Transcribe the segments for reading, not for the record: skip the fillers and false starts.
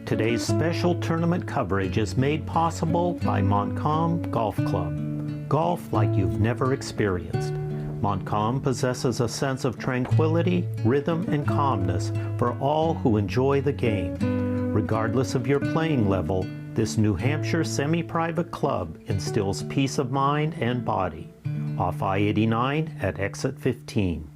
Today's special tournament coverage is made possible by Montcalm Golf Club. Golf like you've never experienced. Montcalm possesses a sense of tranquility, rhythm, and calmness for all who enjoy the game. Regardless of your playing level, this New Hampshire semi-private club instills peace of mind and body. Off I-89 at exit 15.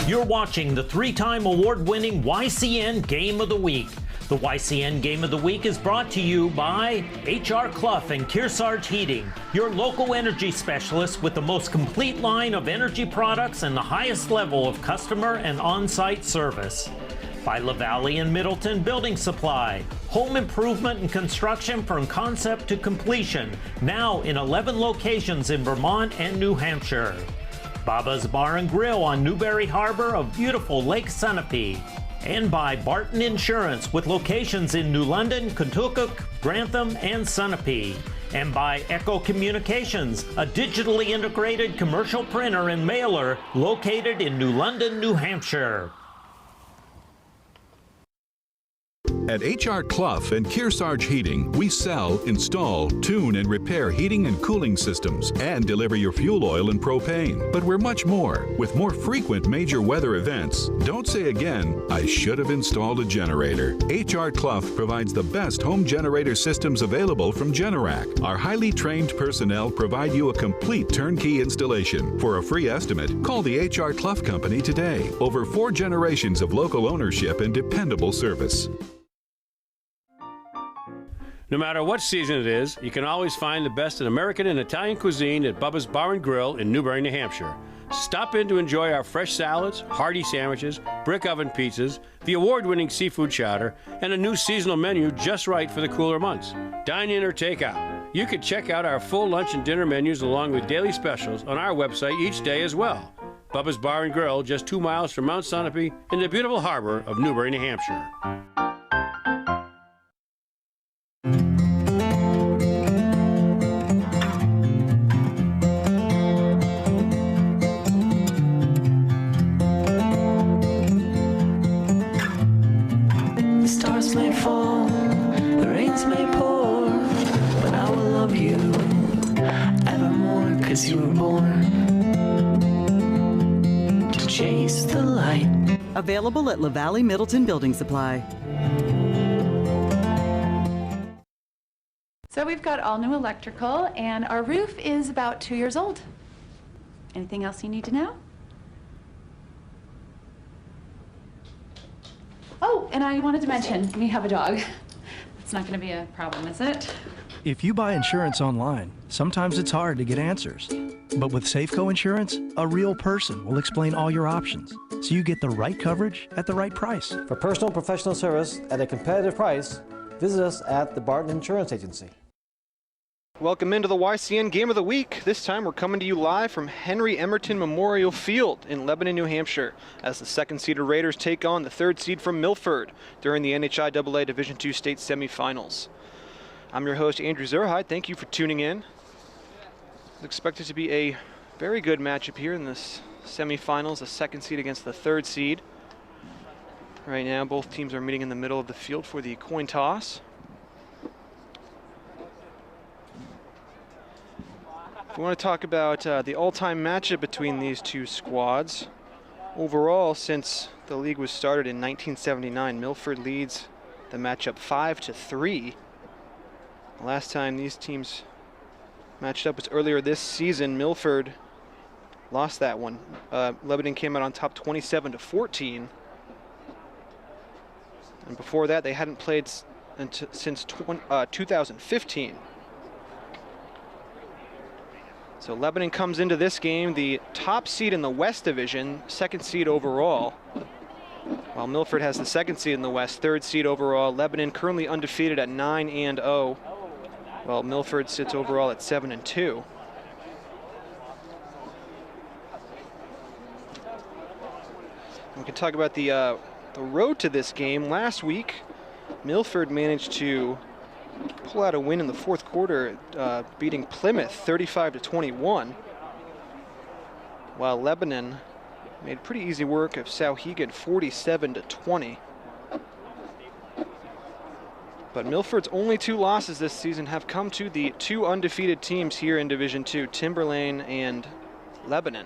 You're watching the three-time award-winning YCN Game of the Week. The YCN Game of the Week is brought to you by H.R. Clough and Kearsarge Heating, your local energy specialist with the most complete line of energy products and the highest level of customer and on-site service. By LaValle and Middleton Building Supply, home improvement and construction from concept to completion, now in 11 locations in Vermont and New Hampshire. Baba's Bar and Grill on Newberry Harbor of beautiful Lake Sunapee. And by Barton Insurance with locations in New London, Contoocook, Grantham, and Sunapee. And by Echo Communications, a digitally integrated commercial printer and mailer located in New London, New Hampshire. At H.R. Clough and Kearsarge Heating, we sell, install, tune, and repair heating and cooling systems and deliver your fuel oil and propane. But we're much more. With more frequent major weather events, don't say again, I should have installed a generator. H.R. Clough provides the best home generator systems available from Generac. Our highly trained personnel provide you a complete turnkey installation. For a free estimate, call the H.R. Clough Company today. Over 4 generations of local ownership and dependable service. No matter what season it is, you can always find the best in American and Italian cuisine at Bubba's Bar and Grill in Newbury, New Hampshire. Stop in to enjoy our fresh salads, hearty sandwiches, brick oven pizzas, the award-winning seafood chowder, and a new seasonal menu just right for the cooler months. Dine in or take out. You can check out our full lunch and dinner menus along with daily specials on our website each day as well. Bubba's Bar and Grill, just 2 miles from Mount Sunapee in the beautiful harbor of Newbury, New Hampshire. You were born to chase the light. Available at LaValle Middleton Building Supply. So we've got all new electrical, and our roof is about 2 years old. Anything else you need to know? Oh, and I wanted to mention, we have a dog. It's not going to be a problem, is it? If you buy insurance online, sometimes it's hard to get answers. But with Safeco Insurance, a real person will explain all your options, so you get the right coverage at the right price. For personal and professional service at a competitive price, visit us at the Barton Insurance Agency. Welcome into the YCN Game of the Week. This time we're coming to you live from Henry Emerton Memorial Field in Lebanon, New Hampshire, as the second-seeded Raiders take on the third seed from Milford during the NHIAA Division II State Semifinals. I'm your host, Andrew Zerhide. Thank you for tuning in. It's expected to be a very good matchup here in this semifinals, the second seed against the third seed. Right now, both teams are meeting in the middle of the field for the coin toss. If we want to talk about the all-time matchup between these two squads, overall, since the league was started in 1979, Milford leads the matchup 5-3. The last time these teams matched up was earlier this season. Milford lost that one. Lebanon came out on top 27-14. And before that, they hadn't played since 2015. So Lebanon comes into this game the top seed in the West Division, second seed overall. While Milford has the second seed in the West, third seed overall. Lebanon currently undefeated at 9-0. while Milford sits overall at 7-2. We can talk about the road to this game. Last week, Milford managed to pull out a win in the fourth quarter, beating Plymouth 35-21, while Lebanon made pretty easy work of Sauhegan 47-20. But Milford's only 2 losses this season have come to the 2 undefeated teams here in Division II, Timberlane and Lebanon.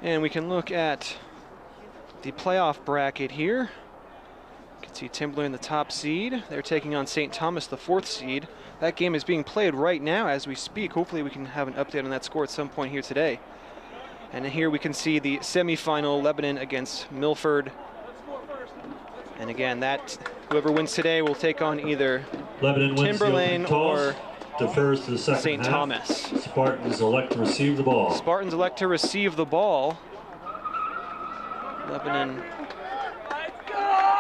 And we can look at the playoff bracket here. You can see Timberlane, the top seed. They're taking on St. Thomas, the 4th seed. That game is being played right now as we speak. Hopefully we can have an update on that score at some point here today. And here we can see the semifinal, Lebanon against Milford. And again, that whoever wins today will take on either Lebanon Timberlane or defers to the second St. Thomas. Spartans elect to receive the ball. Spartans elect to receive the ball. Lebanon,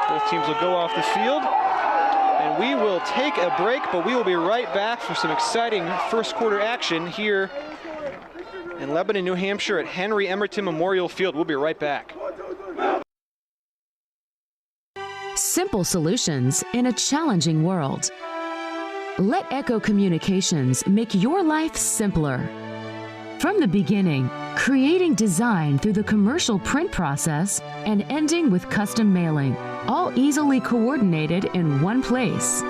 both teams will go off the field. And we will take a break, but we will be right back for some exciting first quarter action here in Lebanon, New Hampshire at Henry Emerton Memorial Field. We'll be right back. Simple solutions in a challenging world. Let Echo Communications make your life simpler. From the beginning, creating design through the commercial print process and ending with custom mailing, all easily coordinated in one place.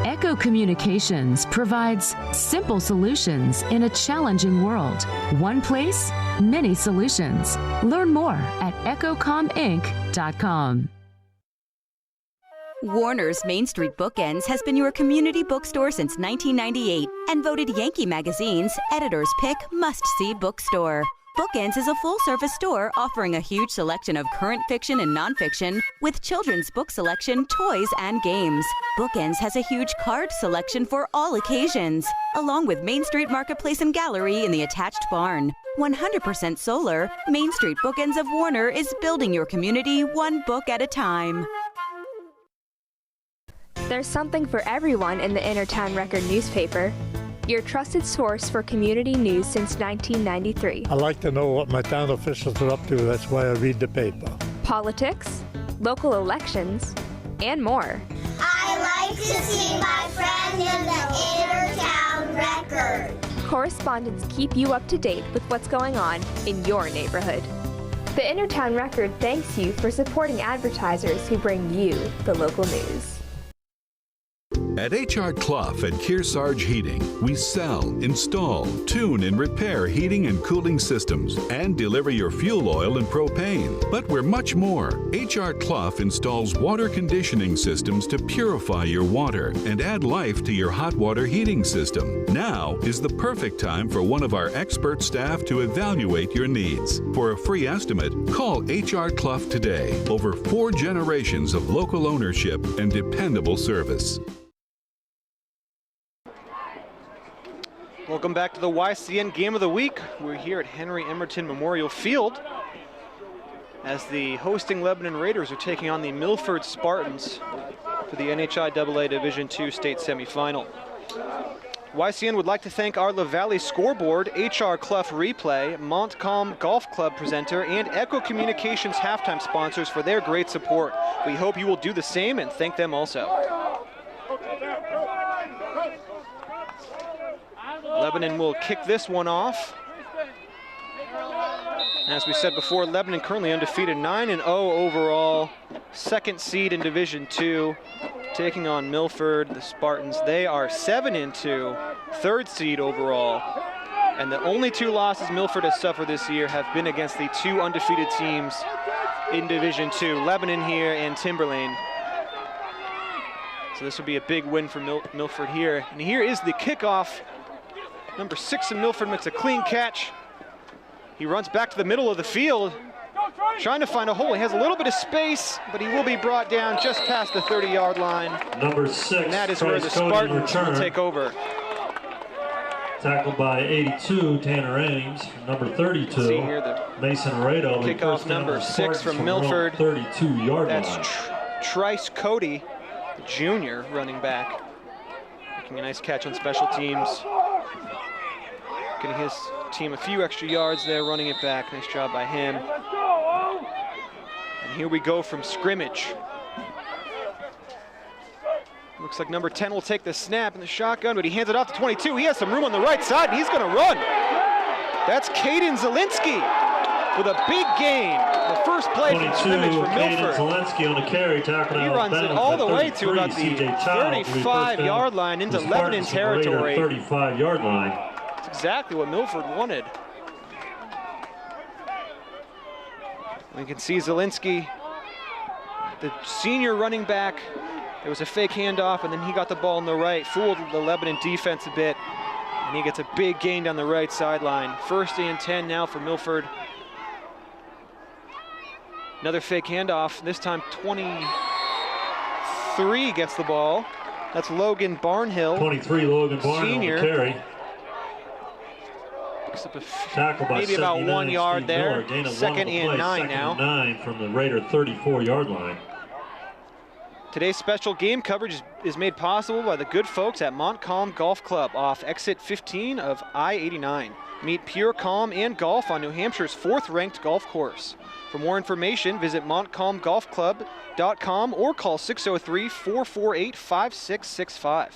Echo Communications provides simple solutions in a challenging world. One place, many solutions. Learn more at echocominc.com. Warner's Main Street Bookends has been your community bookstore since 1998 and voted Yankee Magazine's Editor's Pick Must-See Bookstore. Bookends is a full-service store offering a huge selection of current fiction and nonfiction with children's book selection, toys, and games. Bookends has a huge card selection for all occasions, along with Main Street Marketplace and Gallery in the attached barn. 100% solar, Main Street Bookends of Warner is building your community one book at a time. There's something for everyone in the Innertown Record newspaper. Your trusted source for community news since 1993. I like to know what my town officials are up to. That's why I read the paper. Politics, local elections, and more. I like to see my friend in the Innertown Record. Correspondents keep you up to date with what's going on in your neighborhood. The Innertown Record thanks you for supporting advertisers who bring you the local news. At H.R. Clough and Kearsarge Heating, we sell, install, tune, and repair heating and cooling systems and deliver your fuel oil and propane. But we're much more. H.R. Clough installs water conditioning systems to purify your water and add life to your hot water heating system. Now is the perfect time for one of our expert staff to evaluate your needs. For a free estimate, call H.R. Clough today. Over 4 generations of local ownership and dependable service. Welcome back to the YCN Game of the Week. We're here at Henry Emerton Memorial Field as the hosting Lebanon Raiders are taking on the Milford Spartans for the NHIAA Division II State Semifinal. YCN would like to thank our La Valley Scoreboard, HR Clough Replay, Montcalm Golf Club presenter, and Echo Communications halftime sponsors for their great support. We hope you will do the same and thank them also. Lebanon will kick this one off. As we said before, Lebanon currently undefeated, 9-0 overall, 2nd seed in Division II, taking on Milford, the Spartans. They are 7-2, 3rd seed overall. And the only 2 losses Milford has suffered this year have been against the 2 undefeated teams in Division II, Lebanon here and Timberlane. So this will be a big win for Milford here. And here is the kickoff. Number 6 in Milford makes a clean catch. He runs back to the middle of the field, trying to find a hole. He has a little bit of space, but he will be brought down just past the 30-yard line. Number 6, and that is where the Spartans will take over. Tackled by 82, Tanner Ames. Number 32, See here the Mason Aredo. kickoff number 6 from Milford. 32-yard line. That's Trice Cody, the junior running back, making a nice catch on special teams. Getting his team a few extra yards there, running it back. Nice job by him. And here we go from scrimmage. Looks like number 10 will take the snap in the shotgun, but he hands it off to 22. He has some room on the right side, and he's going to run. That's Caden Zielinski with a big gain. The first play from scrimmage for Milford. Zielinski on the carry, tackled He out runs it all the way to about the 35-yard line into Lebanon territory. 35-yard line. That's exactly what Milford wanted. We can see Zielinski, the senior running back. It was a fake handoff, and then he got the ball on the right, fooled the Lebanon defense a bit, and he gets a big gain down the right sideline. 1st and 10 now for Milford. Another fake handoff, this time 23 gets the ball. That's Logan Barnhill. 23, Logan Barnhill senior. on the carry. Picks up maybe about 1 yard there. 2nd and 9 now. 9 from the Raider 34-yard line. Today's special game coverage is made possible by the good folks at Montcalm Golf Club off exit 15 of I-89. Meet Pure Calm and Golf on New Hampshire's 4th-ranked golf course. For more information, visit montcalmgolfclub.com or call 603-448-5665.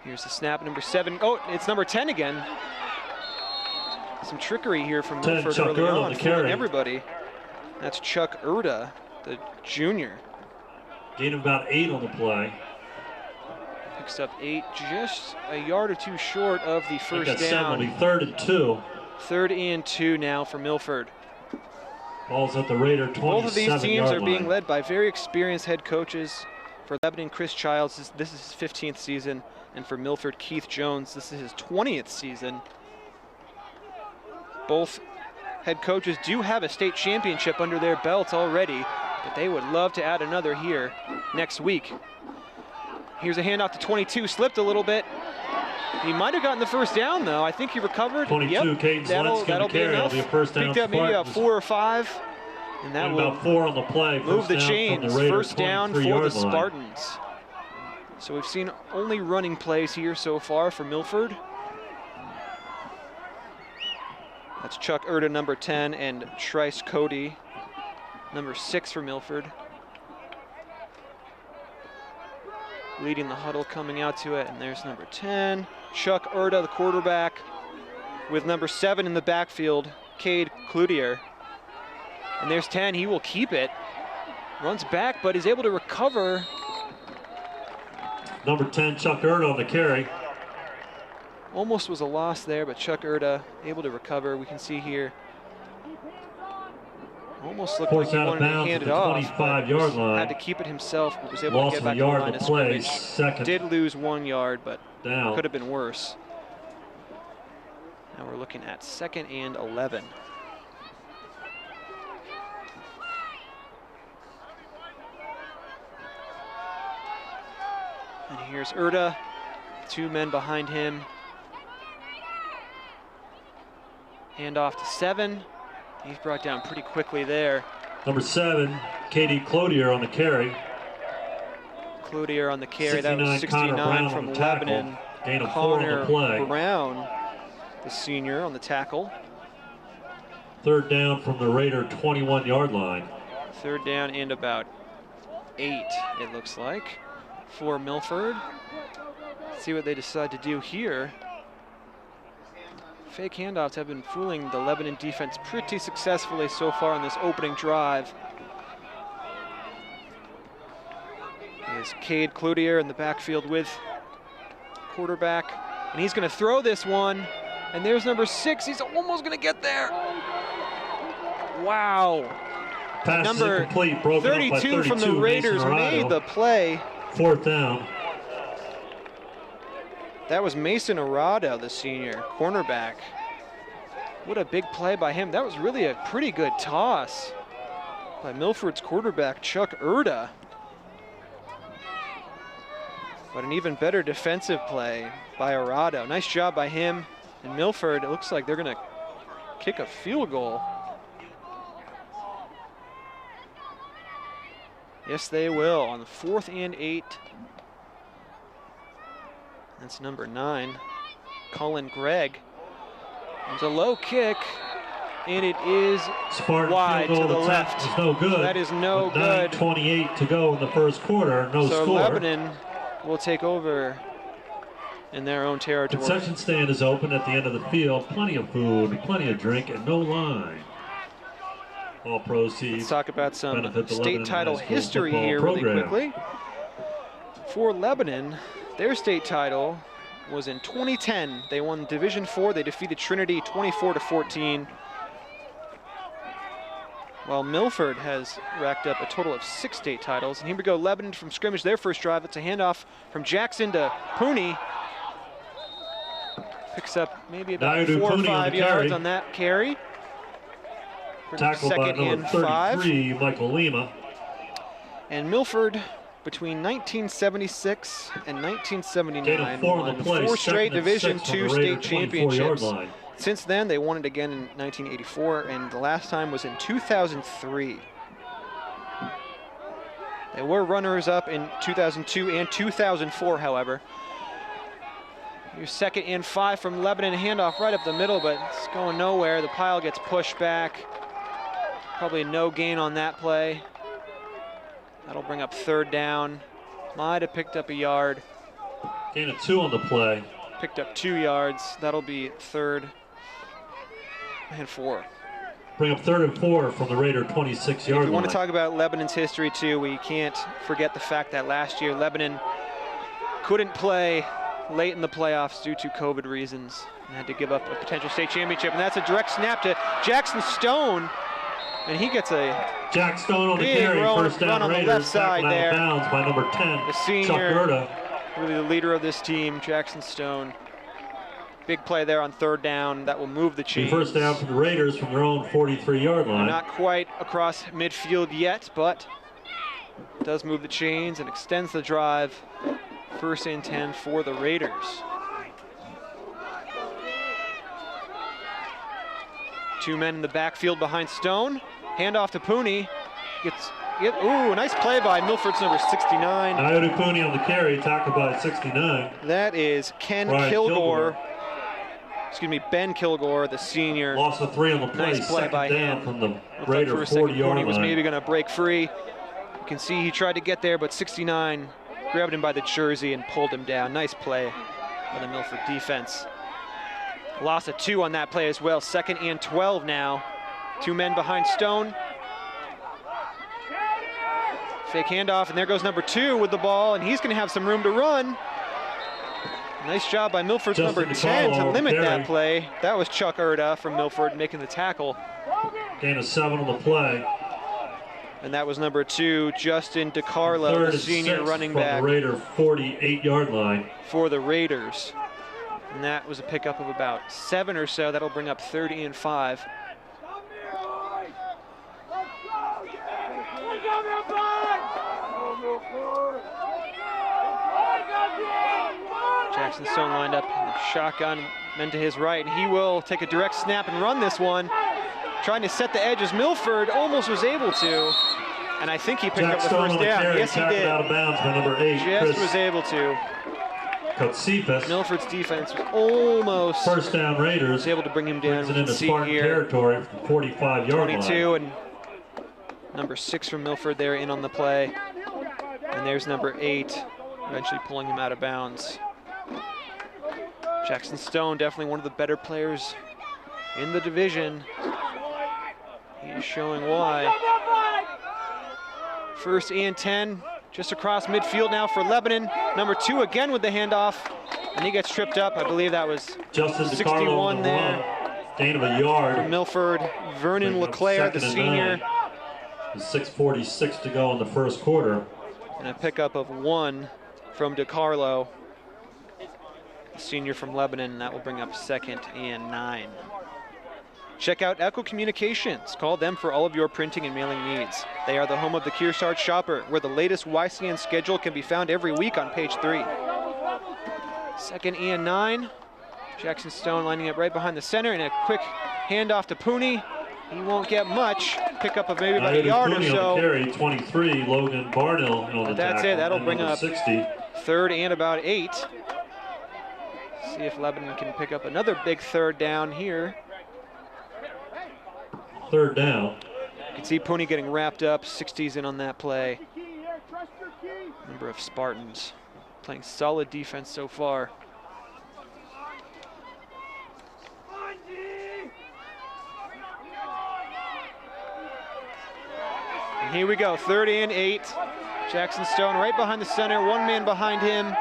Here's the snap, number 7. Oh, it's number 10 again. Some trickery here from Milford early on, fooling everybody. That's Chuck Erda, the junior. Gained about 8 on the play. Picks up 8, just a yard or 2 short of the first down. Will be 3rd and 2. 3rd and 2 now for Milford. Ball's at the Raider 27-yard line. Both of these teams are being led by very experienced head coaches. For Lebanon, Chris Childs, this is his 15th season. And for Milford, Keith Jones, this is his 20th season. Both head coaches do have a state championship under their belts already, but they would love to add another here next week. Here's a handoff to 22, slipped a little bit. He might have gotten the first down though. I think he recovered. 22, yep, that'll be enough. Be a first down. Picked up maybe about 4 or 5, and that will about 4 on the play. Move the chains. First down for the Spartans. Line. So we've seen only running plays here so far for Milford. That's Chuck Erda, number 10, and Trice Cody, number 6 for Milford. Leading the huddle, coming out to it, and there's number 10. Chuck Erda, the quarterback, with number 7 in the backfield, Cade Cloutier. And there's 10, he will keep it. Runs back, but is able to recover. Number 10, Chuck Erda on the carry. Almost was a loss there, but Chuck Erda able to recover. We can see here. Almost looked like he wanted to hand it off. 25-yard line. Had to keep it himself, but was able to get back to the line of scrimmage. Did lose 1 yard, but could have been worse. Now we're looking at 2nd and 11. And here's Erda, 2 men behind him. Hand off to 7. He's brought down pretty quickly there. Number 7, Katie Cloutier on the carry. Cloutier on the carry. That was 69 from Lebanon. Gain of 4 on the play. Brown, the senior, on the tackle. 3rd down from the Raider 21-yard line. 3rd down and about 8, it looks like, for Milford. Let's see what they decide to do here. Fake handoffs have been fooling the Lebanon defense pretty successfully so far on this opening drive. Is Cade Cloutier in the backfield with quarterback, and he's going to throw this one, and there's number 6. He's almost going to get there. Wow. Pass number 32 from the Raiders made the play. 4th down. That was Mason Arado, the senior cornerback. What a big play by him. That was really a pretty good toss by Milford's quarterback, Chuck Erda. But an even better defensive play by Arado. Nice job by him. And Milford, it looks like they're going to kick a field goal. Yes, they will on the 4th and 8. That's number 9, Colin Gregg. It's a low kick, and it is Spartan wide field to the goal left. attempt is no good. So that is no With good. 9:28 to go in the first quarter, no so score. Lebanon will take over in their own territory. Concession stand is open at the end of the field. Plenty of food, plenty of drink, and no line. All proceeds. Let's talk about some benefit the state Lebanon title High School history football here program. really quickly. For Lebanon, their state title was in 2010. They won Division IV. They defeated Trinity 24-14. While Milford has racked up a total of 6 state titles. And here we go, Lebanon from scrimmage, their first drive. It's a handoff from Jackson to Pooney. Picks up maybe about 4 or 5 yards on that carry. Tackled by number 33, Michael Lima. And Milford, between 1976 and 1979, won 4 straight Division II state championships. Since then, they won it again in 1984, and the last time was in 2003. They were runners-up in 2002 and 2004, however. Your 2nd and 5 from Lebanon, handoff right up the middle, but it's going nowhere. The pile gets pushed back. Probably no gain on that play. That'll bring up 3rd down. Might have picked up a yard. Gain of 2 on the play. Picked up 2 yards. That'll be 3rd and 4. Bring up 3rd and 4 from the Raider 26-yard line. If you want to talk about Lebanon's history too, we can't forget the fact that last year Lebanon couldn't play late in the playoffs due to COVID reasons and had to give up a potential state championship. And that's a direct snap to Jackson Stone. And he gets a Jack Stone on the carry, first down run on Raiders, the left side tackled out there. of bounds by number 10, the senior, Chuck Gerda. really the leader of this team, Jackson Stone. Big play there on 3rd down. That will move the chains. First down for the Raiders from their own 43-yard line. Not quite across midfield yet, but does move the chains and extends the drive. 1st and 10 for the Raiders. 2 men in the backfield behind Stone. Handoff to Pooney. Ooh, nice play by Milford's number 69. Coyote Pooney on the carry, tackled by 69. That is Ben Kilgore, the senior. Loss of 3 on the play. Nice play by him. From the Raider 40-yard line. Was maybe going to break free. You can see he tried to get there, but 69 grabbed him by the jersey and pulled him down. Nice play by the Milford defense. Loss of 2 on that play as well. 2nd and 12 now. 2 men behind Stone. Fake handoff, and there goes number 2 with the ball, and he's going to have some room to run. Nice job by Milford's number 10 to limit that play. That was Chuck Erda from Milford making the tackle. Gain of 7 on the play. And that was number 2, Justin DiCarlo, the senior running back. From the Raider 48-yard line. For the Raiders. And that was a pickup of about 7 or so. That'll bring up 3rd and 5. Jackson Stone lined up in the shotgun, men to his right, and he will take a direct snap and run this one. Trying to set the edges. Milford almost was able to, and I think he picked up the first down. Yes, he did. Out of bounds by number 8. Just was able to. Kotsipis. Milford's defense was almost first down Raiders. Was able to bring him down. Brings it into Spartan territory from 45-yard line. 22 and number 6 from Milford there in on the play. And there's number 8, eventually pulling him out of bounds. Jackson Stone, definitely one of the better players in the division. He's showing why. 1st and 10, just across midfield now for Lebanon. Number 2 again with the handoff, and he gets tripped up. I believe that was Justin 61 there. Gain of a yard. For Milford, Vernon LeClaire, the senior. 6:46 to go in the first quarter. And a pickup of 1 from DiCarlo, the senior from Lebanon, and that will bring up 2nd and 9. Check out Echo Communications. Call them for all of your printing and mailing needs. They are the home of the Kearsarge Shopper, where the latest YCN schedule can be found every week on page 3. 2nd and 9. Jackson Stone lining up right behind the center, and a quick handoff to Pooney. He won't get much. Pick up of maybe about a yard or so. Carry 23, Logan Barnhill on the That's tackle, it. That'll bring up 60. 3rd and about 8. See if Lebanon can pick up another big 3rd down here. 3rd down. You can see Pooney getting wrapped up. 60's in on that play. Number of Spartans playing solid defense so far. And here we go, 3rd and 8. Jackson Stone right behind the center, one man behind him.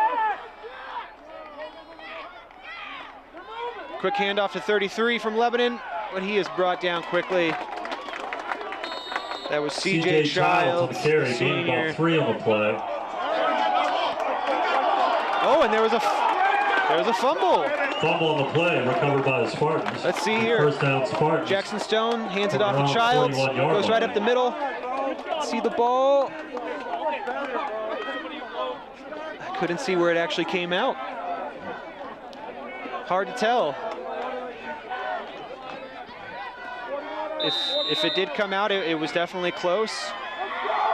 Quick handoff to 33 from Lebanon, but he is brought down quickly. That was C.J. Childs, on the carry, senior. about 3 on the play. Oh, and there was a fumble. Fumble on the play, recovered by the Spartans. Let's see here. First down, Spartans. Jackson Stone hands it off to Childs. Goes right up the middle. See the ball. I couldn't see where it actually came out. Hard to tell. If it did come out, it was definitely close.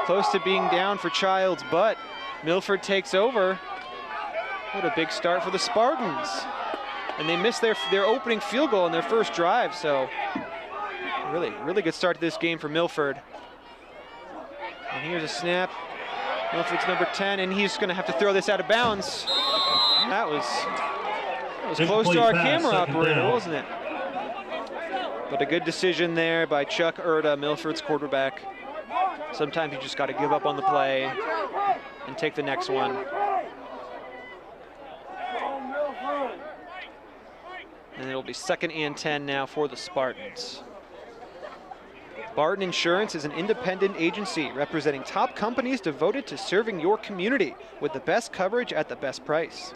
Close to being down for Childs, but Milford takes over. What a big start for the Spartans. And they missed their opening field goal in their first drive, so really good start to this game for Milford. And here's a snap. Milford's number 10, and he's going to have to throw this out of bounds. That was close to our camera operator, wasn't it? But a good decision there by Chuck Erda, Milford's quarterback. Sometimes you just got to give up on the play and take the next one. And it'll be 2nd and 10 now for the Spartans. Barton Insurance is an independent agency representing top companies devoted to serving your community with the best coverage at the best price.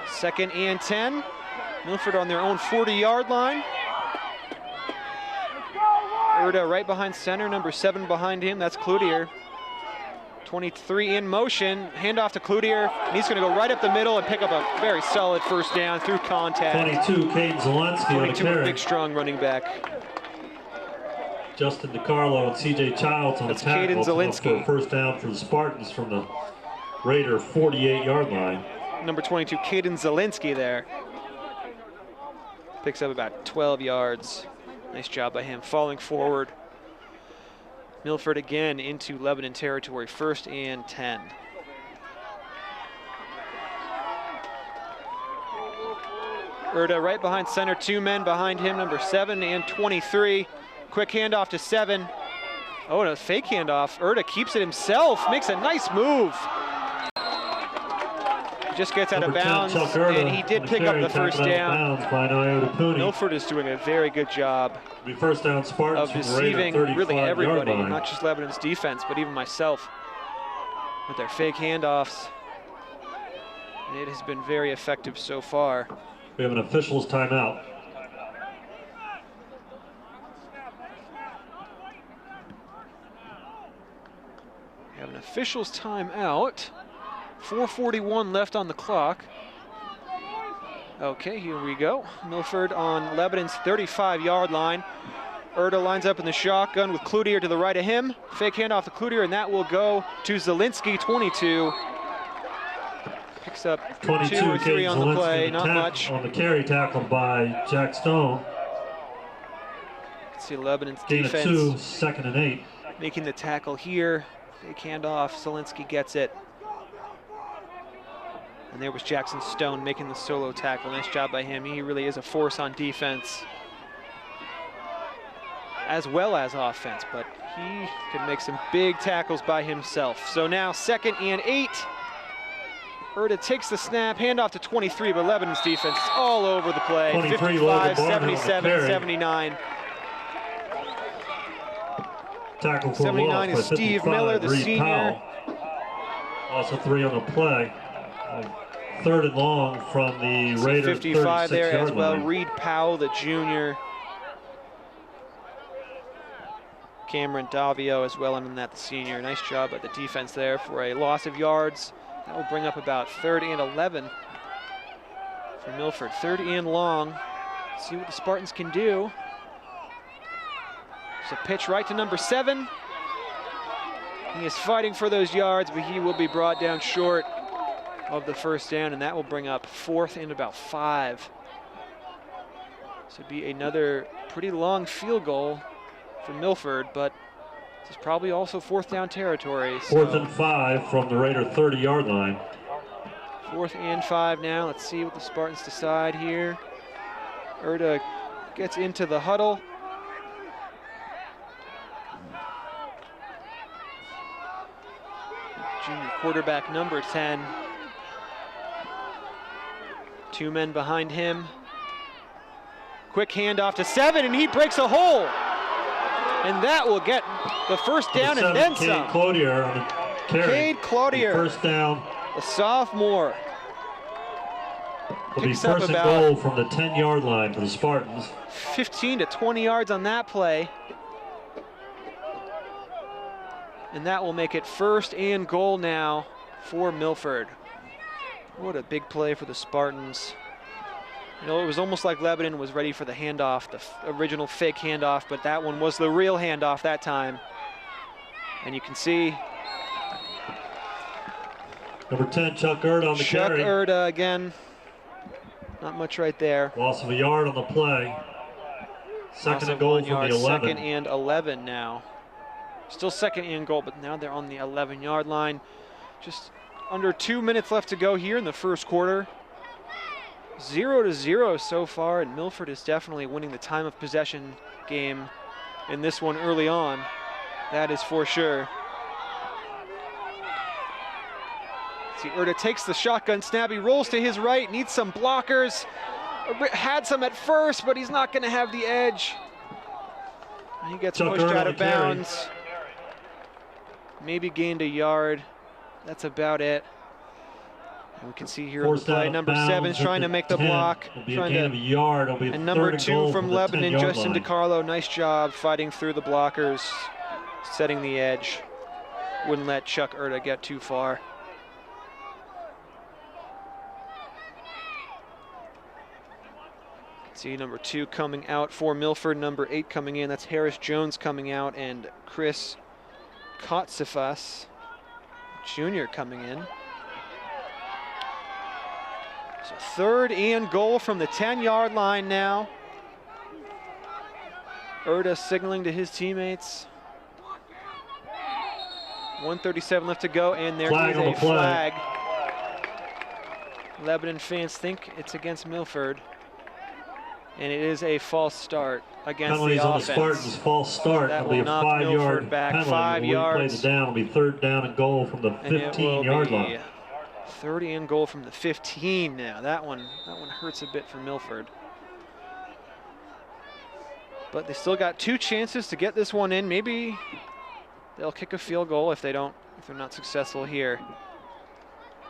Second and 10. Milford on their own 40-yard line. Erda right behind center, number 7 behind him, that's Cloutier. 23 in motion, handoff to Cloutier, and he's going to go right up the middle and pick up a very solid first down through contact. 22, Caden Zelensky on the 22, carry. a big, strong running back. Justin DiCarlo and C.J. Childs on the tackle. Caden Zelensky. For a first down for the Spartans from the Raider 48-yard line. Number 22, Caden Zelensky there. Picks up about 12 yards. Nice job by him, falling forward. Milford again into Lebanon territory, 1st and 10. Erda right behind center, 2 men behind him, number 7 and 23. Quick handoff to 7. Oh, and a fake handoff. Erda keeps it himself, makes a nice move. He just gets out of bounds, and he did pick up the first down. Milford is doing a very good job first down Spartans of deceiving really everybody, not just Lebanon's defense, but even myself, with their fake handoffs. And it has been very effective so far. We have an official's timeout. We have an official's timeout. 4:41 left on the clock. Okay, here we go. Milford on Lebanon's 35-yard line. Erda lines up in the shotgun with Cloutier to the right of him. Fake handoff to Cloutier, and that will go to Zelensky, 22. Picks up 22, 2 or 3 on the play, not much. On the carry, tackled by Jack Stone. See Lebanon's Gain defense. 2, 2nd and 8. Making the tackle here. Fake handoff, Zelensky gets it. And there was Jackson Stone making the solo tackle. Nice job by him. He really is a force on defense as well as offense, but he can make some big tackles by himself. So now 2nd and 8. Erda takes the snap, handoff to 23, but Lebanon's defense all over the play. 55, 77, 79. Tackle for 79 is Steve Miller, the senior. Powell. Also 3 on the play. Third and long from the Raiders. 55 there as well. Line. Reed Powell, the junior. Cameron Davio as well, and in that the senior. Nice job by the defense there for a loss of yards. That will bring up about 3rd and 11 for Milford. 3rd and long. See what the Spartans can do. It's a pitch right to number 7. He is fighting for those yards, but he will be brought down short of the first down, and that will bring up 4th and about 5. This would be another pretty long field goal for Milford, but this is probably also 4th down territory. 4th and 5 from the Raider 30-yard line. 4th and 5 now. Let's see what the Spartans decide here. Erda gets into the huddle. Junior quarterback number 10. 2 men behind him. Quick handoff to 7, and he breaks a hole. And that will get the first down and then some. Cade Cloutier on the carry. Cade Cloutier. First down. The sophomore. Will be first and goal from the 10-yard line for the Spartans. 15 to 20 yards on that play. And that will make it 1st and goal now for Milford. What a big play for the Spartans. You know, it was almost like Lebanon was ready for the handoff, the original fake handoff, but that one was the real handoff that time. And you can see number 10, Chuck Erda on the carry. Chuck Erda again. Not much right there. Loss of a yard on the play. Second and goal from the 11. 2nd and 11 now. Still 2nd and goal, but now they're on the 11-yard line. Just under 2 minutes left to go here in the first quarter. 0-0 so far, and Milford is definitely winning the time of possession game in this one early on. That is for sure. See, Erda takes the shotgun snap. He rolls to his right, needs some blockers. Had some at first, but he's not going to have the edge. He gets pushed out of bounds. Maybe gained a yard. That's about it. And we can see here on the play, number 7 is trying to make the block. And number 2 from Lebanon, Justin DiCarlo, nice job fighting through the blockers, setting the edge. Wouldn't let Chuck Erda get too far. See number 2 coming out for Milford, number 8 coming in. That's Harris Jones coming out, and Chris Kotsifas Jr. coming in. So 3rd and goal from the 10-yard line now. Erda signaling to his teammates. 1:37 left to go, and there is a flag. Lebanon fans think it's against Milford. And it is a false start against the offense. On the Spartans, false start. That It'll be a 5-yard penalty. 5 yards. Play down. It'll be 3rd down and goal from the 15-yard line. 3rd and goal from the 15 now. That one hurts a bit for Milford. But they still got 2 chances to get this one in. Maybe they'll kick a field goal if they're not successful here.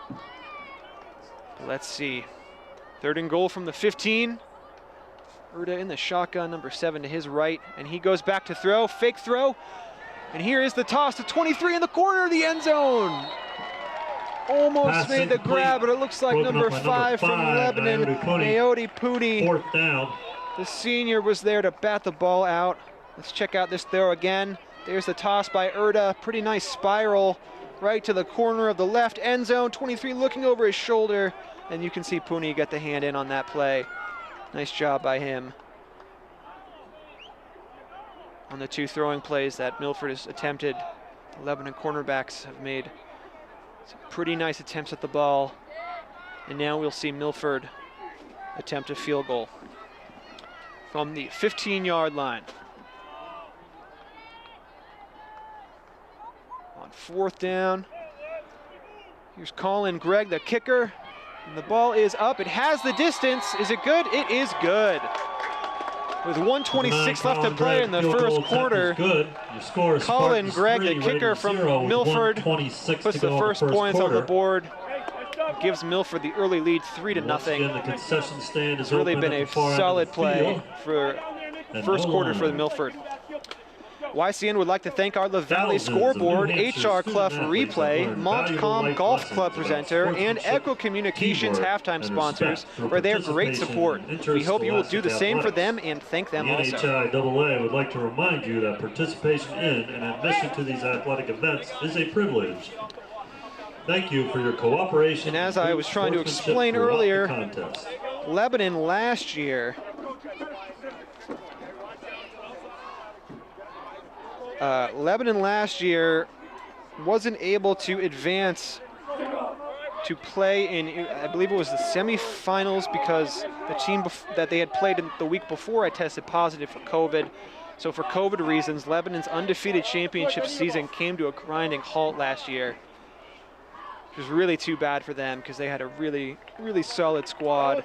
But let's see. 3rd and goal from the 15. Erda in the shotgun, number 7 to his right, and he goes back to throw, fake throw, and here is the toss to 23 in the corner of the end zone. Almost made the grab, but it looks like number 5 from Lebanon, Naoti Puni. 4th down. The senior was there to bat the ball out. Let's check out this throw again. There's the toss by Erda, pretty nice spiral right to the corner of the left end zone. 23 looking over his shoulder, and you can see Puni get the hand in on that play. Nice job by him on the 2 throwing plays that Milford has attempted. The Lebanon cornerbacks have made some pretty nice attempts at the ball. And now we'll see Milford attempt a field goal from the 15-yard line. On 4th down, here's Colin Gregg, the kicker. And the ball is up. It has the distance. Is it good? It is good. With 1:26 left to play in the first quarter, Colin Gregg, the kicker from Milford, puts the first points on the board. gives Milford the early lead 3-0. Again, the concession stand is It's really been at a the far end of solid the play field. for And first no quarter line. for the Milford. YCN would like to thank our LaValle Thousands of scoreboard, New Hampshire HR Clough student-athletes have Replay, learned valuable Montcalm life Golf lessons Club about presenter, and sportsmanship, Echo Communications teamwork, halftime and sponsors respect for their great participation support. in We hope you will do the same for interscholastic them and thank them The also. NHIAA would like to remind you that participation in and admission to these athletic events is a privilege. Thank you for your cooperation. And as I was trying to sportsmanship explain throughout the earlier, contest. Lebanon last year wasn't able to advance to play in, I believe it was the semifinals, because the team that they had played in the week before had tested positive for COVID. So for COVID reasons, Lebanon's undefeated championship season came to a grinding halt last year. It was really too bad for them because they had a really, really solid squad.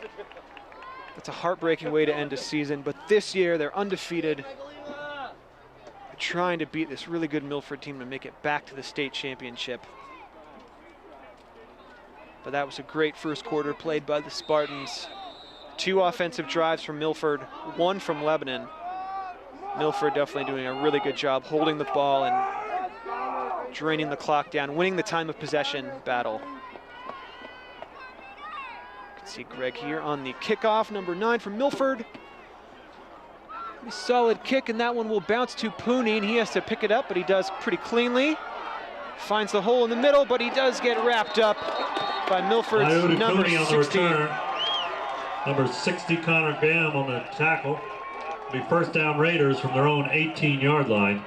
It's a heartbreaking way to end a season, but this year they're undefeated. They're trying to beat this really good Milford team to make it back to the state championship. But that was a great first quarter played by the Spartans. 2 offensive drives from Milford, 1 from Lebanon. Milford definitely doing a really good job holding the ball and draining the clock down, winning the time of possession battle. You can see Greg here on the kickoff, number 9 from Milford. Pretty solid kick, and that one will bounce to Pooney, and he has to pick it up, but he does pretty cleanly. Finds the hole in the middle, but he does get wrapped up by Milford's number 60. Number 60, Connor Gam on the tackle. Be first down Raiders from their own 18-yard line.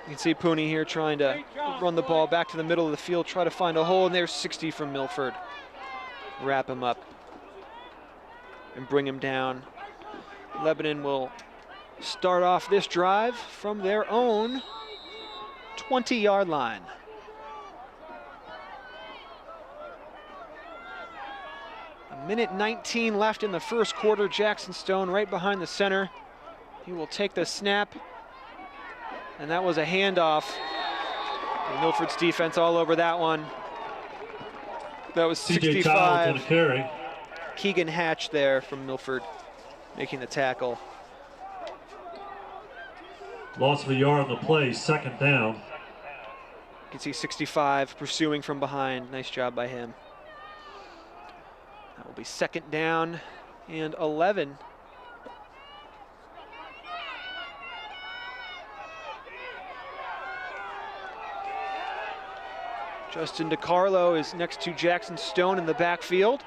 You can see Pooney here trying to run the ball back to the middle of the field, try to find a hole, and there's 60 from Milford. Wrap him up and bring him down. Lebanon will start off this drive from their own 20-yard line. A minute 19 left in the first quarter. Jackson Stone right behind the center. He will take the snap. And that was a handoff. And Milford's defense all over that one. That was 65. Carry. Keegan Hatch there from Milford making the tackle. Loss of a yard on the play, second down. You can see 65 pursuing from behind. Nice job by him. That will be second down and 11. Justin DiCarlo is next to Jackson Stone in the backfield.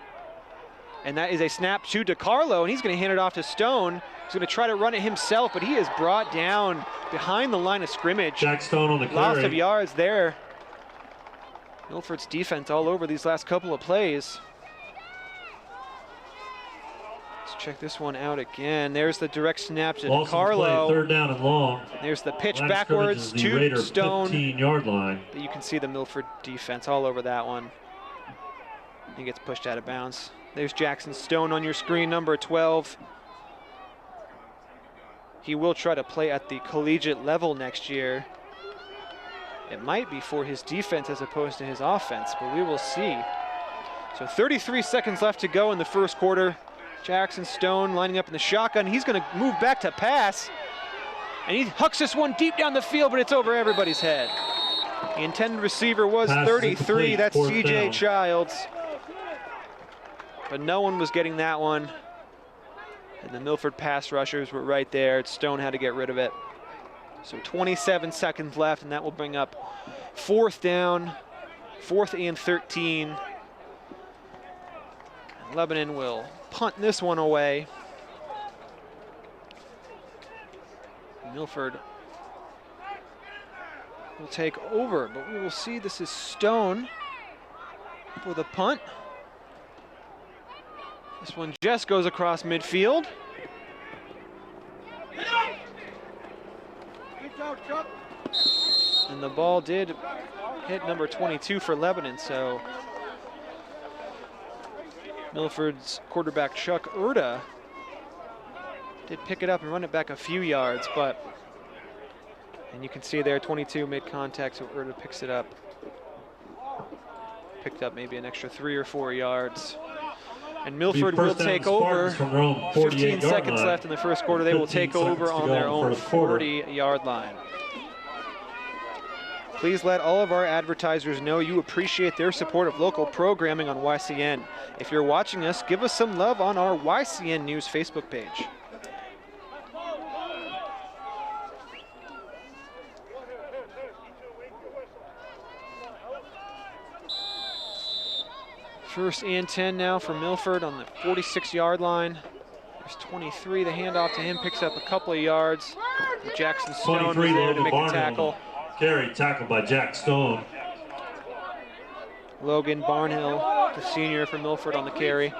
And that is a snap to DiCarlo, and he's going to hand it off to Stone. He's going to try to run it himself, but he is brought down behind the line of scrimmage. Jack Stone on the carry. Loss of yards there. Milford's defense all over these last couple of plays. Let's check this one out again. There's the direct snap to DiCarlo. Third down and long. There's the pitch Line backwards the to Raider Stone. 15-yard line. But you can see the Milford defense all over that one. He gets pushed out of bounds. There's Jackson Stone on your screen, number 12. He will try to play at the collegiate level next year. It might be for his defense as opposed to his offense, but we will see. So 33 seconds left to go in the first quarter. Jackson Stone lining up in the shotgun. He's going to move back to pass. And he hucks this one deep down the field, but it's over everybody's head. The intended receiver was Pass 33. That's fourth CJ down. Childs. But no one was getting that one. And the Milford pass rushers were right there. Stone had to get rid of it. So 27 seconds left, and that will bring up fourth down, 4th and 13. And Lebanon will punt this one away. Milford will take over, but we will see. This is Stone for the punt. This one just goes across midfield. And the ball did hit number 22 for Lebanon, so Milford's quarterback Chuck Erda did pick it up and run it back a few yards, and you can see there 22 made contact, so Erda picks it up. Picked up maybe an extra 3 or 4 yards. And Milford will take over. 15 seconds left in the first quarter. They will take over on their own 40-yard line. Please let all of our advertisers know you appreciate their support of local programming on YCN. If you're watching us, give us some love on our YCN News Facebook page. First and 10 now for Milford on the 46-yard line. There's 23, the handoff to him, picks up a couple of yards. Jackson Stone was there to make the tackle. Carry, tackled by Jack Stone. Logan Barnhill, the senior for Milford on the carry.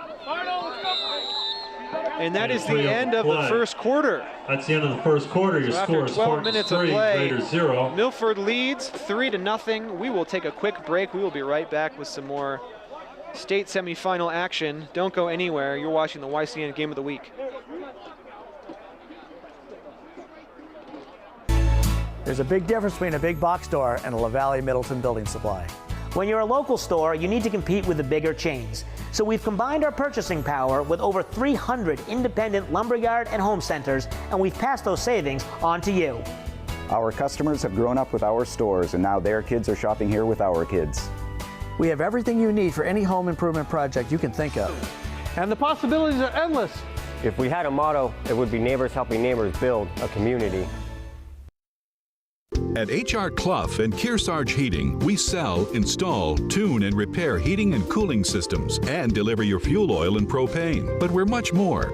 And that is the end of the first quarter. That's the end of the first quarter. Your score is 12 minutes of 3, play, Raiders 0. Milford leads 3-0. We will take a quick break. We will be right back with some more state semifinal action. Don't go anywhere. You're watching the YCN Game of the Week. There's a big difference between a big box store and a LaValle Middleton building supply. When you're a local store, you need to compete with the bigger chains. So we've combined our purchasing power with over 300 independent lumberyard and home centers, and we've passed those savings on to you. Our customers have grown up with our stores, and now their kids are shopping here with our kids. We have everything you need for any home improvement project you can think of. And the possibilities are endless. If we had a motto, it would be neighbors helping neighbors build a community. At H.R. Clough and Kearsarge Heating, we sell, install, tune, and repair heating and cooling systems and deliver your fuel oil and propane. But we're much more.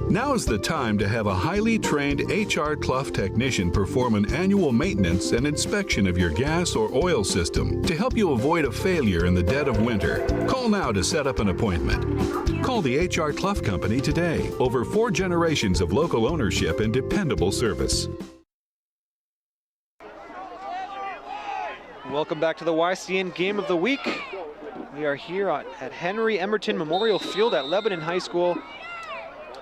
Now is the time to have a highly trained H.R. Clough technician perform an annual maintenance and inspection of your gas or oil system to help you avoid a failure in the dead of winter. Call now to set up an appointment. Call the H.R. Clough Company today. Over 4 generations of local ownership and dependable service. Welcome back to the YCN Game of the Week. We are here at Henry Emerton Memorial Field at Lebanon High School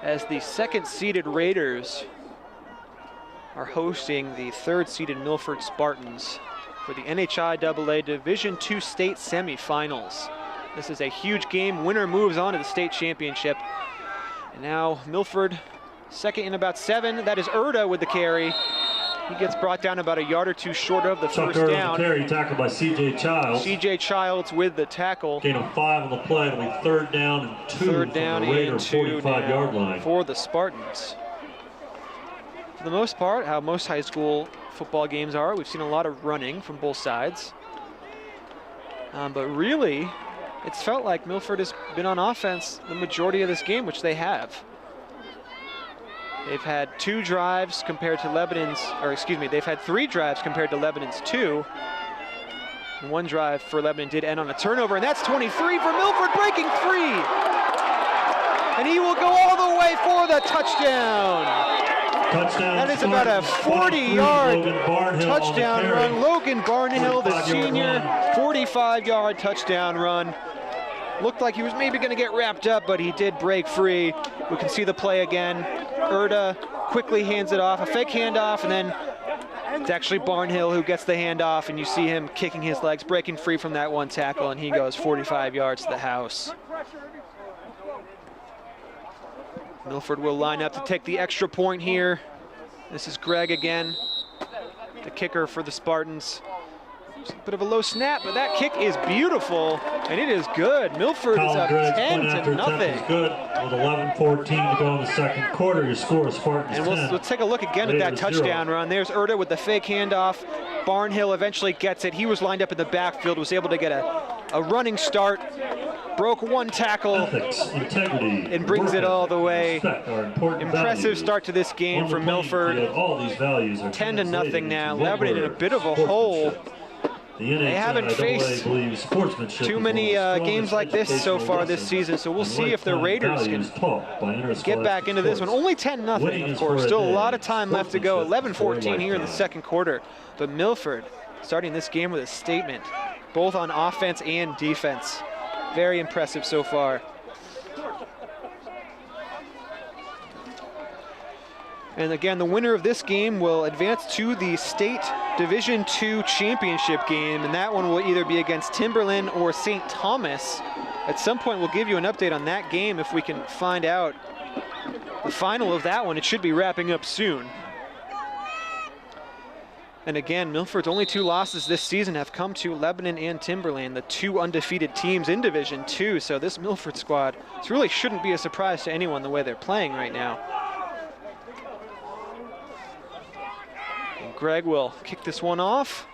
as the second-seeded Raiders are hosting the third-seeded Milford Spartans for the NHIAA Division II State Semifinals. This is a huge game. Winner moves on to the state championship. And now Milford, second in about 7. That is Erda with the carry. He gets brought down about a yard or 2 short of the first down. Carry, tackled by C.J. Childs. C.J. Childs with the tackle. Gain of 5 on the play. It'll be 3rd down and 2 3rd down from the Raider 45-yard line. For the Spartans. For the most part, how most high school football games are, we've seen a lot of running from both sides. But really, it's felt like Milford has been on offense the majority of this game, which they have. They've had 2 drives compared to Lebanon's, or excuse me, they've had 3 drives compared to Lebanon's 2. And 1 drive for Lebanon did end on a turnover, and that's 23 for Milford, breaking free. And he will go all the way for the touchdown. That is about a 40-yard touchdown run. Logan Barnhill, the senior, 45-yard touchdown run. Looked like he was maybe going to get wrapped up, but he did break free. We can see the play again. Erda quickly hands it off, a fake handoff, and then it's actually Barnhill who gets the handoff, and you see him kicking his legs, breaking free from that 1 tackle, and he goes 45 yards to the house. Milford will line up to take the extra point here. This is Greg again, the kicker for the Spartans. Just a bit of a low snap, but that kick is beautiful, and it is good. Milford is up 10-0. Good with 11:14 to go in the second quarter. Your score is Spartans 10. And let's take a look again at that touchdown run. There's Erda with the fake handoff. Barnhill eventually gets it. He was lined up in the backfield, was able to get a running start, broke 1 tackle, and brings it all the way. Impressive start to this game for Milford. 10-0 now. Lebanon in a bit of a hole. They haven't faced too many games like this so far this season, so we'll see if the Raiders can get back into this one. Only 10-0, of course. Still a lot of time left to go. 11-14 here in the second quarter. But Milford starting this game with a statement, both on offense and defense. Very impressive so far. And again, the winner of this game will advance to the state Division II championship game, and that one will either be against Timberland or St. Thomas. At some point, we'll give you an update on that game if we can find out the final of that one. It should be wrapping up soon. And again, Milford's only 2 losses this season have come to Lebanon and Timberland, the 2 undefeated teams in Division II. So this Milford squad, this really shouldn't be a surprise to anyone the way they're playing right now. And Greg will kick this one off.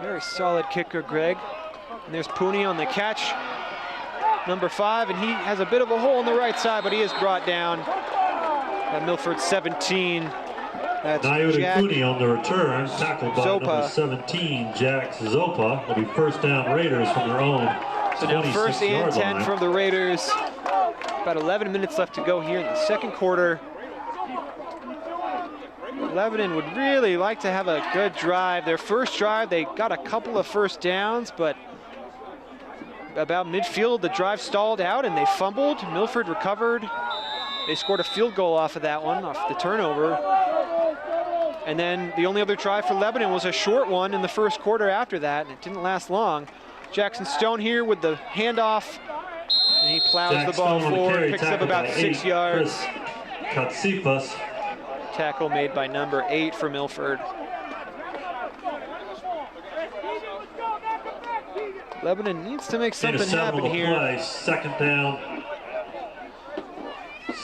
Very solid kicker, Greg. And there's Pooney on the catch. Number 5, and he has a bit of a hole on the right side, but he is brought down at Milford 17. That's Jack Pooney on the return, tackled by number 17, Jack Zopa. It'll be first down Raiders from their own 26-yard line. So now first and 10 from the Raiders. About 11 minutes left to go here in the second quarter. Lebanon would really like to have a good drive. Their first drive, they got a couple of first downs, but about midfield, the drive stalled out and they fumbled. Milford recovered. They scored a field goal off of that one, off the turnover. And then the only other drive for Lebanon was a short one in the first quarter after that, and it didn't last long. Jackson Stone here with the handoff, and he plows the ball forward, picks up about 6 yards. Katsipas. Tackle made by number 8 for Milford. Lebanon needs to make something happen here. Play. Second down.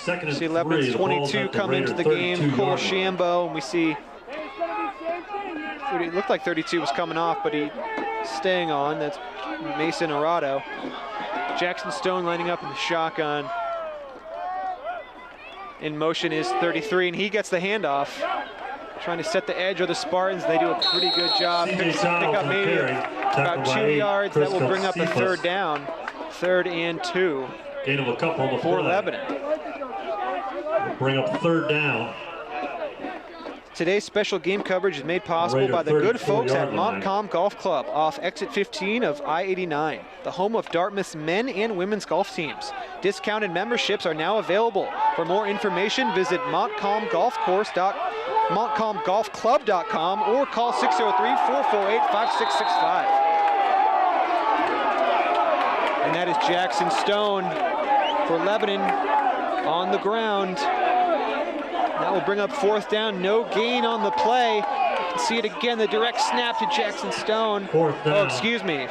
Second and see 3. Lebanon's 22 come into the game. Cole Shambo, and we see it looked like 32 was coming off, but he staying on. That's Mason Arado. Jackson Stone lining up in the shotgun. In motion is 33, and he gets the handoff. Trying to set the edge of the Spartans. They do a pretty good job. Pick up maybe about 2 yards. That will bring up a third down. 3rd and 2. Gain of a couple on the for Lebanon. Bring up 3rd down. Today's special game coverage is made possible by the good folks at Montcalm Golf Club off exit 15 of I-89, the home of Dartmouth's men and women's golf teams. Discounted memberships are now available. For more information, visit montcalmgolfclub.com or call 603-448-5665. And that is Jackson Stone for Lebanon on the ground. That will bring up 4th down, no gain on the play. You can see it again, the direct snap to Jackson Stone. 4th down. Oh, excuse me.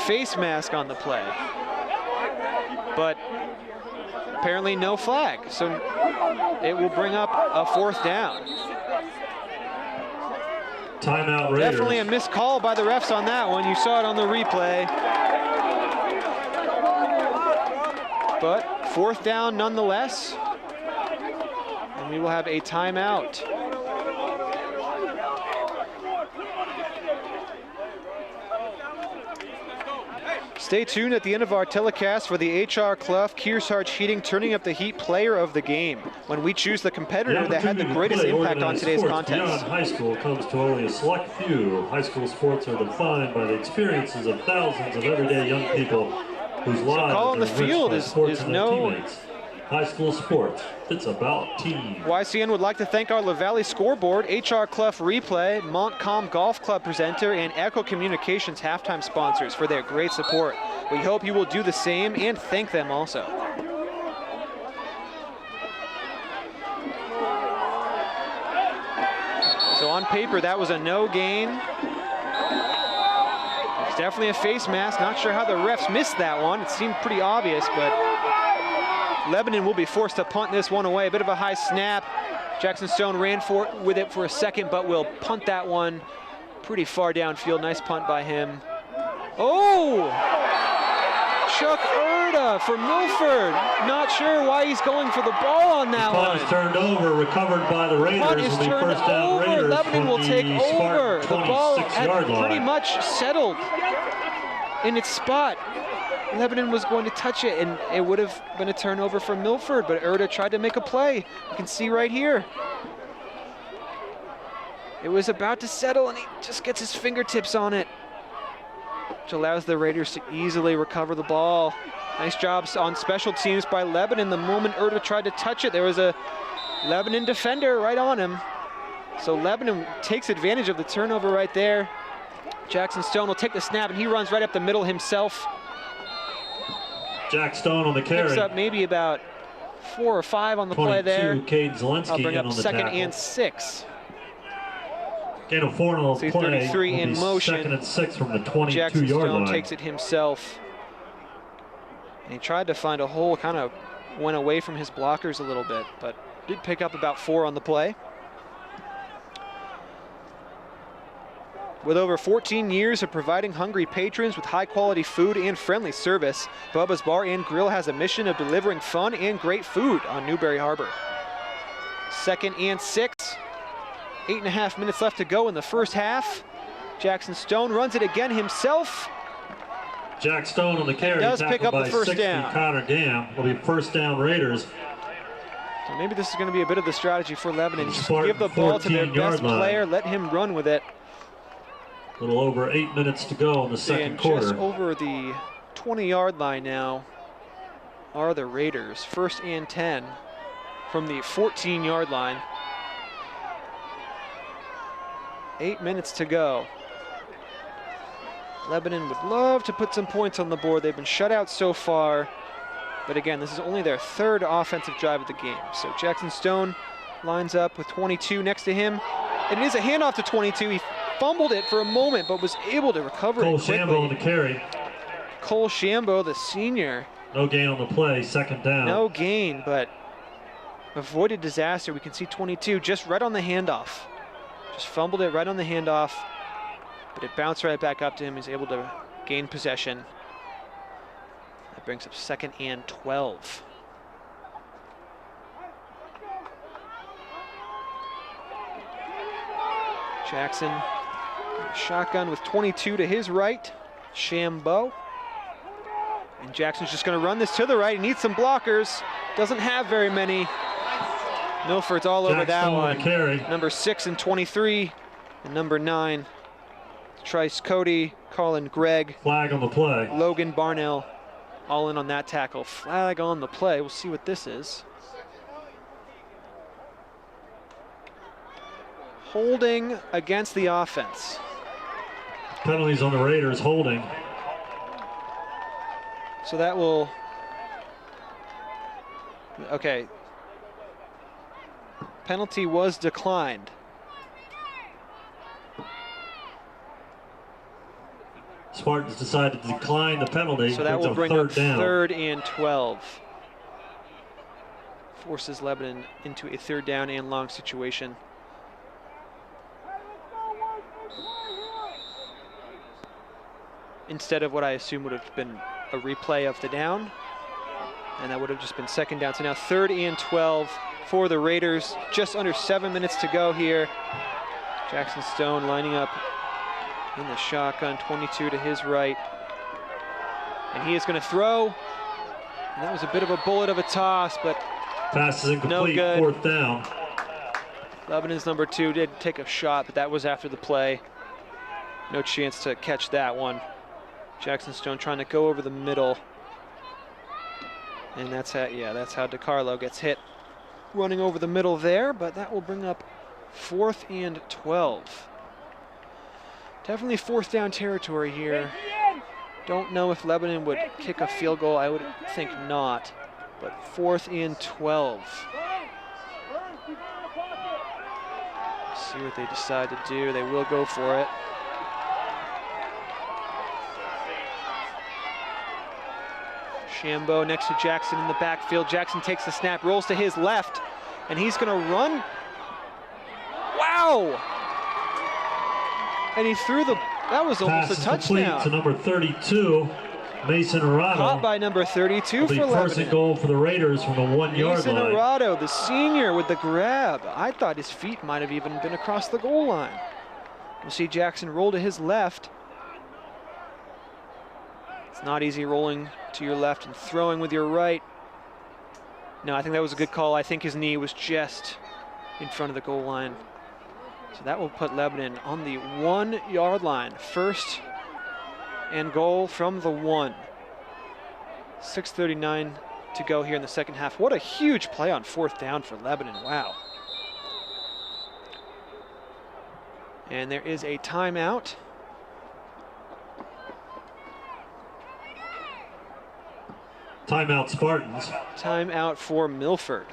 Face mask on the play. But apparently no flag, so it will bring up a 4th down. Timeout Raiders. Definitely a missed call by the refs on that one. You saw it on the replay. But 4th down nonetheless. And we will have a timeout. Stay tuned at the end of our telecast for the H.R. Clough Kearsarge Heating Turning Up the Heat Player of the Game, when we choose the competitor that had the greatest impact on today's contest. Beyond high school comes to only a select few. High school sports are defined by the experiences of thousands of everyday young people whose lives call on the field is no. Teammates. High school sports, it's about team. YCN would like to thank our LaValle scoreboard, HR Clough Replay, Montcalm Golf Club presenter, and Echo Communications halftime sponsors for their great support. We hope you will do the same and thank them also. So on paper, that was a no gain. It's definitely a face mask. Not sure how the refs missed that one. It seemed pretty obvious, but Lebanon will be forced to punt this one away. A bit of a high snap. Jackson Stone ran with it for a second, but will punt that one pretty far downfield. Nice punt by him. Oh! Chuck Erda for Milford. Not sure why he's going for the ball on that one. Punt is turned over, recovered by the Raiders. Punt is turned over. Lebanon will take over. The ball had pretty much settled in its spot. Lebanon was going to touch it, and it would have been a turnover for Milford, but Erda tried to make a play. You can see right here. It was about to settle, and he just gets his fingertips on it, which allows the Raiders to easily recover the ball. Nice job on special teams by Lebanon. The moment Erda tried to touch it, there was a Lebanon defender right on him. So Lebanon takes advantage of the turnover right there. Jackson Stone will take the snap, and he runs right up the middle himself. Jack Stone on the carry. Picks up maybe about 4 or 5 on the play there. Caden Zelensky I'll bring up in on the 2nd tackle. and 6. Gain of 4 on the play. 33 in motion. 2nd and 6 from the 22-yard Jackson Stone line. takes it himself. And he tried to find a hole, kind of went away from his blockers a little bit, but did pick up about 4 on the play. With over 14 years of providing hungry patrons with high-quality food and friendly service, Bubba's Bar and Grill has a mission of delivering fun and great food on Newberry Harbor. 2nd and 6. 8.5 minutes left to go in the first half. Jackson Stone runs it again himself. Jack Stone on the carry. Does pick up by the first 60, down. Connor Gam. It'll be first down Raiders. So maybe this is going to be a bit of the strategy for Lebanon. Just Spartan give the ball to their 14-yard best line. player, let him run with it. A little over 8 minutes to go in the second quarter. Just over the 20-yard line now are the Raiders. 1st and 10 from the 14-yard line. 8 minutes to go. Lebanon would love to put some points on the board. They've been shut out so far. But again, this is only their 3rd offensive drive of the game. So Jackson Stone lines up with 22 next to him. It is a handoff to 22. He fumbled it for a moment, but was able to recover it quickly. Cole Shambo on the carry. Cole Shambo, the senior. No gain on the play, 2nd down. No gain, but avoided disaster. We can see 22 just right on the handoff. Just fumbled it right on the handoff, but it bounced right back up to him. He's able to gain possession. That brings up 2nd and 12. Jackson, shotgun with 22 to his right. Shambo. And Jackson's just going to run this to the right. He needs some blockers. Doesn't have very many. Milford's all over that one. Number 6 and 23, and number 9. Trice Cody, Colin Gregg. Flag on the play. Logan Barnell, all in on that tackle. Flag on the play. We'll see what this is. Holding against the offense. Penalties on the Raiders, holding. So that will, okay. Penalty was declined. Spartans decided to decline the penalty. So that will bring up down. 3rd and 12. Forces Lebanon into a 3rd down and long situation. Instead of what I assume would have been a replay of the down. And that would have just been 2nd down. So now 3rd and 12 for the Raiders. Just under 7 minutes to go here. Jackson Stone lining up in the shotgun, 22 to his right. And he is going to throw. And that was a bit of a bullet of a toss, but pass is incomplete, no good. 4th down. Lebanon's number 2 did take a shot, but that was after the play. No chance to catch that one. Jackson Stone trying to go over the middle. And that's how, yeah, that's how DiCarlo gets hit. Running over the middle there, but that will bring up 4th and 12. Definitely 4th down territory here. Don't know if Lebanon would kick a field goal. I would think not, but 4th and 12. See what they decide to do. They will go for it. Shambo next to Jackson in the backfield. Jackson takes the snap, rolls to his left, and he's going to run. Wow! And he threw the, that was almost Pass a touchdown. To number 32, Mason Arado. Caught by number 32 for Lebanon. 1st and goal for the Raiders from the 1-yard Mason line. Arado, the senior, with the grab. I thought his feet might have even been across the goal line. We'll see Jackson roll to his left. It's not easy rolling to your left and throwing with your right. No, I think that was a good call. I think his knee was just in front of the goal line. So that will put Lebanon on the 1-yard line. 1st and goal from the 1. 6:39 to go here in the second half. What a huge play on 4th down for Lebanon. Wow. And there is a timeout. Timeout, Spartans. Timeout for Milford.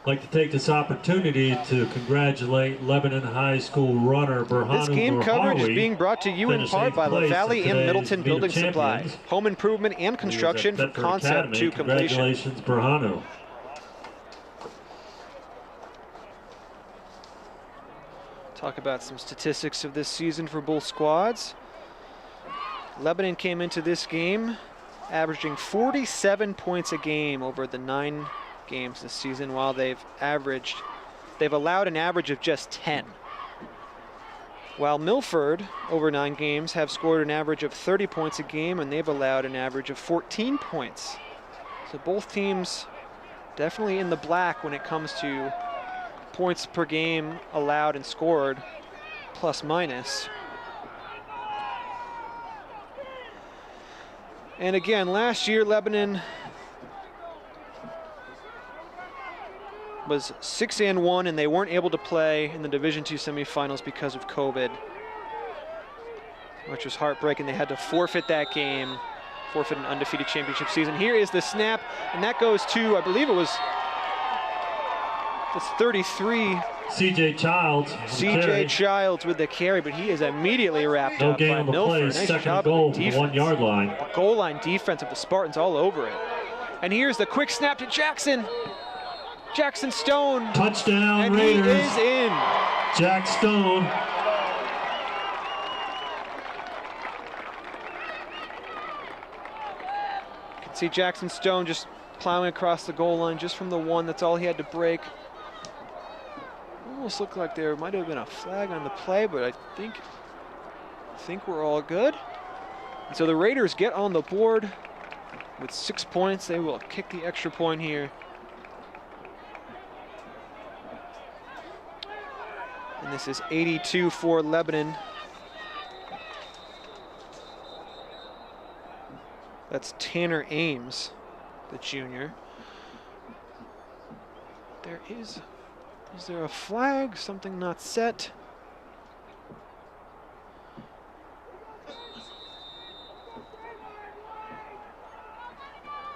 I'd like to take this opportunity to congratulate Lebanon High School runner Burhanu This game coverage is being brought to you in finished part by 8th place LaValle in and today's Middleton Meet Building of Supply. Champions. Home improvement and He was at construction from Bedford concept Academy. to completion. Congratulations, Burhanu. Talk about some statistics of this season for both squads. Lebanon came into this game averaging 47 points a game over the 9 games this season, while they've allowed an average of just 10. While Milford, over 9 games, have scored an average of 30 points a game, and they've allowed an average of 14 points. So both teams definitely in the black when it comes to points per game allowed and scored, plus minus. And again, last year Lebanon was 6-1, and they weren't able to play in the Division II semifinals because of COVID, which was heartbreaking. They had to forfeit that game, forfeit an undefeated championship season. Here is the snap, and that goes to, I believe it was, that's 33. CJ Childs. CJ Childs with the carry, but he is immediately wrapped No up gain by on the Milford. play. Nice Second job goal of the from the defense. 1 yard line. The goal line defense of the Spartans all over it. And here's the quick snap to Jackson. Jackson Stone. Touchdown, and Raiders. He is in. Jack Stone. You can see Jackson Stone just plowing across the goal line just from the one. That's all he had to break. Almost looked like there might have been a flag on the play, but I think we're all good. And so the Raiders get on the board with 6 points. They will kick the extra point here. And this is 82 for Lebanon. That's Tanner Ames, the junior. Is there a flag? Something not set?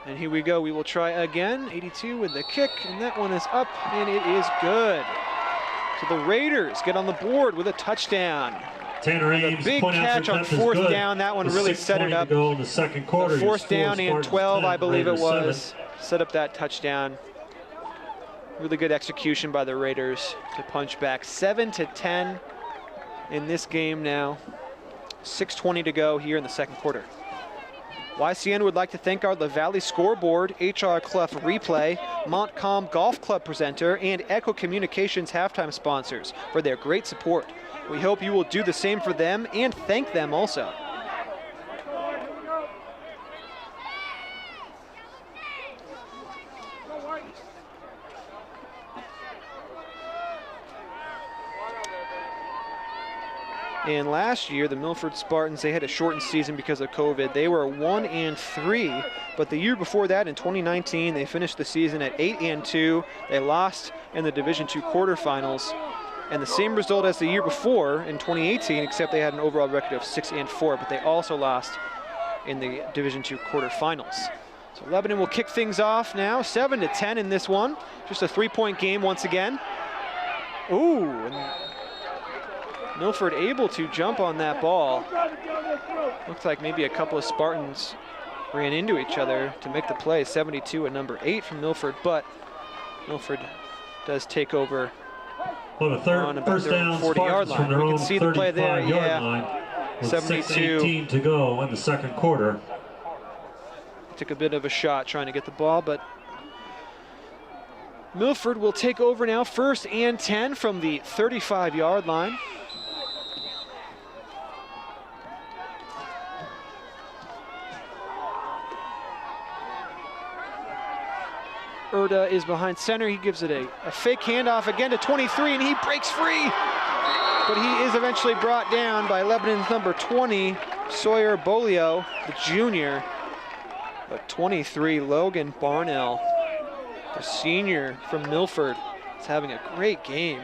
And here we go. We will try again. 82 with the kick, and that one is up, and it is good. So the Raiders get on the board with a touchdown. Tanner Ames, a big catch on fourth down. That one really set it up. To go in the second quarter. The fourth down and 12, 10, I believe it was. 7. Set up that touchdown. Really good execution by the Raiders to punch back 7-10 in this game now. 6:20 to go here in the second quarter. YCN would like to thank our LaValle Scoreboard, HR Clough Replay, Montcalm Golf Club presenter, and Echo Communications halftime sponsors for their great support. We hope you will do the same for them and thank them also. And last year, the Milford Spartans, they had a shortened season because of COVID. They were 1-3, but the year before that, in 2019, they finished the season at 8-2. They lost in the Division II quarterfinals, and the same result as the year before in 2018, except they had an overall record of 6-4, but they also lost in the Division II quarterfinals. So Lebanon will kick things off now, 7-10 in this one. Just a 3-point game once again. Ooh, and Milford able to jump on that ball. Looks like maybe a couple of Spartans ran into each other to make the play. 72 and number 8 from Milford, but Milford does take over on about first down 40-yard line. We can see the play there, yeah. 72. 6:18 to go in the second quarter. Took a bit of a shot trying to get the ball, but Milford will take over now, 1st and 10 from the 35-yard line. Erda is behind center. He gives it a fake handoff again to 23, and he breaks free. But he is eventually brought down by Lebanon's number 20, Sawyer Bolio, the junior. But 23, Logan Barnell, the senior from Milford, is having a great game.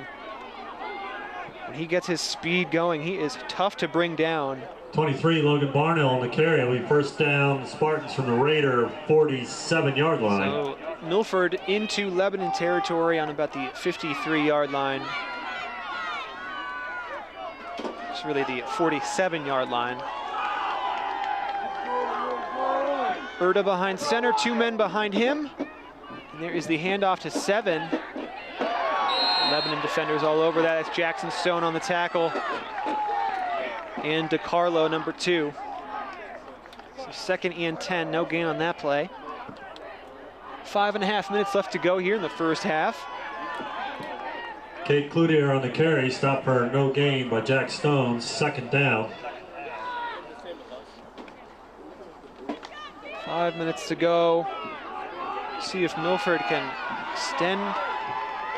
When he gets his speed going, he is tough to bring down. 23, Logan Barnell on the carry. It'll be first down, Spartans from the Raider 47-yard line. So Milford into Lebanon territory on about the 53-yard line. It's really the 47-yard line. Erda behind center, 2 men behind him. And there is the handoff to 7. Lebanon defenders all over that. That's Jackson Stone on the tackle. And DeCarlo, number 2. So 2nd and 10, no gain on that play. 5.5 minutes left to go here in the first half. Kate Cloutier on the carry, stop for no gain by Jack Stone, 2nd down. 5 minutes to go. See if Milford can extend,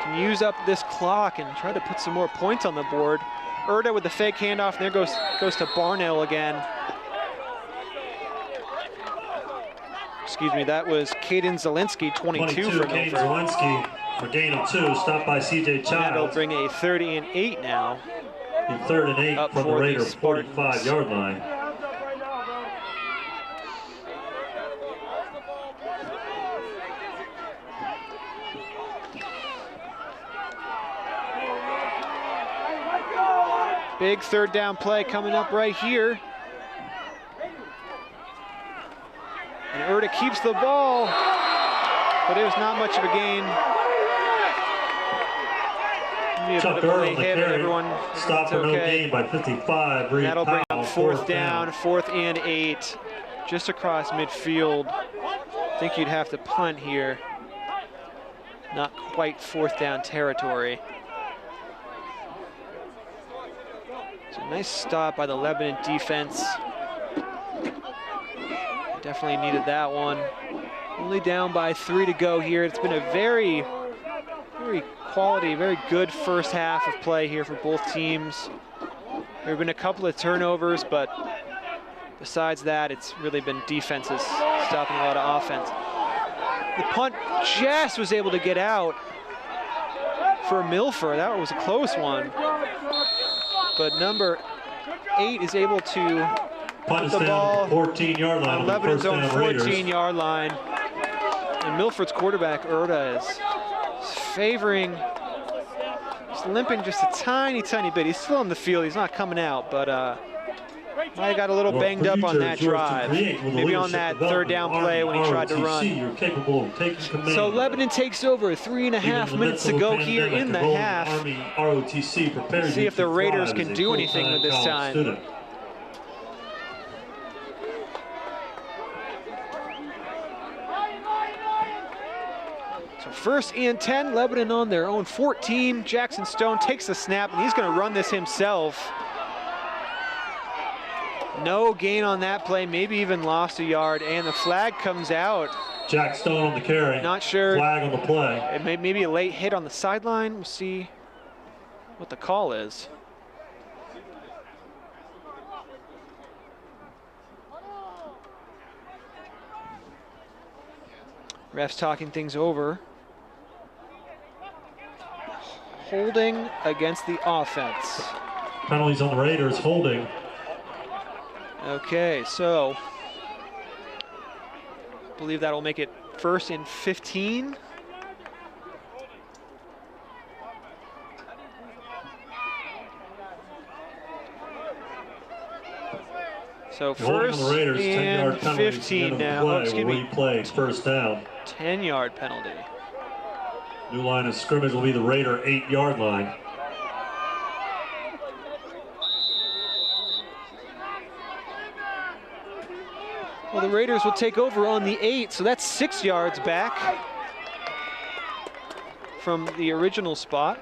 can use up this clock and try to put some more points on the board. Erda with the fake handoff, and there goes to Barnell again. Excuse me, that was Caden Zielinski, 22 for Caden Milford. Zielinski for gain of 2, stopped by C.J. Childs. That'll bring a 30 and 8 now. The 3rd and 8 up from the for Raider the Spartans. 45-yard line. Big 3rd down play coming up right here. And Erda keeps the ball, but it was not much of a gain. Chuck Earl on the carry, stop for no gain by 55. Reed That'll bring Powell, up 4th down, 4th and 8, just across midfield. I think you'd have to punt here. Not quite 4th down territory. So nice stop by the Lebanon defense. Definitely needed that one. Only down by 3 to go here. It's been a very quality, very good first half of play here for both teams. There have been a couple of turnovers, but besides that, it's really been defenses stopping a lot of offense. The punt just was able to get out for Milford. That was a close one. But number 8 is able to punt put the ball 14-yard line on Lebanon's own 14-yard line. And Milford's quarterback, Erda, is favoring, just limping just a tiny bit. He's still on the field. He's not coming out, but might have got a little banged up on that drive. Maybe on that 3rd down play when he tried to run. So Lebanon takes over. 3.5 minutes to go here in the half. See if the Raiders can do anything with this time. So 1st and 10, Lebanon on their own 14. Jackson Stone takes the snap, and he's going to run this himself. No gain on that play, maybe even lost a yard, and the flag comes out. Jack Stone on the carry. Not sure. Flag on the play. It maybe a late hit on the sideline. We'll see what the call is. Refs talking things over. Holding against the offense. Penalties on the Raiders, holding. Okay, so I believe that'll make it 1st and 15. So 1st Raiders, and 15 now. Oh, excuse me. Replay, 1st down. 10-yard penalty. New line of scrimmage will be the Raider 8-yard line. Well, the Raiders will take over on the 8, so that's 6 yards back from the original spot.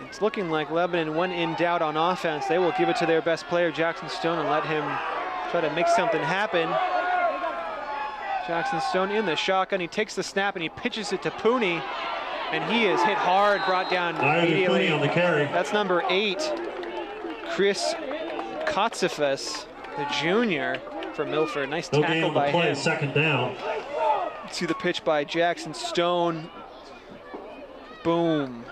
It's looking like Lebanon, when in doubt on offense, they will give it to their best player, Jackson Stone, and let him try to make something happen. Jackson Stone in the shotgun. He takes the snap and he pitches it to Pooney. And he is hit hard, brought down immediately. On the carry. That's number 8, Chris Kotsifas, the junior for Milford. Nice tackle by him. 2nd down. See the pitch by Jackson Stone. Boom.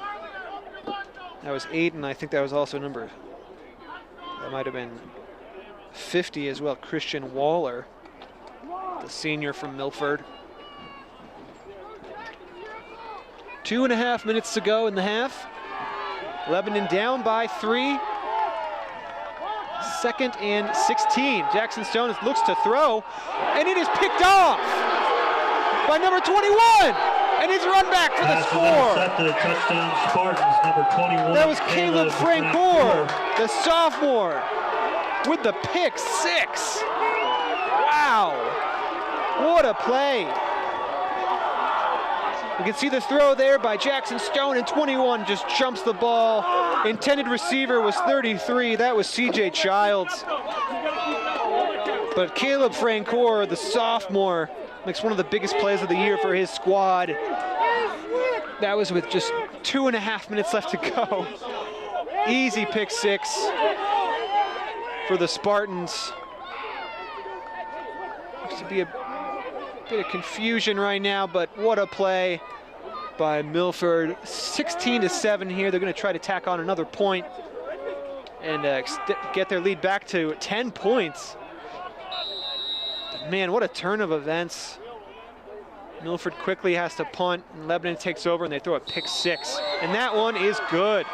That was Aiden. I think that was also number, that might have been 50 as well, Christian Waller, the senior from Milford. 2.5 minutes to go in the half. Lebanon down by 3. 2nd and 16. Jackson Stone looks to throw, and it is picked off by number 21. And he's run back for the score. Touchdown Spartans, number 21. That was Caleb Francoeur, the sophomore, with the pick 6. Wow, what a play. You can see the throw there by Jackson Stone, and 21 just jumps the ball. Intended receiver was 33, that was CJ Childs. But Caleb Francoeur, the sophomore, makes one of the biggest plays of the year for his squad. That was with just 2.5 minutes left to go. Easy pick 6 for the Spartans. Looks to be a bit of confusion right now, but what a play by Milford. 16-7 here. They're going to try to tack on another point and get their lead back to 10 points. Man, what a turn of events. Milford quickly has to punt, and Lebanon takes over, and they throw a pick 6. And that one is good.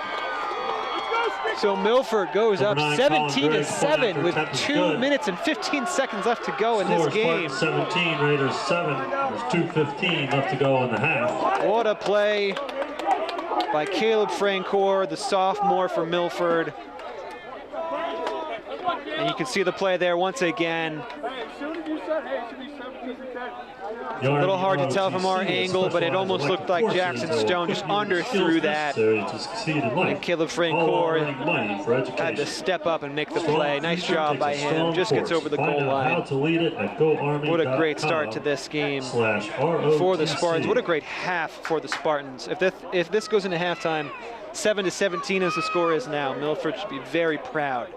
So Milford goes up 17-7 with 2 minutes and 15 seconds left to go in this game. 17, Raiders 7. There's 2:15 left to go in the half. What a play by Caleb Francoeur, the sophomore for Milford. And you can see the play there once again. It's a little hard to tell from our angle, but it almost looked like Jackson Stone just underthrew that. And Caleb Francoeur had to step up and make the play. Nice job by him. Just gets over the goal line. What a great start to this game for the Spartans. What a great half for the Spartans. If this goes into halftime, 7-17 as the score is now, Milford should be very proud.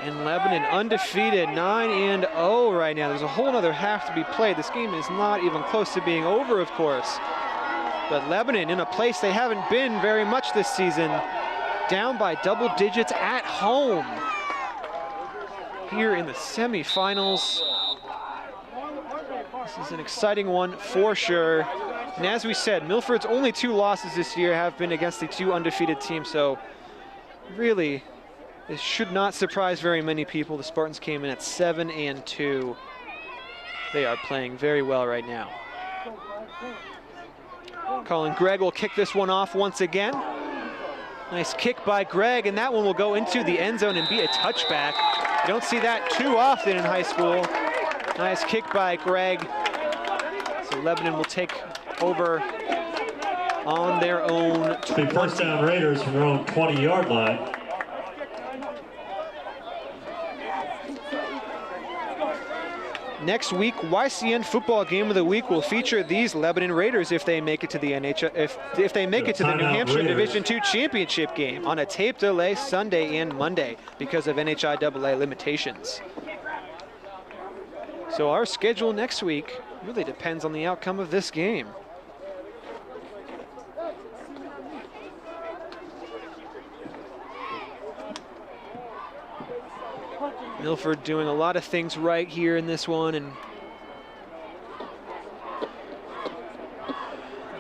And Lebanon undefeated, 9-0 right now. There's a whole other half to be played. This game is not even close to being over, of course. But Lebanon in a place they haven't been very much this season, down by double digits at home here in the semifinals. This is an exciting one for sure. And as we said, Milford's only 2 losses this year have been against the 2 undefeated teams, so really, this should not surprise very many people. The Spartans came in at 7-2. They are playing very well right now. Colin Gregg will kick this one off once again. Nice kick by Gregg, and that one will go into the end zone and be a touchback. You don't see that too often in high school. Nice kick by Gregg. So Lebanon will take over on their own 20. First down Raiders from their own 20-yard line. Next week, YCN Football Game of the Week will feature these Lebanon Raiders if they make it to the if they make it to the New Hampshire Division II Championship game on a tape delay Sunday and Monday because of NHIAA limitations. So our schedule next week really depends on the outcome of this game. Milford doing a lot of things right here in this one, and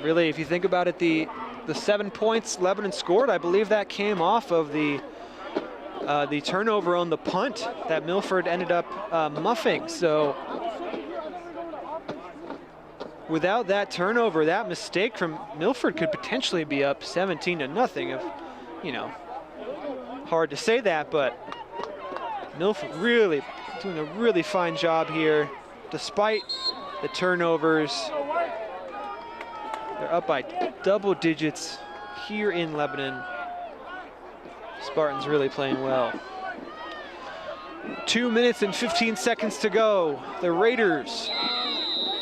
really, if you think about it, the 7 points Lebanon scored, I believe that came off of the turnover on the punt that Milford ended up muffing. So without that turnover, that mistake from Milford could potentially be up 17-0. If, you know, hard to say that, but Milford really doing a really fine job here, despite the turnovers. They're up by double digits here in Lebanon. Spartans really playing well. 2 minutes and 15 seconds to go. The Raiders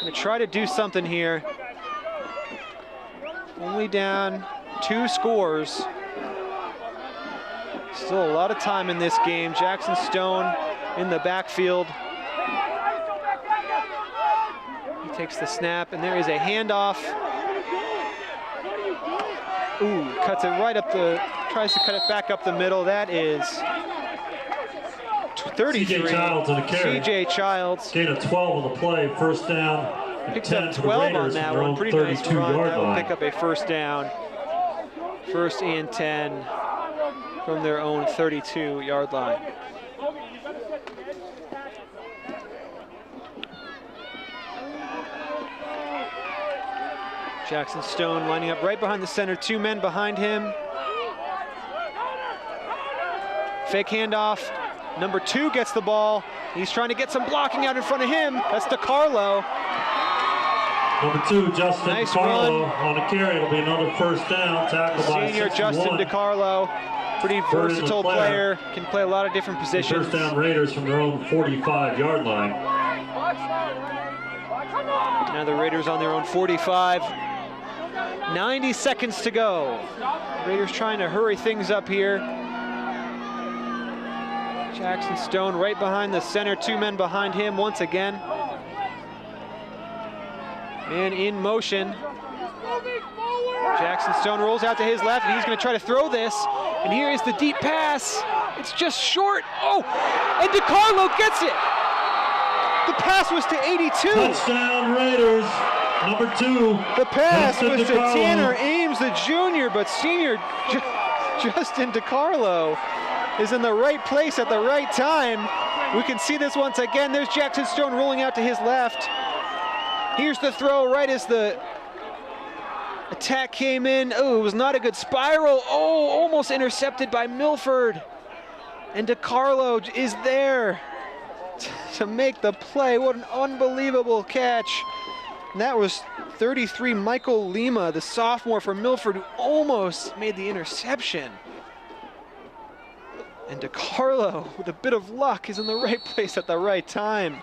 gonna try to do something here. Only down 2 scores. Still a lot of time in this game. Jackson Stone in the backfield. takes the snap, and there is a handoff. Ooh, cuts it right up tries to cut it back up the middle. That is 33. C.J. Childs on the carry. C.J. Childs. Gain of 12 on the play, first down. Picks up 12 on that one. Pretty nice run. That will pick up a first down. First and 10 from their own 32-yard line. Jackson Stone lining up right behind the center, 2 men behind him. Fake handoff. Number 2 gets the ball. He's trying to get some blocking out in front of him. That's DeCarlo. Number 2, Justin Nice DeCarlo run. on the carry. It'll be another first down, tackled by Senior 61. Justin DeCarlo, pretty versatile player, can play a lot of different positions. First down Raiders from their own 45-yard line. Now the Raiders on their own 45. 90 seconds to go. Raiders trying to hurry things up here. Jackson Stone right behind the center, 2 men behind him once again. Man in motion. Jackson Stone rolls out to his left, and he's going to try to throw this. And here is the deep pass. It's just short. Oh, and DeCarlo gets it. The pass was to 82. Touchdown Raiders, number 2. The pass Justin was to DeCarlo. Tanner Ames, the junior, but senior Justin DeCarlo is in the right place at the right time. We can see this once again. There's Jackson Stone rolling out to his left. Here's the throw right as the attack came in. Oh, it was not a good spiral. Oh, almost intercepted by Milford. And DeCarlo is there to make the play. What an unbelievable catch. And that was 33 Michael Lima, the sophomore from Milford, who almost made the interception. And DeCarlo, with a bit of luck, is in the right place at the right time.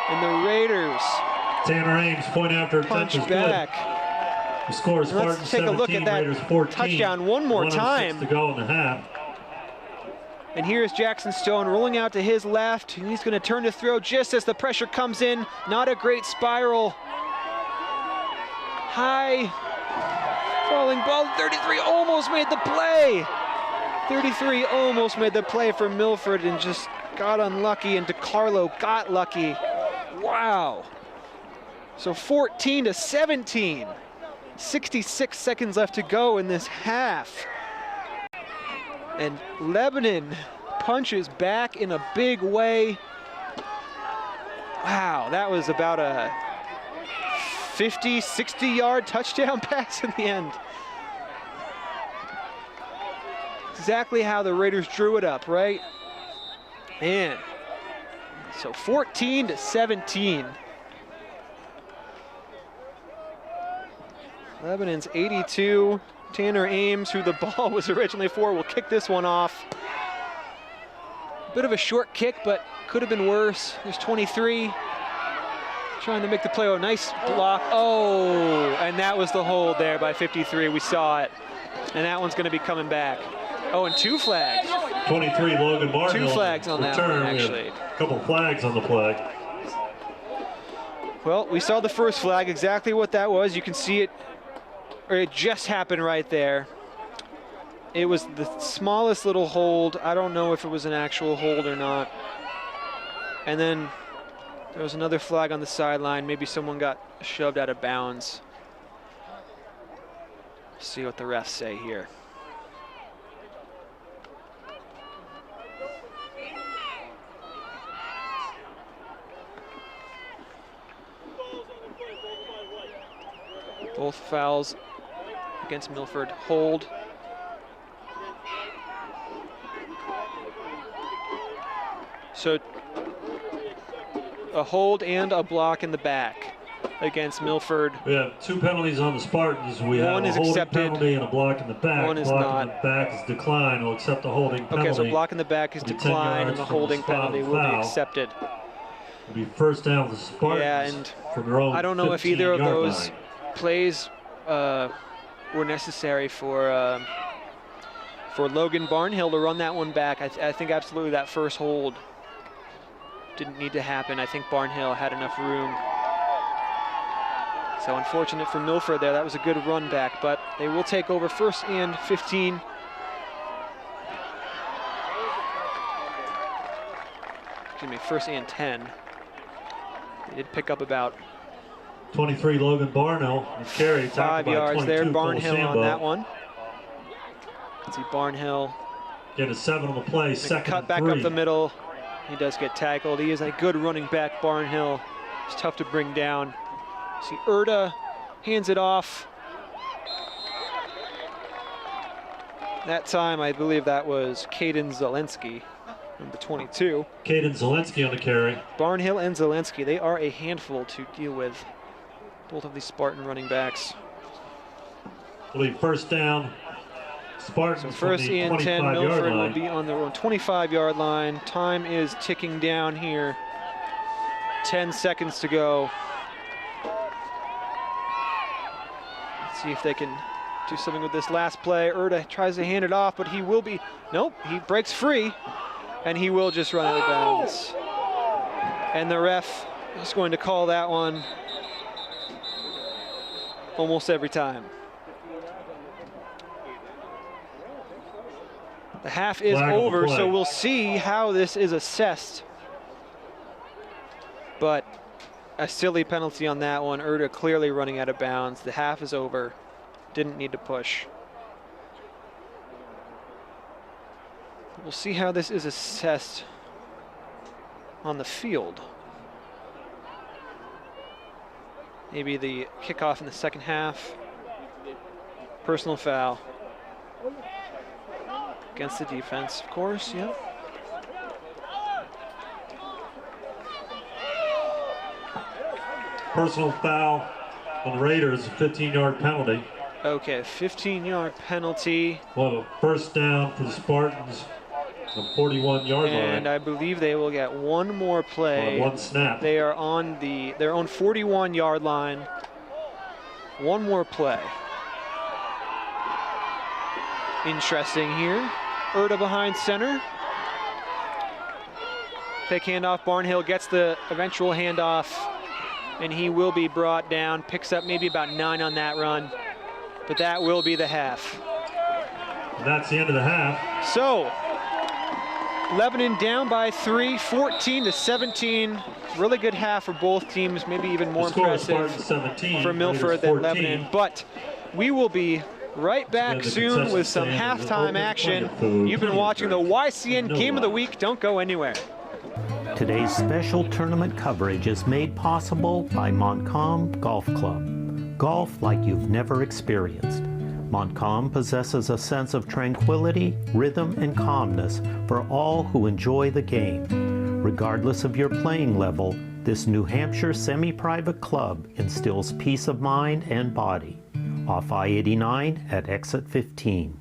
And the Raiders Tanner Ames, point after punch attempt is back. good. The score is Spartans 17, Let's take a look at that Raiders 14. touchdown one more 1:06 time. to go in the half. And here's Jackson Stone rolling out to his left. And he's going to turn to throw just as the pressure comes in. Not a great spiral. High falling ball. 33 almost made the play. 33 almost made the play for Milford and just got unlucky, and DeCarlo got lucky. Wow. So 14-17. 66 seconds left to go in this half. And Lebanon punches back in a big way. Wow, that was about a 50, 60-yard touchdown pass in the end. Exactly how the Raiders drew it up, right? Man, so 14-17. Lebanon's 82. Tanner Ames, who the ball was originally for, will kick this one off. A bit of a short kick, but could have been worse. There's 23. Trying to make the play. Oh, nice block. Oh, and that was the hold there by 53. We saw it. And that one's going to be coming back. Oh, and 2 flags. 23, Logan Barnhill. 2 flags on that one, actually. A couple flags on the play. Well, we saw the first flag, exactly what that was. You can see it, or it just happened right there. It was the smallest little hold. I don't know if it was an actual hold or not. And then there was another flag on the sideline. Maybe someone got shoved out of bounds. See what the refs say here. Both fouls against Milford. Hold. So a hold and a block in the back against Milford. We have 2 penalties on the Spartans. We have a holding penalty and a block in the back. One is block not. in the back is declined. We'll accept the holding penalty. Okay, so block in the back is It'll be 10 declined, and yards the from holding spot penalty and will be foul. accepted. It'll be first down for the Spartans. Yeah, and from their own I don't know if either of 15-yard those line. plays were necessary for Logan Barnhill to run that one back. I think absolutely that first hold didn't need to happen. I think Barnhill had enough room So unfortunate for Milford there. That was a good run back, but they will take over 1st and 15. Excuse me, 1st and 10. They did pick up about 23 Logan Barnhill and carry 5 yards there. Barnhill on that one. Let's see, Barnhill. Get a 7 on the play, second cut back up the middle. He does get tackled. He is a good running back, Barnhill. It's tough to bring down. See, Erda hands it off. That time, I believe that was Caden Zelensky, number 22. Caden Zelensky on the carry. Barnhill and Zelensky, they are a handful to deal with. Both of these Spartan running backs. I believe 1st down. Spartans so 1st and 10, Milford will be on their own 25-yard line. Time is ticking down here. 10 seconds to go. Let's see if they can do something with this last play. Erda tries to hand it off, but he will be, nope, he breaks free, and he will just run out of bounds. And the ref is going to call that one almost every time. The half is over, so we'll see how this is assessed. But a silly penalty on that one. Erda clearly running out of bounds. The half is over. Didn't need to push. We'll see how this is assessed on the field. Maybe the kickoff in the second half. Personal foul. Against the defense, of course, yeah. Personal foul on the Raiders, a 15-yard penalty. Okay, 15-yard penalty. Well, 1st down for the Spartans, the 41-yard line. And I believe they will get one more play. One snap. They are on their own 41-yard line. One more play. Interesting here. Erda behind center. Fake handoff. Barnhill gets the eventual handoff, and he will be brought down. Picks up maybe about 9 on that run, but that will be the half. And that's the end of the half. So, Lebanon down by 3, 14-17. Really good half for both teams, maybe even more impressive 17, for Milford than Lebanon. But we will be right back soon with some halftime action. You've been watching the YCN Game of the Week. Don't go anywhere. Today's special tournament coverage is made possible by Montcalm Golf Club. Golf like you've never experienced. Montcalm possesses a sense of tranquility, rhythm, and calmness for all who enjoy the game. Regardless of your playing level, this New Hampshire semi-private club instills peace of mind and body. Off I-89 at exit 15.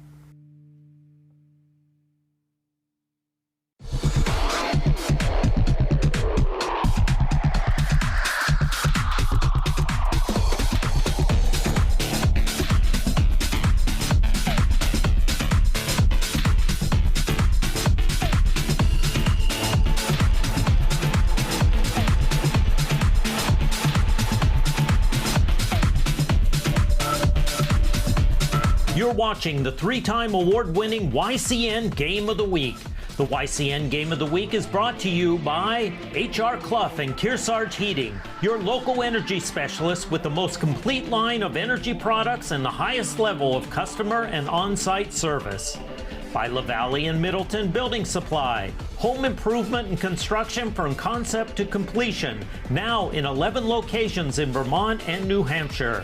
You're watching the 3-time award-winning YCN Game of the Week. The YCN Game of the Week is brought to you by HR Clough and Kearsarge Heating, your local energy specialist with the most complete line of energy products and the highest level of customer and on-site service. By LaValle and Middleton Building Supply, home improvement and construction from concept to completion, now in 11 locations in Vermont and New Hampshire.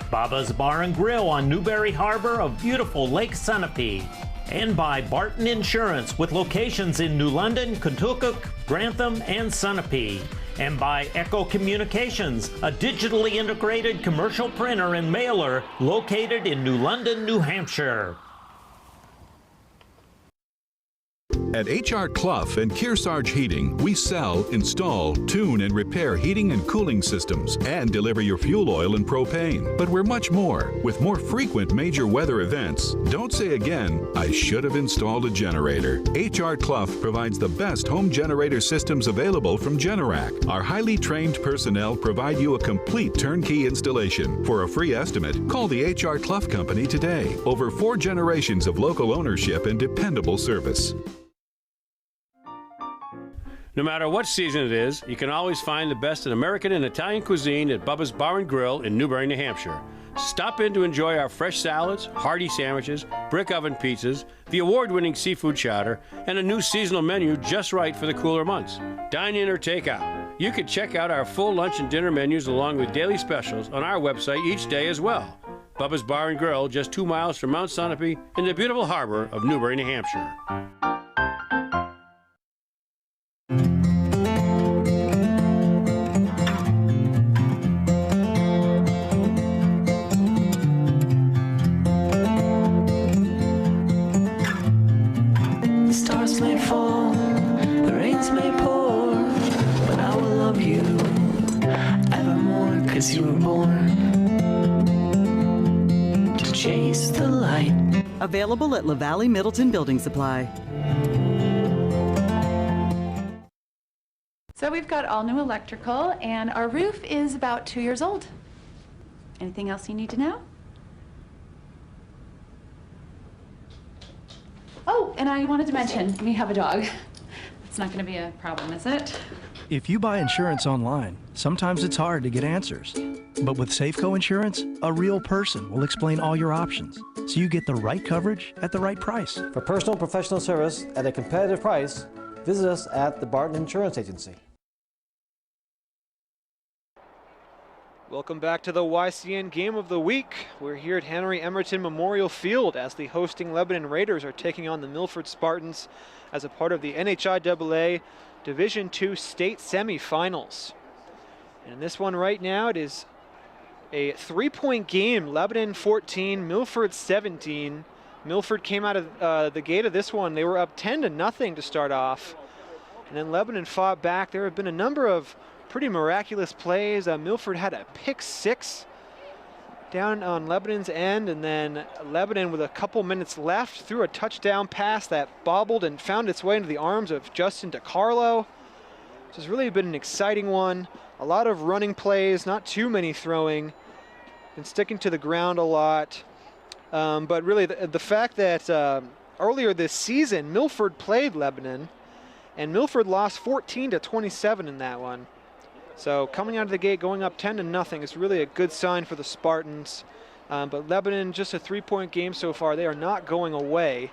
Baba's Bar and Grill on Newberry Harbor of beautiful Lake Sunapee. And by Barton Insurance with locations in New London, Contoocook, Grantham, and Sunapee. And by Echo Communications, a digitally integrated commercial printer and mailer located in New London, New Hampshire. At H.R. Clough and Kearsarge Heating, we sell, install, tune, and repair heating and cooling systems and deliver your fuel oil and propane. But we're much more, with more frequent major weather events. Don't say again, I should have installed a generator. H.R. Clough provides the best home generator systems available from Generac. Our highly trained personnel provide you a complete turnkey installation. For a free estimate, call the H.R. Clough Company today. Over 4 generations of local ownership and dependable service. No matter what season it is, you can always find the best in American and Italian cuisine at Bubba's Bar and Grill in Newbury, New Hampshire. Stop in to enjoy our fresh salads, hearty sandwiches, brick oven pizzas, the award-winning seafood chowder, and a new seasonal menu just right for the cooler months. Dine in or take out. You can check out our full lunch and dinner menus along with daily specials on our website each day as well. Bubba's Bar and Grill, just 2 miles from Mount Sunapee in the beautiful harbor of Newbury, New Hampshire. The stars may fall, the rains may pour, but I will love you evermore, 'cause you were born to chase the light. Available at LaValle Middleton Building Supply. So we've got all new electrical, and our roof is about 2 years old. Anything else you need to know? Oh, and I wanted to mention, we have a dog. It's not going to be a problem, is it? If you buy insurance online, sometimes it's hard to get answers. But with Safeco Insurance, a real person will explain all your options, so you get the right coverage at the right price. For personal and professional service at a competitive price, visit us at the Barton Insurance Agency. Welcome back to the YCN Game of the Week. We're here at Henry Emerton Memorial Field as the hosting Lebanon Raiders are taking on the Milford Spartans as a part of the NHIAA Division II State Semifinals. And in this one right now, it is a 3-point game. Lebanon 14, Milford 17. Milford came out of the gate of this one. They were up 10-0 to start off. And then Lebanon fought back. There have been a number of pretty miraculous plays. Milford had a pick 6 down on Lebanon's end, and then Lebanon, with a couple minutes left, threw a touchdown pass that bobbled and found its way into the arms of Justin DiCarlo. This has really been an exciting one. A lot of running plays, not too many throwing, and sticking to the ground a lot. But really the fact that earlier this season, Milford played Lebanon, and Milford lost 14-27 in that one. So coming out of the gate, going up 10-0 is really a good sign for the Spartans. But Lebanon, just a 3-point game so far. They are not going away.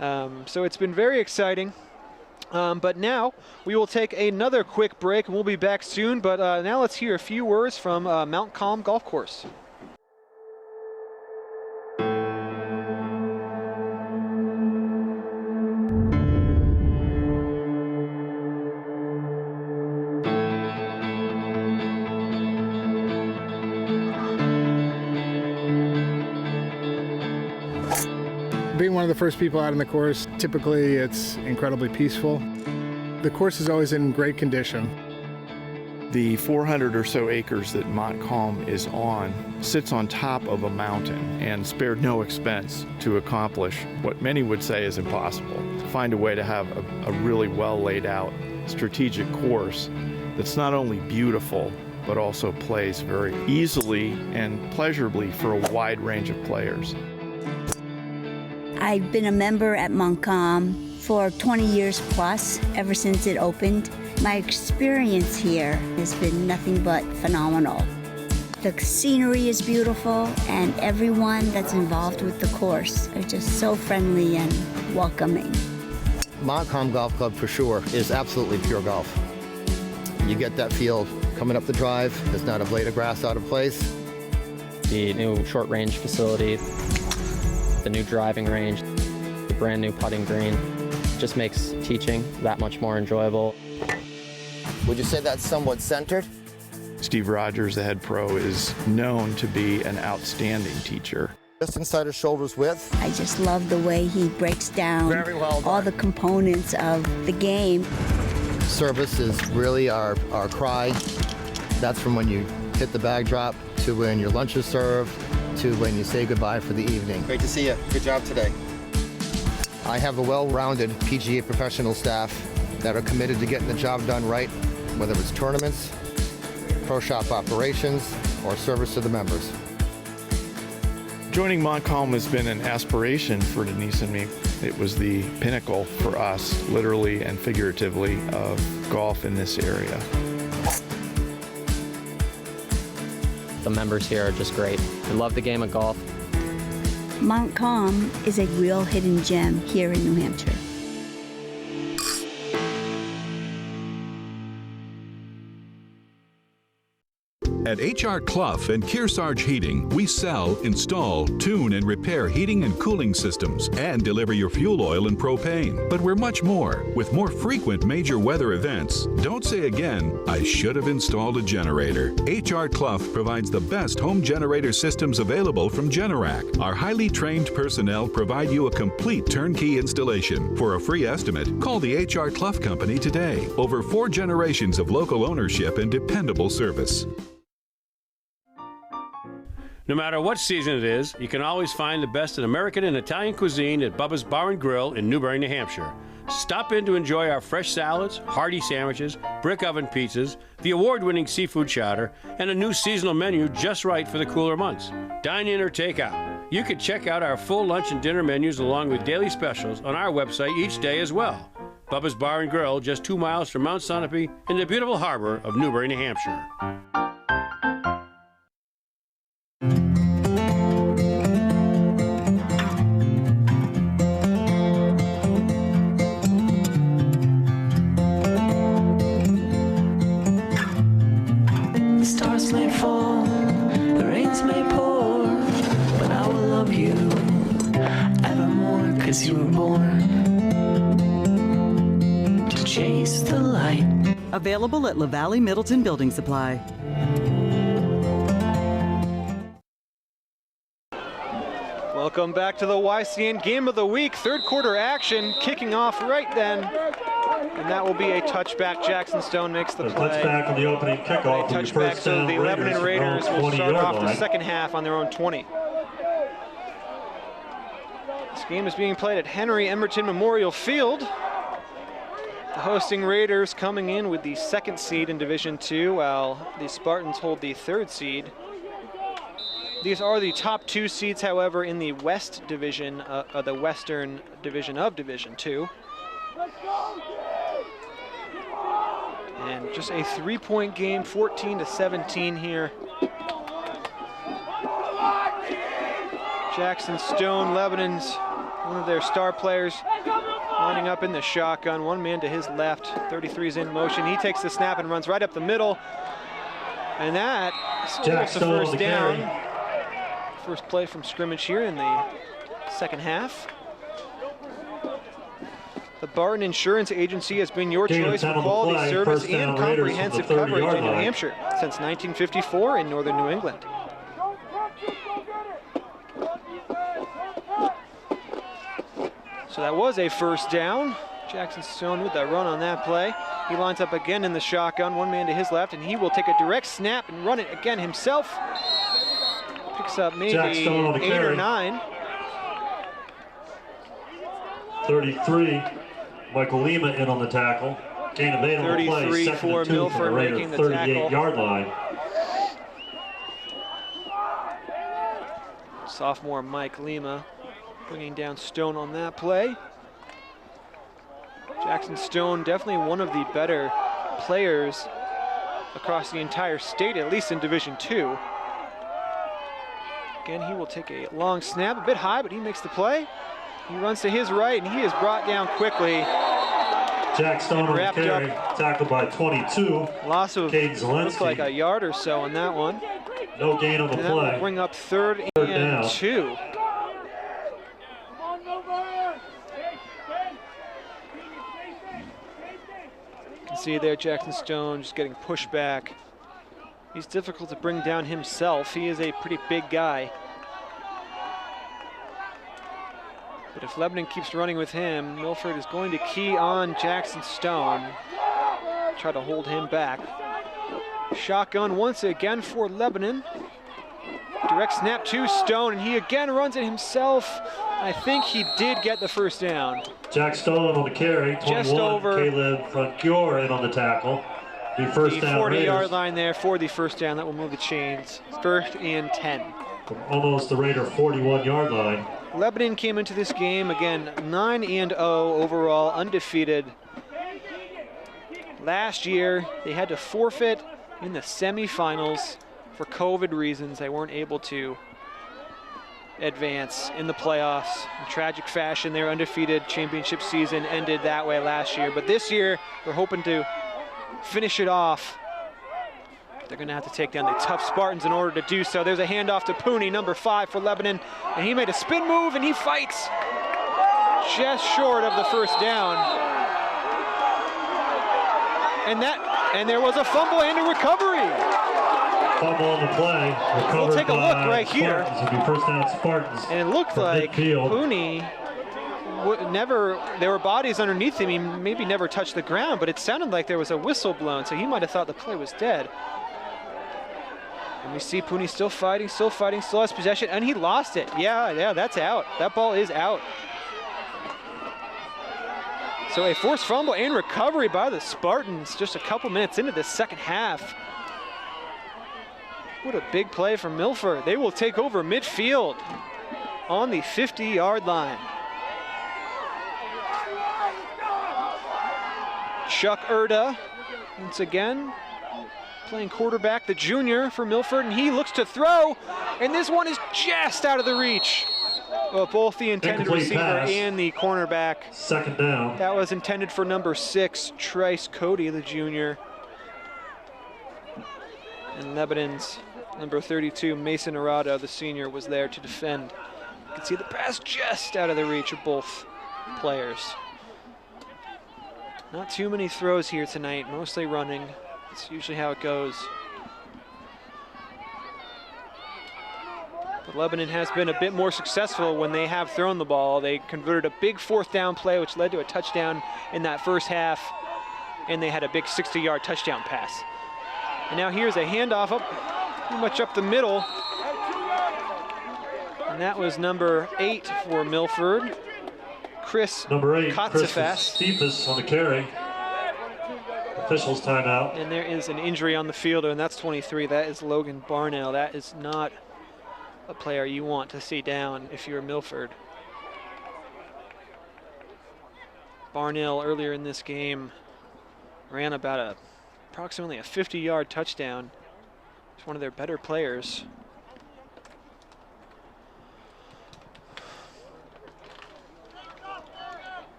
So it's been very exciting. But now we will take another quick break, and we'll be back soon. But now let's hear a few words from Mount Calm Golf Course. Being one of the first people out on the course, typically it's incredibly peaceful. The course is always in great condition. The 400 or so acres that Mont Calm is on sits on top of a mountain and spared no expense to accomplish what many would say is impossible. To find a way to have a really well laid out strategic course that's not only beautiful, but also plays very easily and pleasurably for a wide range of players. I've been a member at Mont Calm for 20 years plus, ever since it opened. My experience here has been nothing but phenomenal. The scenery is beautiful, and everyone that's involved with the course are just so friendly and welcoming. Mont Calm Golf Club for sure is absolutely pure golf. You get that feel coming up the drive. There's not a blade of grass out of place. The new short range facility, the new driving range, the brand new putting green, just makes teaching that much more enjoyable. Would you say that's somewhat centered? Steve Rogers, the head pro, is known to be an outstanding teacher. Just inside his shoulders width. I just love the way he breaks down Very well done. all the components of the game. Service is really our cry. That's from when you hit the bag drop to when your lunch is served to when you say goodbye for the evening. Great to see you. Good job today. I have a well-rounded PGA professional staff that are committed to getting the job done right, whether it's tournaments, pro shop operations, or service to the members. Joining Montcalm has been an aspiration for Denise and me. It was the pinnacle for us, literally and figuratively, of golf in this area. The members here are just great. We love the game of golf. Montcalm is a real hidden gem here in New Hampshire. At H.R. Clough and Kearsarge Heating, we sell, install, tune, and repair heating and cooling systems and deliver your fuel oil and propane. But we're much more, with more frequent major weather events. Don't say again, I should have installed a generator. H.R. Clough provides the best home generator systems available from Generac. Our highly trained personnel provide you a complete turnkey installation. For a free estimate, call the H.R. Clough Company today. Over 4 generations of local ownership and dependable service. No matter what season it is, you can always find the best in American and Italian cuisine at Bubba's Bar and Grill in Newbury, New Hampshire. Stop in to enjoy our fresh salads, hearty sandwiches, brick oven pizzas, the award-winning seafood chowder, and a new seasonal menu just right for the cooler months. Dine in or take out. You can check out our full lunch and dinner menus along with daily specials on our website each day as well. Bubba's Bar and Grill, just 2 miles from Mount Sunapee in the beautiful harbor of Newbury, New Hampshire. The stars may fall, the rains may pour, but I will love you evermore, 'cause you were born to chase the light. Available at LaValle Middleton Building Supply. Welcome back to the YCN Game of the Week. Third quarter action kicking off right then. And that will be a touchback. Jackson Stone makes the play. Touchback on the opening kickoff. A touchback, so the Lebanon Raiders will start off the second half on their own 20. This game is being played at Henry Emerton Memorial Field. The hosting Raiders coming in with the second seed in Division II, while the Spartans hold the third seed. These are the top 2 seeds, however, in the West Division, the Western Division of Division II. And just a 3-point game, 14-17 here. Jackson Stone, Lebanon's one of their star players, lining up in the shotgun. One man to his left, 33 is in motion. He takes the snap and runs right up the middle. And that scores the first down. First play from scrimmage here in the second half. The Barton Insurance Agency has been your choice for quality service and comprehensive coverage in New Hampshire since 1954 in northern New England. So that was a first down. Jackson Stone with that run on that play. He lines up again in the shotgun, one man to his left, and he will take a direct snap and run it again himself. Picks up maybe 8 or 9. 33, Michael Lima in on the tackle. Gain of 8 on the play, 33 for Milford making the tackle. 38-yard line. Sophomore Mike Lima bringing down Stone on that play. Jackson Stone, definitely one of the better players across the entire state, at least in Division II. Again, he will take a long snap, a bit high, but he makes the play. He runs to his right, and he is brought down quickly. Jack Stone on the carry, tackled by 22. Loss of, looks like a yard or so on that one. No gain on the and play. That will bring up third and down. 2. You can see there Jackson Stone just getting pushed back. He's difficult to bring down himself. He is a pretty big guy. But if Lebanon keeps running with him, Milford is going to key on Jackson Stone. Try to hold him back. Shotgun once again for Lebanon. Direct snap to Stone, and he again runs it himself. I think he did get the first down. Jack Stone on the carry, 21. Just over Caleb Francoeur in on the tackle. The first down 40-yard line there for the first down. That will move the chains. 1st and 10. From almost the Raider 41-yard line. Lebanon came into this game, again, 9-0 overall, undefeated. Last year, they had to forfeit in the semifinals for COVID reasons. They weren't able to advance in the playoffs. In tragic fashion, their undefeated championship season ended that way last year. But this year, we're hoping to finish it off. They're going to have to take down the tough Spartans in order to do so. There's a handoff to Pooney, number 5 for Lebanon, and he made a spin move and he fights just short of the first down. And there was a fumble and a recovery. Fumble on the play. We'll take a look right here. It'll be first down Spartans. And it looked like Pooney there were bodies underneath him. He maybe never touched the ground, but it sounded like there was a whistle blown, so he might have thought the play was dead. And we see Pooney still fighting, still has possession, and he lost it. Yeah, that's out. That ball is out. So a forced fumble and recovery by the Spartans just a couple minutes into the second half. What a big play from Milford. They will take over midfield on the 50-yard line. Chuck Erda, once again, playing quarterback, the junior for Milford, and he looks to throw, and this one is just out of the reach of both the intended receiver and the cornerback. Second down. That was intended for number 6, Trice Cody, the junior. And Lebanon's number 32, Mason Arada, the senior, was there to defend. You can see the pass just out of the reach of both players. Not too many throws here tonight, mostly running. It's usually how it goes. But Lebanon has been a bit more successful when they have thrown the ball. They converted a big 4th down play, which led to a touchdown in that first half, and they had a big 60-yard touchdown pass. And now here's a handoff pretty much up the middle. And that was number 8 for Milford. Chris number 8, Kotsifas. Stephens on the carry. Officials timeout. And there is an injury on the field, and that's 23. That is Logan Barnell. That is not a player you want to see down if you're Milford. Barnell earlier in this game ran about approximately a 50-yard touchdown. He's one of their better players.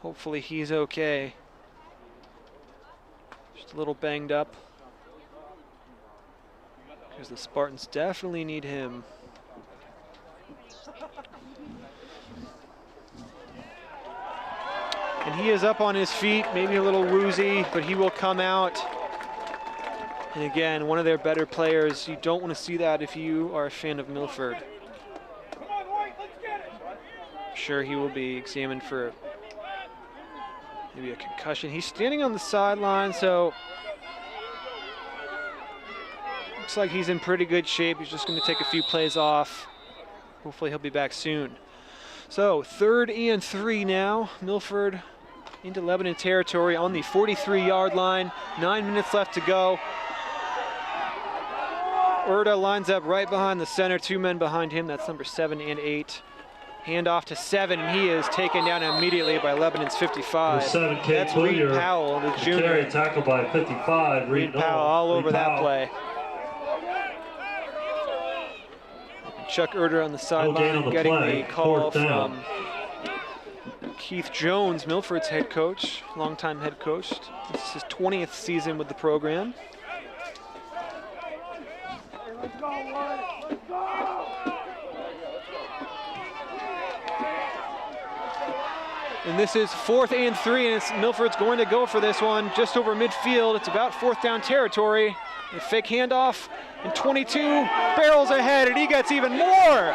Hopefully he's okay. Just a little banged up, because the Spartans definitely need him. And he is up on his feet, maybe a little woozy, but he will come out. And again, one of their better players. You don't want to see that if you are a fan of Milford. I'm sure he will be examined for maybe a concussion. He's standing on the sideline, so looks like he's in pretty good shape. He's just going to take a few plays off. Hopefully he'll be back soon. So 3rd and 3 now. Milford into Lebanon territory on the 43-yard line. 9 minutes left to go. Erda lines up right behind the center. 2 men behind him. That's number 7 and 8. Handoff to 7, and he is taken down immediately by Lebanon's 55. 7, That's Reed Powell, the junior. Carry tackled by 55. Reed Powell all over that play. Chuck Erda on the sideline getting the call from Keith Jones, Milford's head coach, longtime head coach. This is his 20th season with the program. And this is 4th and 3, and Milford's going to go for this one just over midfield. It's about 4th down territory. A fake handoff, and 22 barrels ahead, and he gets even more.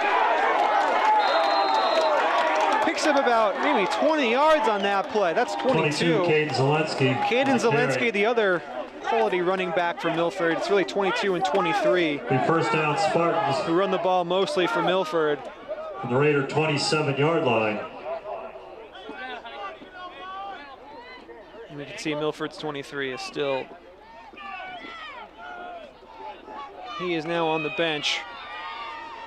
picks up about maybe 20 yards on that play. That's 22. Caden Zielinski. Caden Zielinski, the other quality running back for Milford. It's really 22 and 23. The first down Spartans. Who run the ball mostly for Milford. From the Raider 27-yard line. And we can see Milford's 23 is still. He is now on the bench.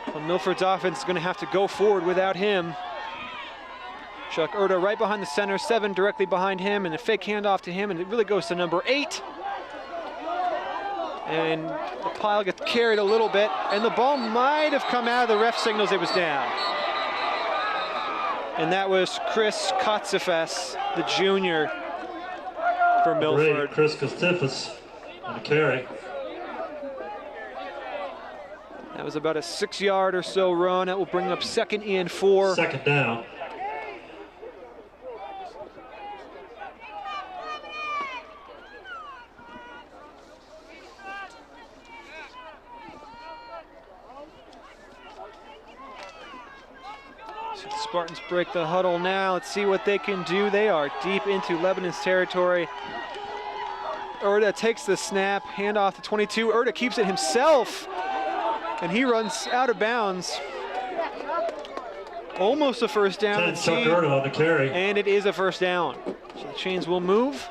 But Milford's offense is going to have to go forward without him. Chuck Erda right behind the center, 7 directly behind him, and a fake handoff to him, and it really goes to number 8. And the pile gets carried a little bit, and the ball might have come out of the ref signals it was down. And that was Chris Katsifas, the junior for Milford. Chris Katsifas on the carry. That was about a 6-yard or so run. That will bring up 2nd and 4. Second down. So the Spartans break the huddle now. Let's see what they can do. They are deep into Lebanon's territory. Erda takes the snap, handoff to 22. Erda keeps it himself. And he runs out of bounds. Almost a first down. Chuck Erda on the carry. And it is a first down. So the chains will move.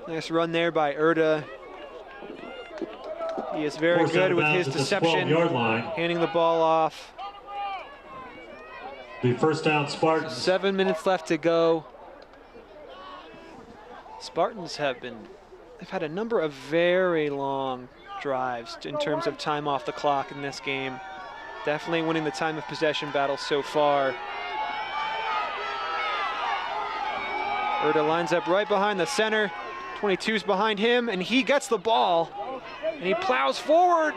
Nice run there by Erda. He is very good with his deception, handing the ball off. The first down Spartans. 7 minutes left to go. Spartans they've had a number of very long drives in terms of time off the clock in this game. Definitely winning the time of possession battle so far. Erda lines up right behind the center. 22's behind him, and he gets the ball. And he plows forward.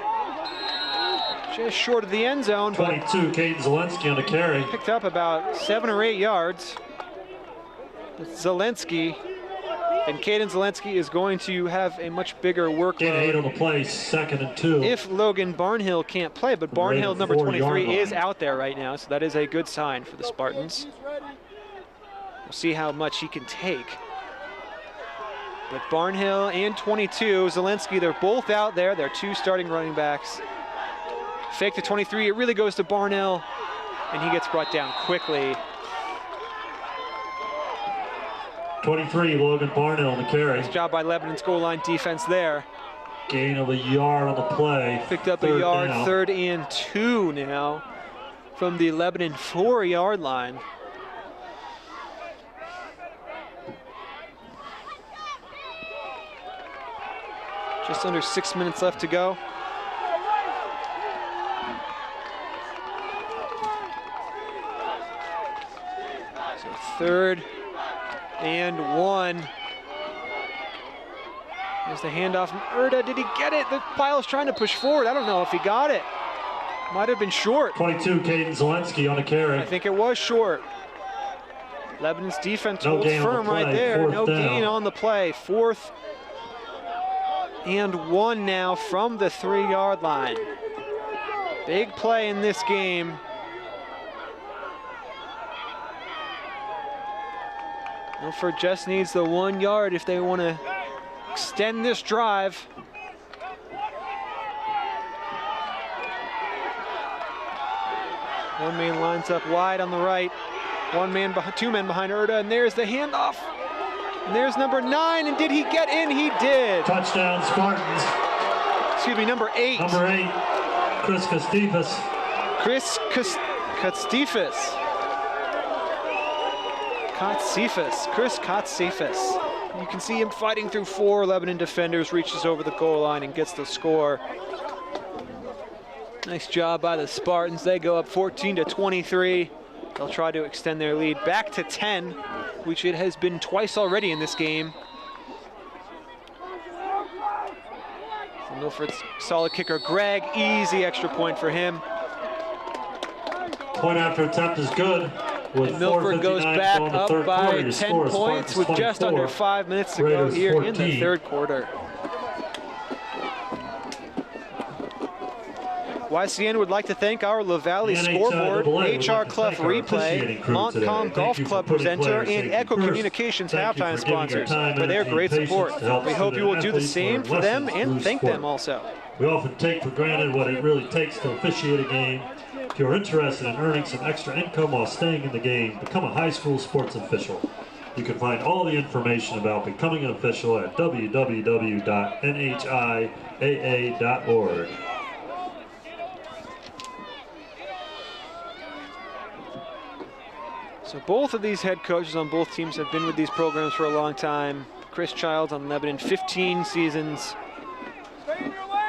Just short of the end zone. 22, Caden Zielinski on the carry. Picked up about 7 or 8 yards. It's Zielinski. And Caden Zielinski is going to have a much bigger workload. Get 8 on the play, 2nd and 2. If Logan Barnhill can't play, but Barnhill, number 23, is out there right now, so that is a good sign for the Spartans. We'll see how much he can take. But Barnhill and 22, Zielinski, they're both out there. They're 2 starting running backs. Fake to 23, it really goes to Barnhill, and he gets brought down quickly. 23, Logan Barnhill on the carry. Nice job by Lebanon's goal line defense there. Gain of a yard on the play. Picked up a yard, 3rd and 2 now from the Lebanon 4-yard line. Just under 6 minutes left to go. So 3rd and 1. There's the handoff from Erda. Did he get it? The pile's trying to push forward. I don't know if he got it. Might have been short. 22, Caden Zielinski on the carry. I think it was short. Lebanon's defense holds firm right there. No gain on the play. 4th and 1 now from the 3-yard line. Big play in this game. Milford just needs the 1 yard if they want to extend this drive. One man lines up wide on the right. 2 men behind Erda, and there's the handoff. And there's number 9, and did he get in? He did. Touchdown Spartans. Excuse me, number 8. Number 8, Chris Katsifas. Chris Katsifas. Chris Katsifas. You can see him fighting through 4 Lebanon defenders, reaches over the goal line and gets the score. Nice job by the Spartans. They go up 14-23. They'll try to extend their lead back to 10, which it has been twice already in this game. So Milford's solid kicker, Greg, easy extra point for him. Point after attempt is good. And Milford goes back up by 10 points with just under 5 minutes to go here in the 3rd quarter. YCN would like to thank our La Valley scoreboard, HR Clough Replay, Montcalm Golf Club presenter, and Echo Communications halftime sponsors for their great support. We hope you will do the same for them and thank them also. We often take for granted what it really takes to officiate a game. If you're interested in earning some extra income while staying in the game, become a high school sports official. You can find all the information about becoming an official at www.NHIAA.org. So both of these head coaches on both teams have been with these programs for a long time. Chris Childs on Lebanon, 15 seasons.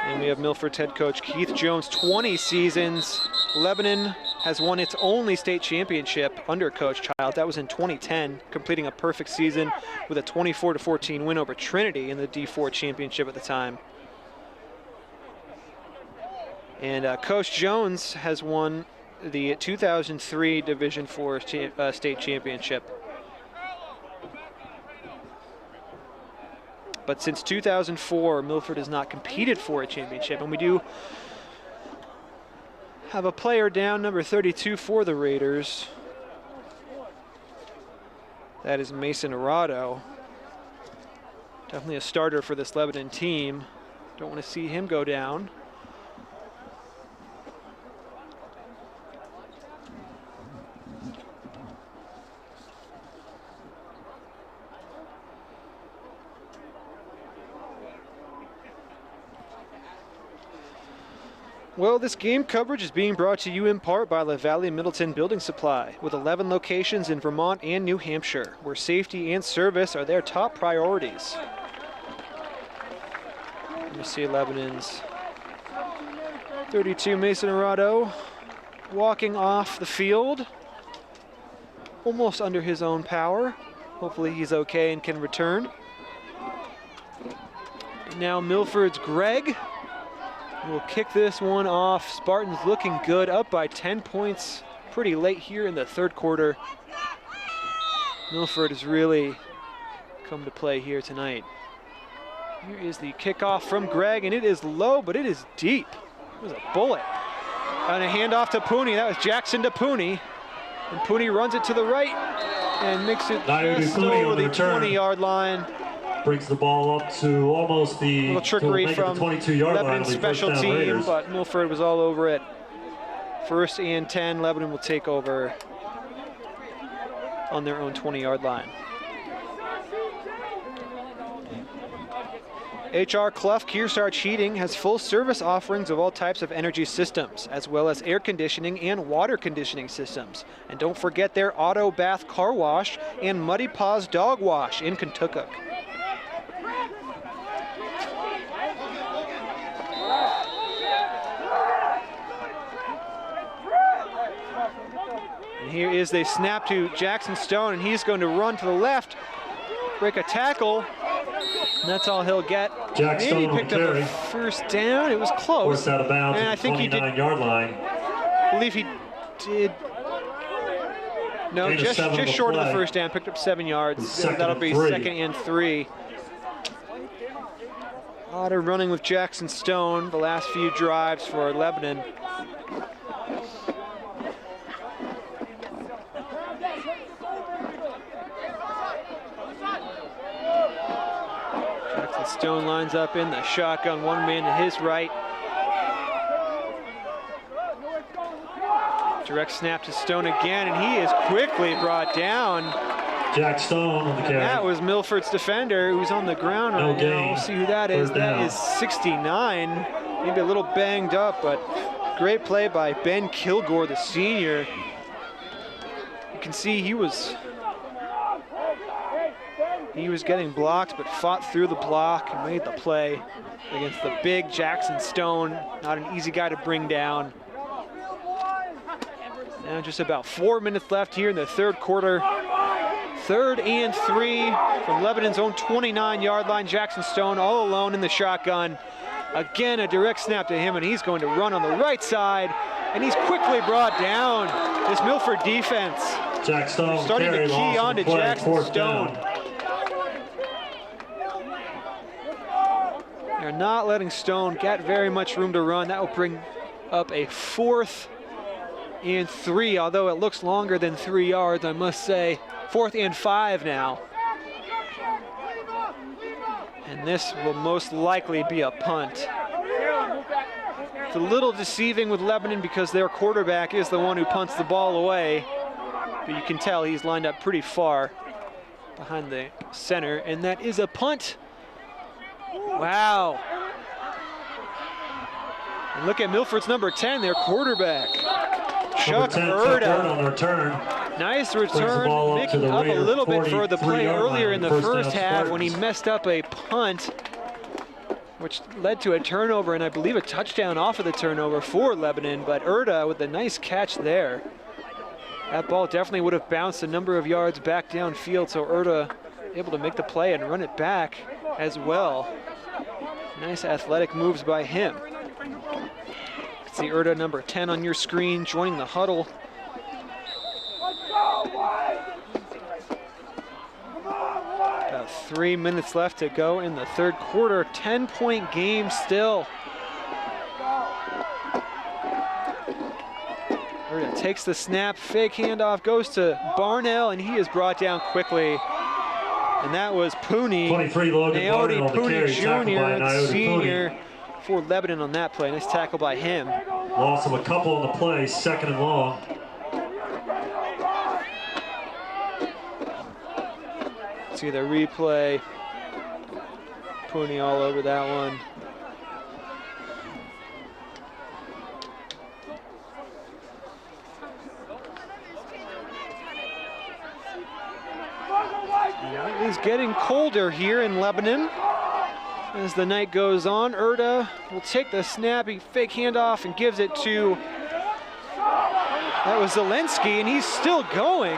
And we have Milford's head coach Keith Jones, 20 seasons. Lebanon has won its only state championship under Coach Childs. That was in 2010, completing a perfect season with a 24-14 win over Trinity in the D4 championship at the time. And Coach Jones has won the 2003 Division IV state championship. But since 2004, Milford has not competed for a championship, and we do have a player down, number 32 for the Raiders. That is Mason Arado. Definitely a starter for this Lebanon team. Don't want to see him go down. Well, this game coverage is being brought to you in part by La Valley Middleton Building Supply, with 11 locations in Vermont and New Hampshire, where safety and service are their top priorities. Let me see Lebanon's 32, Mason Arado, walking off the field, almost under his own power. Hopefully he's okay and can return. Now Milford's Greg will kick this one off. Spartans looking good, up by 10 points pretty late here in the third quarter. Milford has really come to play here tonight. Here is the kickoff from Greg, and it is low, but it is deep. It was a bullet. And a handoff to Pooney. That was Jackson to Pooney. And Pooney runs it to the right and makes it just over the 20-yard line. Brings the ball up to almost the little trickery from 22-yard line. Lebanon's special team, but Milford was all over it. 1st and 10, Lebanon will take over on their own 20-yard line. HR Clough Kearsarge Heating has full service offerings of all types of energy systems, as well as air conditioning and water conditioning systems. And don't forget their auto bath car wash and Muddy Paws dog wash in Kentucky. And here is the snap to Jackson Stone, and he's going to run to the left, break a tackle, and that's all he'll get. Jack Maybe Stone picked up a first down. It was close. Forced out of bounds, and I think he did. 29-yard line. I believe he did. No, just short of the first down. Picked up 7 yards. That'll be 2nd and 3. A lot of running with Jackson Stone the last few drives for Lebanon. Stone lines up in the shotgun, one man to his right. Direct snap to Stone again, and he is quickly brought down. Jack Stone on the carry. That was Milford's defender who's on the ground right now. We'll see who that is. That is 69. Maybe a little banged up, but great play by Ben Kilgore, the senior. You can see he was getting blocked, but fought through the block and made the play against the big Jackson Stone. Not an easy guy to bring down. Now just about 4 minutes left here in the third quarter. 3rd and 3 from Lebanon's own 29-yard line. Jackson Stone all alone in the shotgun. Again, a direct snap to him, and he's going to run on the right side, and he's quickly brought down. This Milford defense Jack Stone starting to key on to Jackson Stone. They're not letting Stone get very much room to run. That will bring up a 4th and 3, although it looks longer than 3 yards, I must say. 4th and 5 now. And this will most likely be a punt. It's a little deceiving with Lebanon because their quarterback is the one who punts the ball away. But you can tell he's lined up pretty far behind the center, and that is a punt. Wow. And look at Milford's number 10, their quarterback. Chuck Erda. On the return. Nice return, making up a little bit for the play earlier in the first half when he messed up a punt, which led to a turnover and I believe a touchdown off of the turnover for Lebanon, but Erda with a nice catch there. That ball definitely would have bounced a number of yards back downfield, so Erda able to make the play and run it back as well. Nice athletic moves by him. You can see Erda number 10 on your screen joining the huddle. About 3 minutes left to go in the third quarter. 10-point game still. Erda takes the snap, fake handoff, goes to Barnell, and he is brought down quickly. And that was Pooney. 23 Logan Naoti Barnell, Pooney the carry, Jr., the senior for Lebanon on that play. Nice tackle by him. Loss of a couple on the play, 2nd and long. See the replay. Pooney all over that one. It is getting colder here in Lebanon as the night goes on. Erda will take the snappy fake handoff and gives it to, that was Zelensky, and he's still going.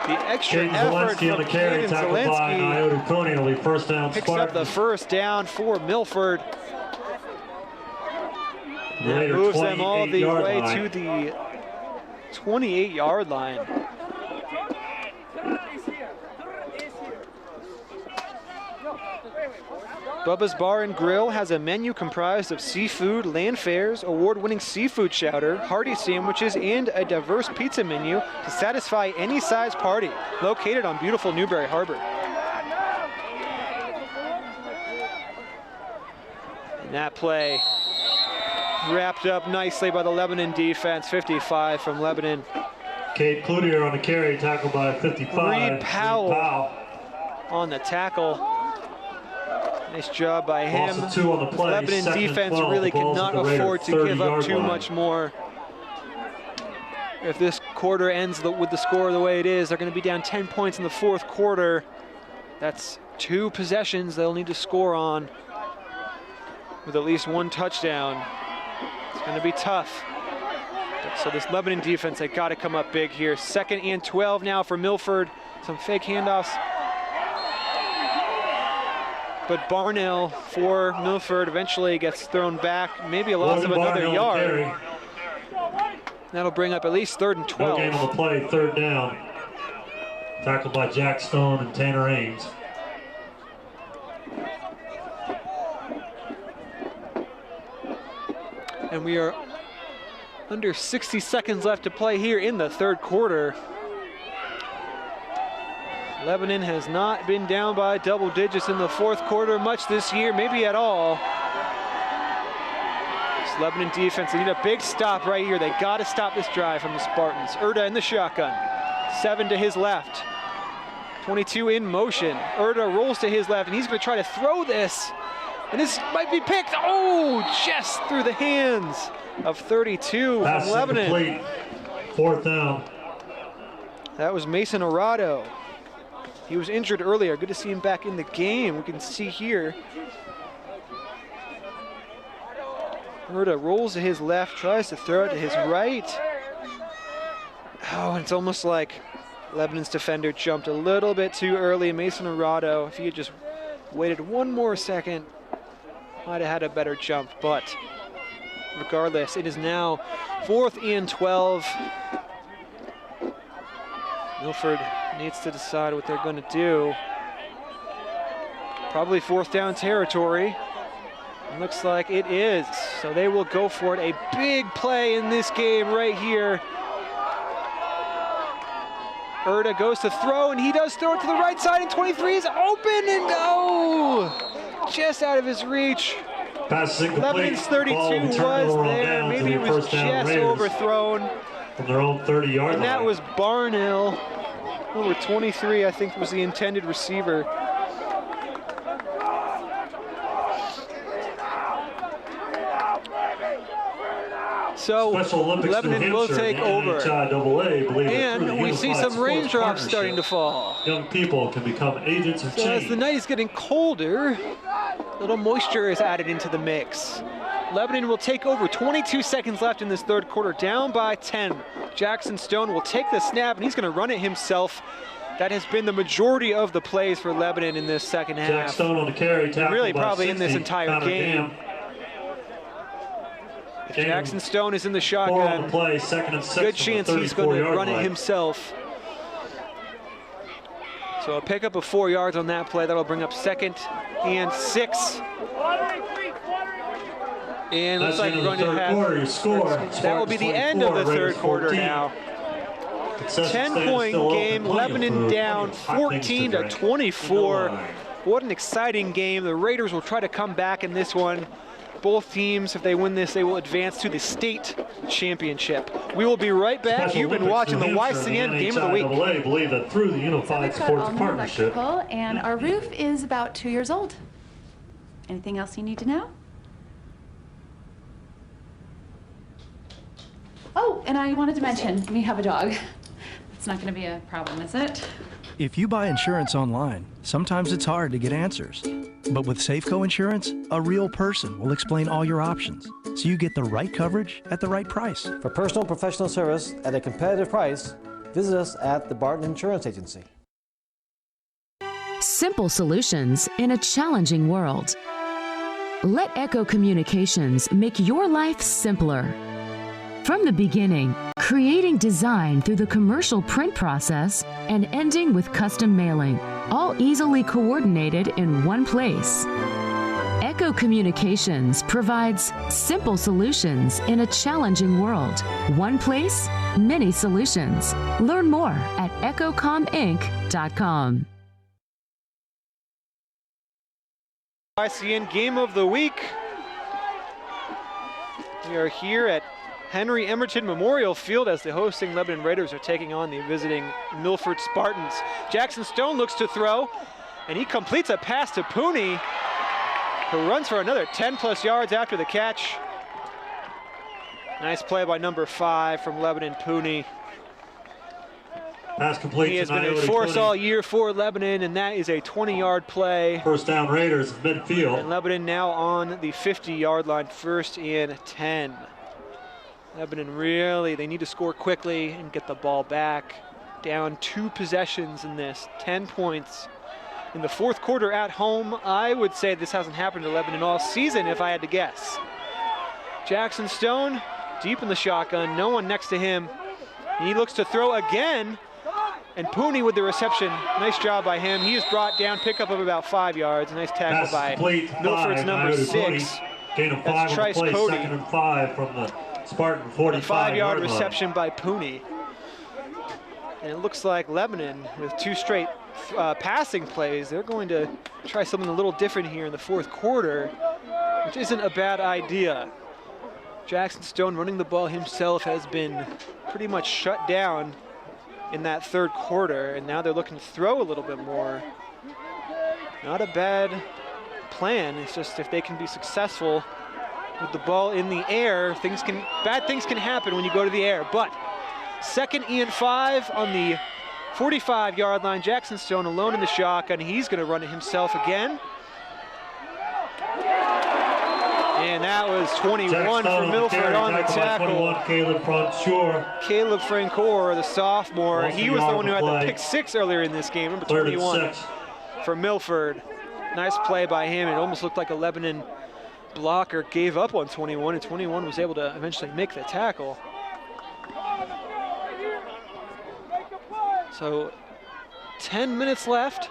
The extra effort from Caden Zelensky picks up the first down for Milford. That moves them all the way to the 28-yard line. Bubba's Bar and Grill has a menu comprised of seafood, land fairs, award-winning seafood chowder, hearty sandwiches, and a diverse pizza menu to satisfy any size party. Located on beautiful Newberry Harbor. And that play wrapped up nicely by the Lebanon defense. 55 from Lebanon. Cade Cloutier on the carry, tackled by 55. Reed Powell on the tackle. Nice job by him. Loss of 2 on the play. Lebanon 2nd and defense 12. really cannot afford to give up too line. much more. If this quarter ends with the score the way it is, they're going to be down 10 points in the fourth quarter. That's 2 possessions they'll need to score on with at least 1 touchdown. It's going to be tough. So this Lebanon defense, they got to come up big here. 2nd and 12 now for Milford. Some fake handoffs. But Barnell for Milford eventually gets thrown back. Maybe a loss of another yard. That'll bring up at least 3rd and 12. No game on the play, 3rd down. Tackled by Jack Stone and Tanner Ames. And we are under 60 seconds left to play here in the third quarter. Lebanon has not been down by double digits in the fourth quarter much this year, maybe at all. This Lebanon defense, they need a big stop right here. They got to stop this drive from the Spartans. Erda in the shotgun, 7 to his left. 22 in motion. Erda rolls to his left, and he's going to try to throw this. And this might be picked. Oh, just through the hands of 32 Pass from Lebanon. Complete. 4th down. That was Mason Arado. He was injured earlier. Good to see him back in the game. We can see here. Erda rolls to his left, tries to throw it to his right. Oh, and it's almost like Lebanon's defender jumped a little bit too early. Mason Arado, if he had just waited 1 more second, might have had a better jump. But regardless, it is now 4th and 12. Milford needs to decide what they're going to do. Probably 4th down territory. Looks like it is. So they will go for it. A big play in this game right here. Erda goes to throw, and he does throw it to the right side, and 23 is open, and oh, just out of his reach. Lebanon's 32 was there. Maybe it was just overthrown. From their own 30-yard line. And that was Barnell. Number 23, I think, was the intended receiver. So Lebanon will take over. And we see some raindrops starting to fall. Young people can become agents of change. As the night is getting colder, a little moisture is added into the mix. Lebanon will take over. 22 seconds left in this third quarter, down by 10. Jackson Stone will take the snap, and he's going to run it himself. That has been the majority of the plays for Lebanon in this second half. Jack Stone on the carry, and really probably in this entire game. If Jackson Stone is in the shotgun, play, second and 6 good chance he's going to run line. It himself. So a pickup of 4 yards on that play. That'll bring up 2nd and 6. And looks like we're going to have, that will be the end of the third quarter now. 10-point game, Lebanon down 14-24. What an exciting game. The Raiders will try to come back in this one. Both teams, if they win this, they will advance to the state championship. We will be right back. You've been watching the YCN Game of the Week. NHIAA believe that through the Unified Sports Partnership. And our roof is about 2 years old. Anything else you need to know? Oh, and I wanted to mention, we have a dog. It's not going to be a problem, is it? If you buy insurance online, sometimes it's hard to get answers. But with Safeco Insurance, a real person will explain all your options, so you get the right coverage at the right price. For personal and professional service at a competitive price, visit us at the Barton Insurance Agency. Simple solutions in a challenging world. Let Echo Communications make your life simpler. From the beginning, creating design through the commercial print process and ending with custom mailing, all easily coordinated in one place. Echo Communications provides simple solutions in a challenging world. One place, many solutions. Learn more at echocominc.com. YCN Game of the Week. We are here at Henry Emerton Memorial Field as the hosting Lebanon Raiders are taking on the visiting Milford Spartans. Jackson Stone looks to throw, and he completes a pass to Pooney, who runs for another 10+ yards after the catch. Nice play by number 5 from Lebanon, Pooney. Pass complete. He has been a force all year for Lebanon, and that is a 20-yard play. First down Raiders, midfield. And Lebanon now on the 50-yard line, 1st and 10. Lebanon really, they need to score quickly and get the ball back. Down 2 possessions in this, 10 points. In the fourth quarter at home, I would say this hasn't happened to Lebanon all season if I had to guess. Jackson Stone, deep in the shotgun, no one next to him. He looks to throw again, and Pooney with the reception. Nice job by him. He is brought down, pickup of about 5 yards. Nice tackle by Milford's number 6. Gain of 5 That's on the play, Cody. 2nd and 5 from the Spartan 45-yard reception by Pooney. And it looks like Lebanon, with 2 straight passing plays, they're going to try something a little different here in the fourth quarter, which isn't a bad idea. Jackson Stone running the ball himself has been pretty much shut down in that third quarter, and now they're looking to throw a little bit more. Not a bad plan. It's just if they can be successful with the ball in the air, bad things can happen when you go to the air. But 2nd and 5 on the 45-yard line. Jackson Stone alone in the shotgun. He's going to run it himself again. And that was 21 for Milford on the tackle. Caleb Francoeur, the sophomore. He was the one who had the pick 6 earlier in this game, number 21 for Milford. Nice play by him. It almost looked like a Lebanon blocker gave up on 21, and 21 was able to eventually make the tackle. So 10 minutes left.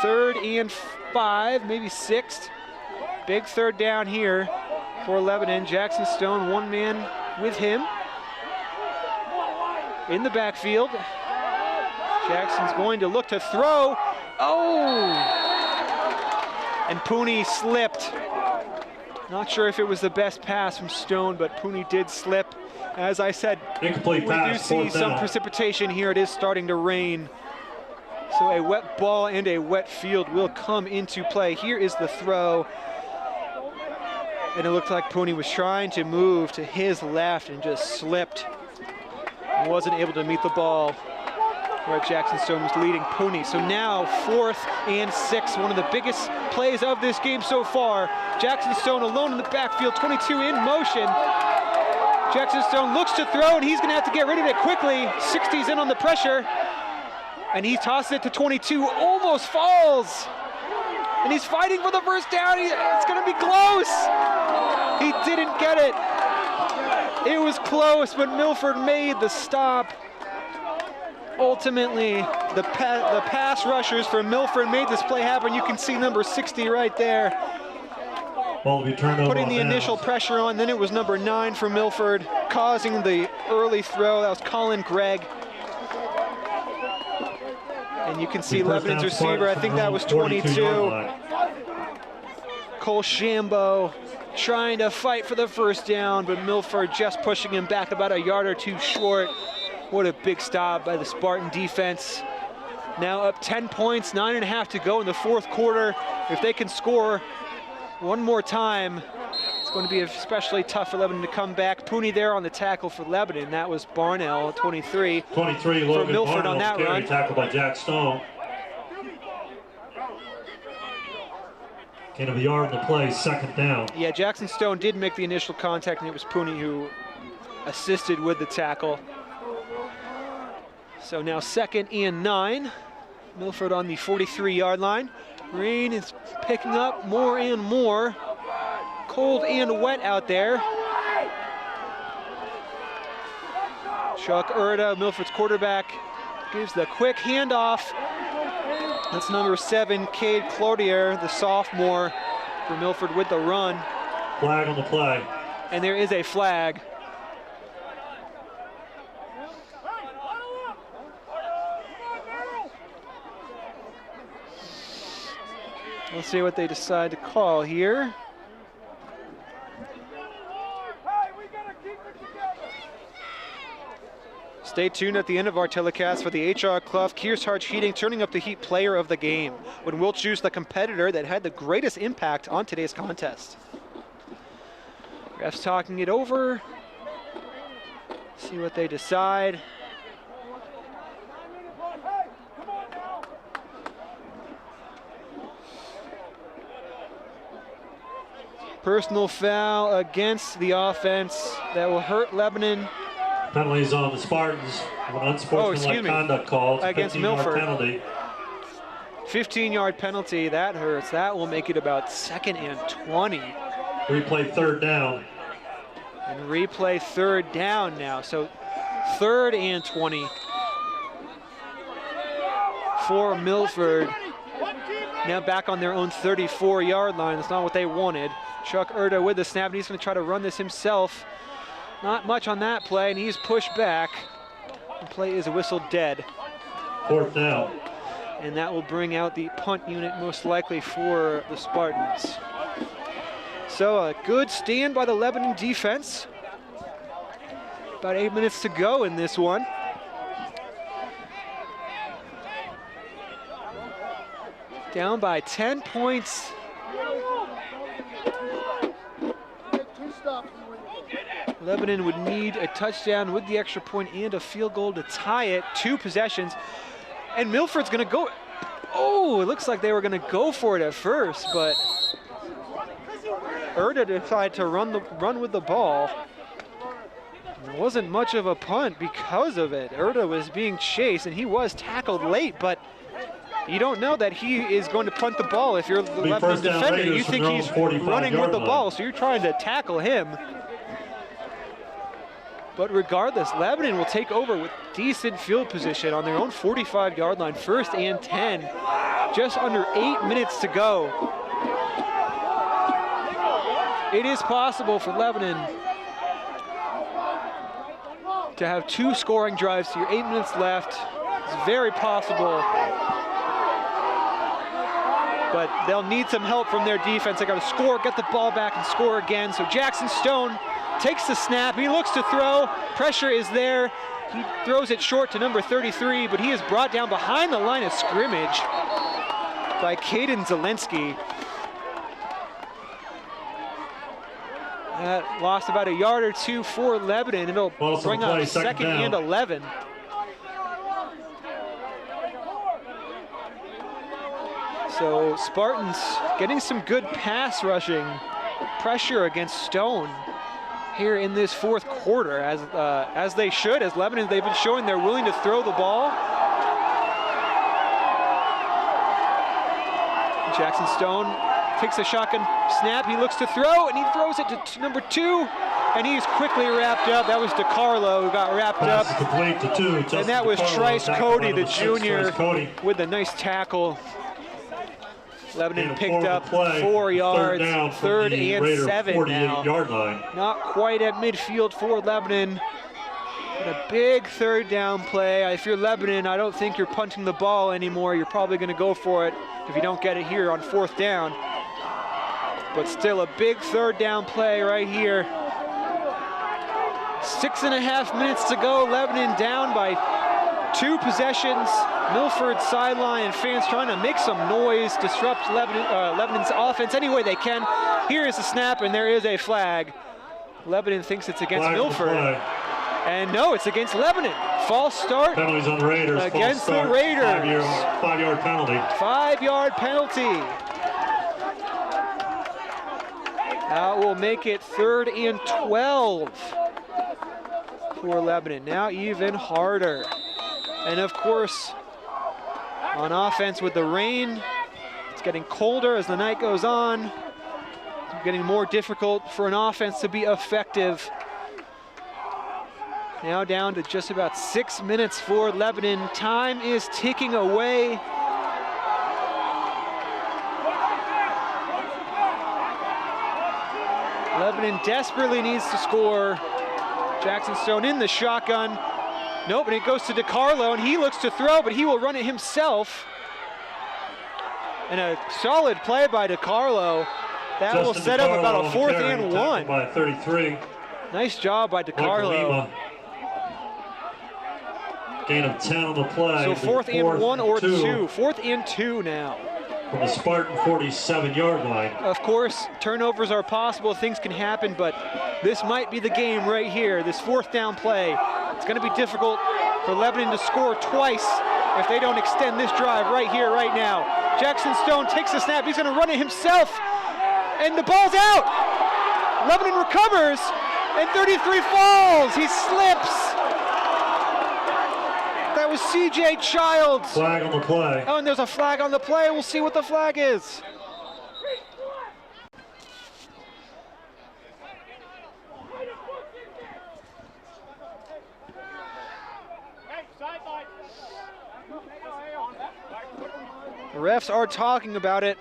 3rd and 5, maybe 6th. Big third down here for Lebanon. Jackson Stone, one man with him in the backfield. Jackson's going to look to throw. Oh! And Pooney slipped. Not sure if it was the best pass from Stone, but Pooney did slip. As I said, incomplete pass, we do see some precipitation here. It is starting to rain. So a wet ball and a wet field will come into play. Here is the throw. And it looked like Pooney was trying to move to his left and just slipped. And wasn't able to meet the ball where Jackson Stone was leading Pooney. So now 4th and 6, one of the biggest plays of this game so far. Jackson Stone alone in the backfield, 22 in motion. Jackson Stone looks to throw, and he's gonna have to get rid of it quickly. 60's in on the pressure, and he tosses it to 22, almost falls. And he's fighting for the first down. It's gonna be close. He didn't get it. It was close, but Milford made the stop. Ultimately, the pass rushers for Milford made this play happen. You can see number 60 right there. Ball will be turned over putting the initial pressure on. Then it was number 9 for Milford, causing the early throw. That was Colin Gregg. And you can see Lebanon's receiver, I think that was 22. Cole Shambo trying to fight for the first down, but Milford just pushing him back about a yard or two short. What a big stop by the Spartan defense. Now up 10 points, 9.5 to go in the 4th quarter. If they can score one more time, it's going to be especially tough for Lebanon to come back. Pooney there on the tackle for Lebanon. That was Barnell, 23. 23, for Milford on that run. Tackled by Jack Stone. Gain of a yard in the play, 2nd down. Yeah, Jackson Stone did make the initial contact, and it was Pooney who assisted with the tackle. So now 2nd and 9. Milford on the 43-yard line. Rain is picking up more and more. Cold and wet out there. Chuck Erda, Milford's quarterback, gives the quick handoff. That's number 7, Cade Cloutier, the sophomore for Milford with the run. Flag on the play. And there is a flag. Let's see what they decide to call here. Stay tuned at the end of our telecast for the H.R. Clough Kearsarge Heating Turning Up the Heat Player of the Game, when we'll choose the competitor that had the greatest impact on today's contest. Refs talking it over. See what they decide. Personal foul against the offense that will hurt Lebanon. Penalties on the Spartans. An unsportsmanlike conduct called. Against Milford. Penalty. 15-yard penalty. That hurts. That will make it about 2nd and 20. Replay 3rd down. And replay 3rd down now. So 3rd and 20 for Milford. Now back on their own 34-yard line. That's not what they wanted. Chuck Erda with the snap, and he's going to try to run this himself. Not much on that play, and he's pushed back. The play is whistled dead. 4th down. And that will bring out the punt unit most likely for the Spartans. So a good stand by the Lebanon defense. About 8 minutes to go in this one. Down by 10 points. Lebanon would need a touchdown with the extra point and a field goal to tie it. 2 possessions. And Milford's going to go. Oh, it looks like they were going to go for it at first, but Erda decided to run with the ball. It wasn't much of a punt because of it. Erda was being chased, and he was tackled late, but you don't know that he is going to punt the ball if you're the Lebanon defender. You think he's running with the ball, so you're trying to tackle him. But regardless, Lebanon will take over with decent field position on their own 45-yard line, 1st and 10. Just under 8 minutes to go. It is possible for Lebanon to have 2 scoring drives to your 8 minutes left. It's very possible. But they'll need some help from their defense. They got to score, get the ball back, and score again. So Jackson Stone takes the snap. He looks to throw. Pressure is there. He throws it short to number 33, but he is brought down behind the line of scrimmage by Caden Zelensky. That lost about a yard or 2 for Lebanon. It'll bring up 2nd and 11. So Spartans getting some good pass rushing pressure against Stone here in this 4th quarter, as they should. As Lebanon, they've been showing they're willing to throw the ball. Jackson Stone takes a shotgun snap. He looks to throw, and he throws it to number 2, and he's quickly wrapped up. That was DeCarlo who got wrapped up. Complete to 2. And that was Trice Cody, the junior, with a nice tackle. Lebanon picked up 4 yards, 3rd and 7 now. Line. Not quite at midfield for Lebanon, but a big 3rd down play. If you're Lebanon, I don't think you're punting the ball anymore. You're probably going to go for it if you don't get it here on 4th down. But still a big 3rd down play right here. 6.5 minutes to go. Lebanon down by 2 possessions. Milford sideline and fans trying to make some noise, disrupt Lebanon's offense any way they can. Here is the snap, and there is a flag. Lebanon thinks it's against Milford. And no, it's against Lebanon. False start. Penalties on the Raiders. Against the Raiders. 5-yard penalty. 5-yard penalty. That will make it 3rd and 12 for Lebanon. Now even harder. And of course, on offense with the rain, it's getting colder as the night goes on. It's getting more difficult for an offense to be effective. Now down to just about 6 minutes for Lebanon. Time is ticking away. Lebanon desperately needs to score. Jackson Stone in the shotgun. Nope, and it goes to DeCarlo, and he looks to throw, but he will run it himself. And a solid play by DeCarlo. That will set up about a 4th and 1. By 33. Nice job by DeCarlo. Gain of 10 on the play. So 4th and 1 or 2. 4th and 2 now. From the Spartan 47-yard line. Of course, turnovers are possible, things can happen, but this might be the game right here, this 4th down play. It's going to be difficult for Lebanon to score twice if they don't extend this drive right here, right now. Jackson Stone takes the snap, he's going to run it himself, and the ball's out! Lebanon recovers, and 33 falls, he slips! That was C.J. Childs. Flag on the play. Oh, and there's a flag on the play. We'll see what the flag is. The refs are talking about it.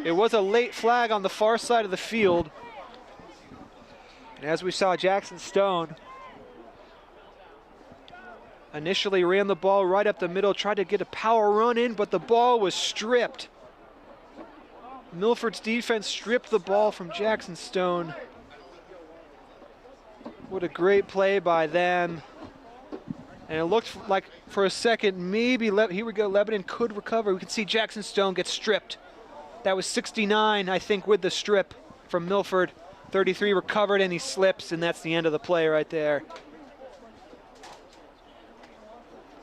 It was a late flag on the far side of the field. And as we saw, Jackson Stone initially ran the ball right up the middle, tried to get a power run in, but the ball was stripped. Milford's defense stripped the ball from Jackson Stone. What a great play by them. And it looked like for a second, maybe here we go, Lebanon could recover. We can see Jackson Stone get stripped. That was 69, I think, with the strip from Milford. 33 recovered and he slips, and that's the end of the play right there.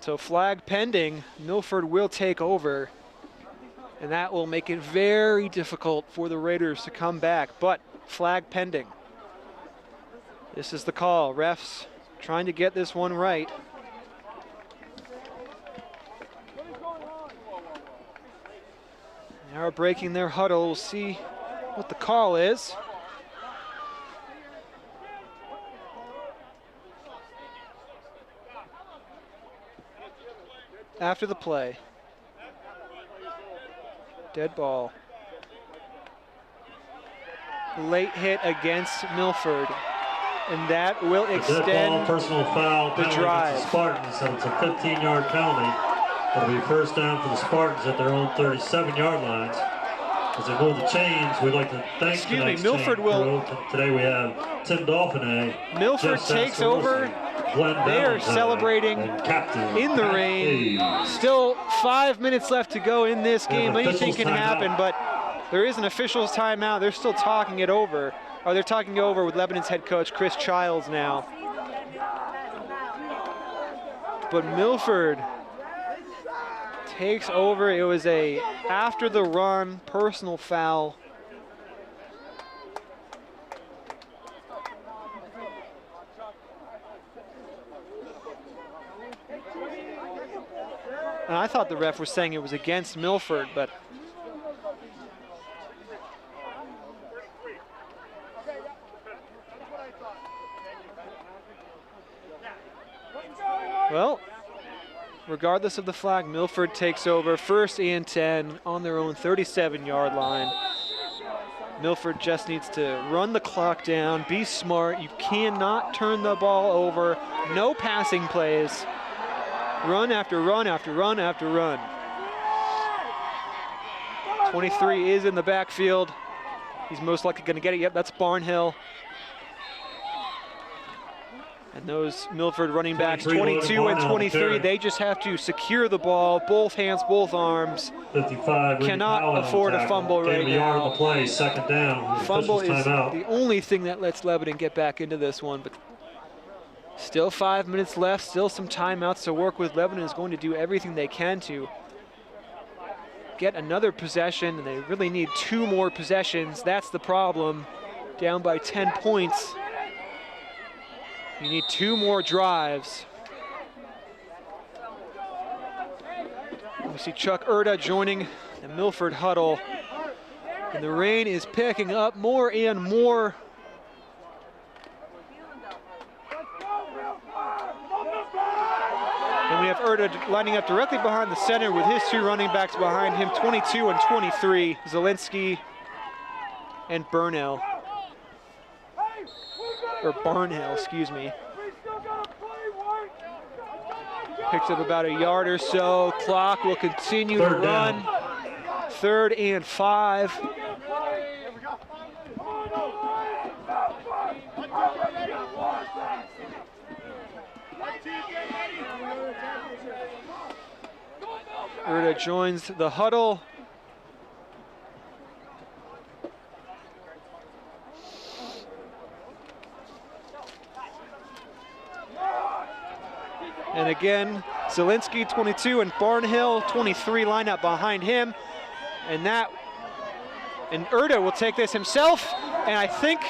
So flag pending, Milford will take over, and that will make it very difficult for the Raiders to come back, but flag pending. This is the call. Refs trying to get this one right. Now breaking their huddle. We'll see what the call is. after the play. Dead ball. Late hit against Milford. And that will extend dead ball, personal foul, the drive. The Spartans, so it's a 15-yard penalty. It'll be first down for the Spartans at their own 37-yard lines. As they move the chains, we'd like to thank Milford will. Today we have Tim Dauphiné. Milford takes over. They are celebrating in the rain. Still 5 minutes left to go in this game. Anything can happen, but there is an official's timeout. They're still talking it over. Or they're talking it over with Lebanon's head coach, Chris Childs, now. But Milford takes over. It was a after the run personal foul. And I thought the ref was saying it was against Milford, but well, regardless of the flag, Milford takes over. 1st and 10 on their own 37-yard line. Milford just needs to run the clock down, be smart. You cannot turn the ball over. No passing plays. Run after run after run after run. 23 is in the backfield. He's most likely going to get it. Yep, that's Barnhill. And those Milford running backs, 22 and 23, they just have to secure the ball, both hands, both arms. 55. Cannot afford a fumble right now. On the play, second down. Fumble is the only thing that lets Lebanon get back into this one. But still 5 minutes left, still some timeouts to work with. Lebanon is going to do everything they can to get another possession, and they really need 2 more possessions. That's the problem. Down by 10 points. You need 2 more drives. We see Chuck Erda joining the Milford huddle. And the rain is picking up more and more. And we have Erda lining up directly behind the center with his 2 running backs behind him, 22 and 23, Zielinski and Burnell. Or Barnhill, excuse me. Picks up about a yard or so. Clock will continue to run. 3rd and 5. Erda joins the huddle. And again, Zielinski, 22, and Barnhill, 23, line up behind him. And Erda will take this himself, and I think,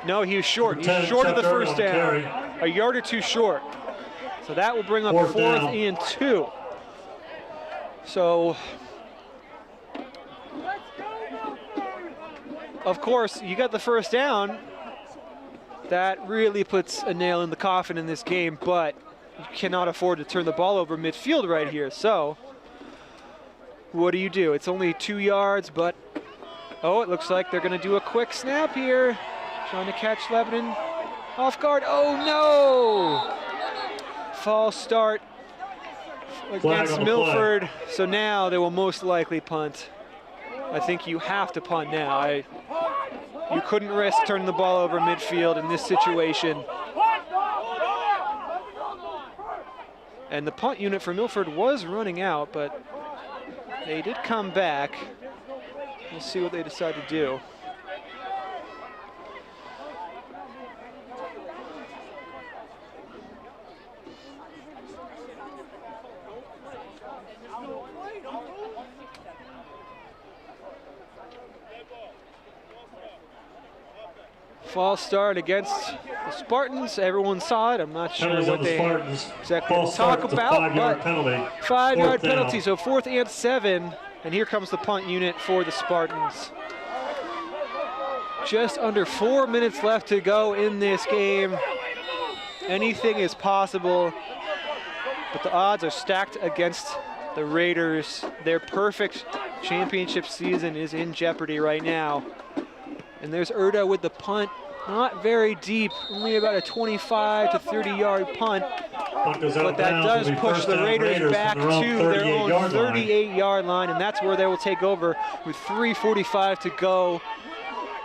no, he was short. He's short of the first down. A yard or 2 short. So that will bring up 4th and 2. So, of course, you got the first down. That really puts a nail in the coffin in this game, but you cannot afford to turn the ball over midfield right here. So, what do you do? It's only 2 yards, but, oh, it looks like they're going to do a quick snap here. Trying to catch Lebanon off guard. Oh, no! False start against Milford. So now they will most likely punt. I think you have to punt now. You couldn't risk turning the ball over midfield in this situation. And the punt unit for Milford was running out, but they did come back. We'll see what they decide to do. False start against the Spartans. Everyone saw it. I'm not sure what they exactly talk about, but 5-yard penalty. So 4th and 7, and here comes the punt unit for the Spartans. Just under 4 minutes left to go in this game. Anything is possible, but the odds are stacked against the Raiders. Their perfect championship season is in jeopardy right now. And there's Urda with the punt, not very deep, only about a 25 to 30-yard punt. But that does push the Raiders back to their own 38-yard line, and that's where they will take over with 3:45 to go,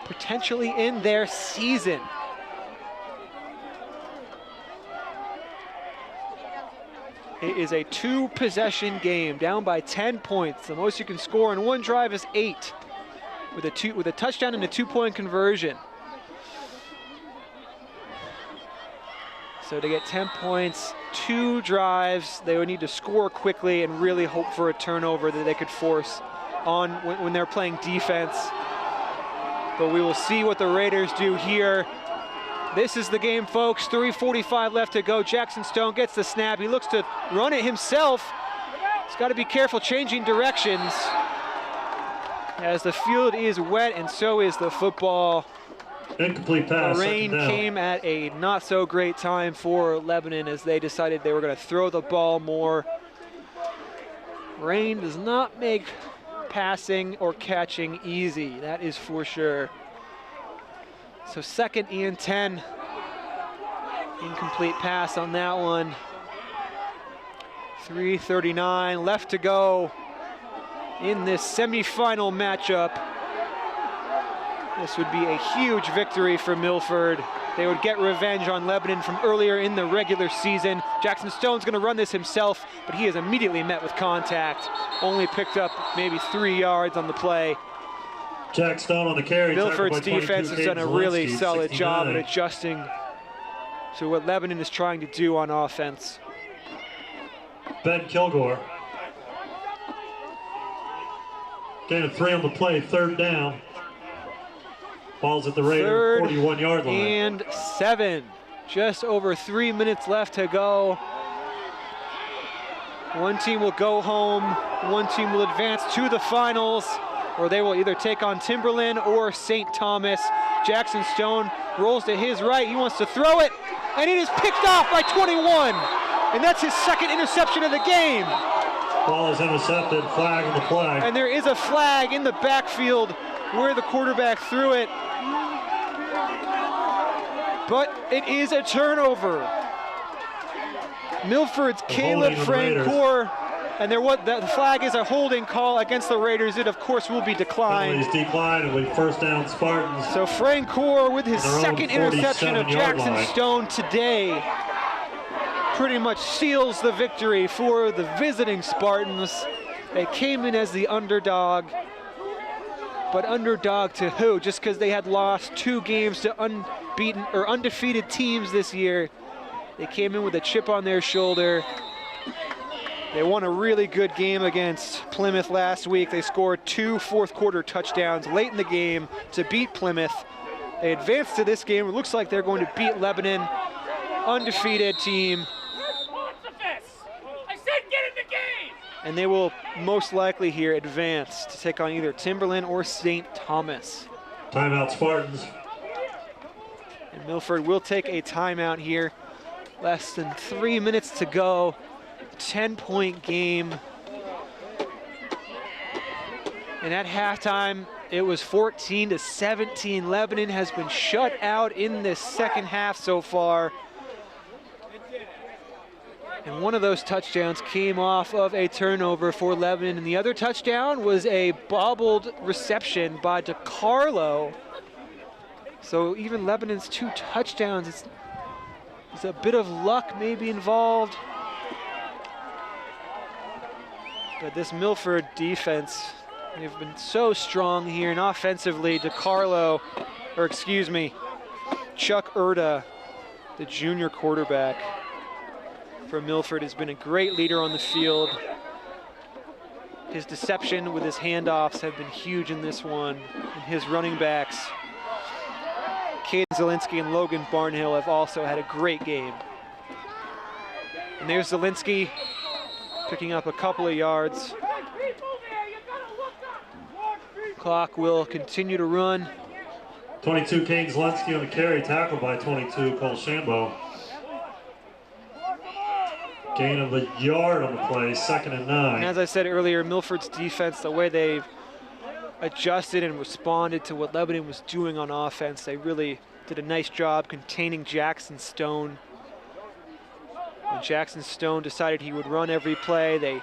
potentially in their season. It is a 2-possession game, down by 10 points. The most you can score in one drive is 8, with a touchdown and a 2-point conversion. So to get 10 points, 2 drives, they would need to score quickly and really hope for a turnover that they could force on when they're playing defense. But we will see what the Raiders do here. This is the game, folks. 3:45 left to go. Jackson Stone gets the snap. He looks to run it himself. He's got to be careful changing directions, as the field is wet and so is the football. Incomplete pass. The rain came at a not so great time for Lebanon, as they decided they were going to throw the ball more. Rain does not make passing or catching easy, that is for sure. So 2nd and 10. Incomplete pass on that one. 3:39 left to go in this semifinal matchup. This would be a huge victory for Milford. They would get revenge on Lebanon from earlier in the regular season. Jackson Stone's going to run this himself, but he is immediately met with contact. Only picked up maybe 3 yards on the play. Jack Stone on the carry. Milford's defense has done a really solid job at adjusting to what Lebanon is trying to do on offense. Ben Kilgore. Gain of 3 on the play, 3rd down. Ball's at the Raider 41-yard line. And 7. Just over 3 minutes left to go. One team will go home. One team will advance to the finals, or they will either take on Timberland or St. Thomas. Jackson Stone rolls to his right. He wants to throw it, and it is picked off by 21. And that's his 2nd interception of the game. Ball is intercepted, flag on the play. And there is a flag in the backfield where the quarterback threw it. But it is a turnover. Milford's Caleb Francoeur, and the flag is a holding call against the Raiders. It, of course, will be declined. Penalties declined, and we 1st down Spartans. So Francoeur with his 2nd interception of Jackson Stone today pretty much seals the victory for the visiting Spartans. They came in as the underdog, but underdog to who? Just because they had lost 2 games to unbeaten or undefeated teams this year. They came in with a chip on their shoulder. They won a really good game against Plymouth last week. They scored 2 4th-quarter touchdowns late in the game to beat Plymouth. They advanced to this game. It looks like they're going to beat Lebanon, undefeated team. And they will most likely here advance to take on either Timberland or St. Thomas. Timeout Spartans. And Milford will take a timeout here. Less than 3 minutes to go. 10-point game. And at halftime, it was 14-17. Lebanon has been shut out in this 2nd half so far. And one of those touchdowns came off of a turnover for Lebanon, and the other touchdown was a bobbled reception by DeCarlo. So even Lebanon's 2 touchdowns, it's a bit of luck maybe involved. But this Milford defense, they've been so strong here, and offensively, Chuck Urda, the junior quarterback for Milford, has been a great leader on the field. His deception with his handoffs have been huge in this one. And his running backs, Caden Zielinski and Logan Barnhill, have also had a great game. And there's Zielinski picking up a couple of yards. Clock will continue to run. 22, Caden Zielinski on the carry, tackled by 22, Cole Shambo. Gain of a yard on the play, 2nd and 9. And as I said earlier, Milford's defense, the way they adjusted and responded to what Lebanon was doing on offense, they really did a nice job containing Jackson Stone. When Jackson Stone decided he would run every play, they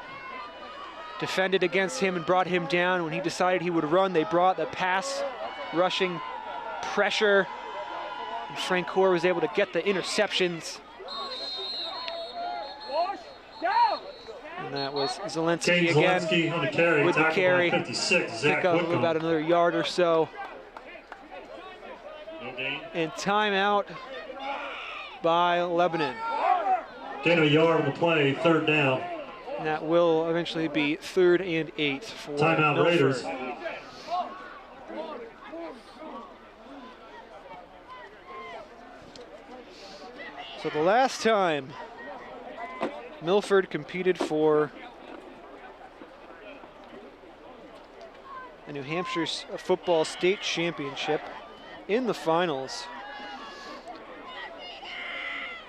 defended against him and brought him down. When he decided he would run, they brought the pass rushing pressure. And Francoeur was able to get the interceptions. And that was Zelensky again on the carry, with the carry. 56, Pick up about another yard or so. And timeout by Lebanon. Gain of a yard on the play, 3rd down. And that will eventually be 3rd and 8 for timeout Milford. Raiders. So the last time Milford competed for a New Hampshire football state championship in the finals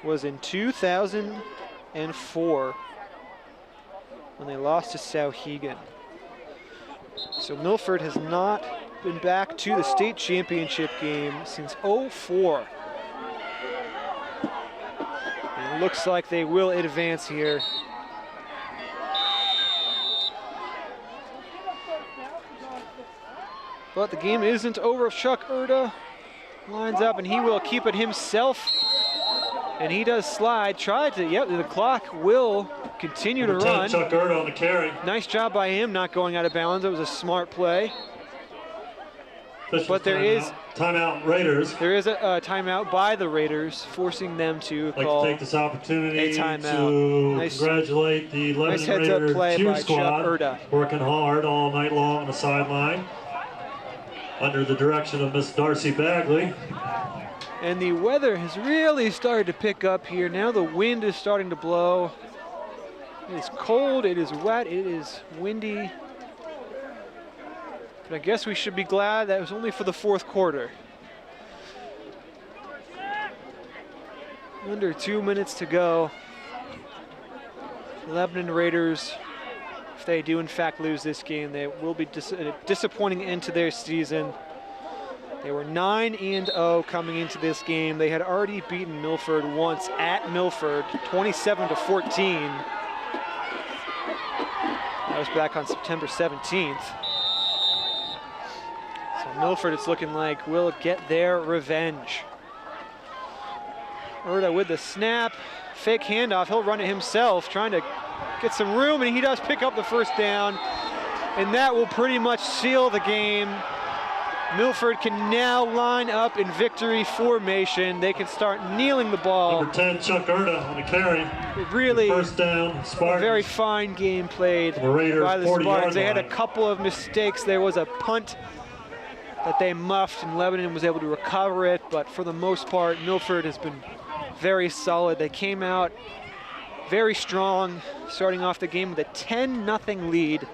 was in 2004 when they lost to Sauhegan. So Milford has not been back to the state championship game since '04. And it looks like they will advance here. But the game isn't over. Chuck Erda lines up and he will keep it himself. And he does slide, tried to, yep, the clock will continue to run. Chuck Erda on the carry. Nice job by him not going out of bounds. It was a smart play. But there is timeout Raiders. There is a timeout by the Raiders, forcing them to call take this opportunity a timeout. To congratulate the Lebanon Raiders cheer squad, working hard all night long on the sideline under the direction of Miss Darcy Bagley. And the weather has really started to pick up here. Now the wind is starting to blow. It is cold, it is wet, it is windy. But I guess we should be glad that it was only for the 4th quarter. Under 2 minutes to go. The Lebanon Raiders, if they do in fact lose this game, they will be a disappointing end to their season. They were 9-0 coming into this game. They had already beaten Milford once at Milford, 27-14. That was back on September 17th. So Milford, it's looking like, will get their revenge. Erda with the snap, fake handoff. He'll run it himself, trying to get some room, and he does pick up the 1st down. And that will pretty much seal the game. Milford can now line up in victory formation. They can start kneeling the ball. Number 10, Chuck Erda on the carry. Really, 1st down, Spartans. A very fine game played by the Spartans. They had a couple of mistakes. There was a punt that they muffed, and Lebanon was able to recover it. But for the most part, Milford has been very solid. They came out very strong, starting off the game with a 10-0 lead,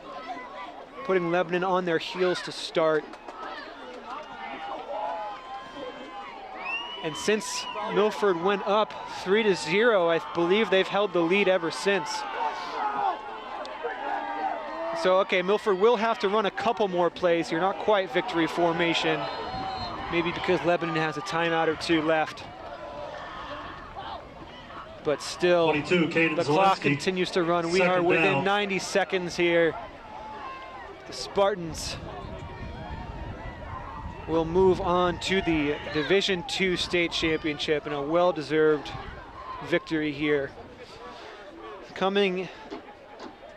putting Lebanon on their heels to start. And since Milford went up 3-0, I believe they've held the lead ever since. So, okay, Milford will have to run a couple more plays here, not quite victory formation, maybe because Lebanon has a timeout or two left. But still, the clock continues to run. We are within 90 seconds here. The Spartans will move on to the Division II state championship and a well-deserved victory here. Coming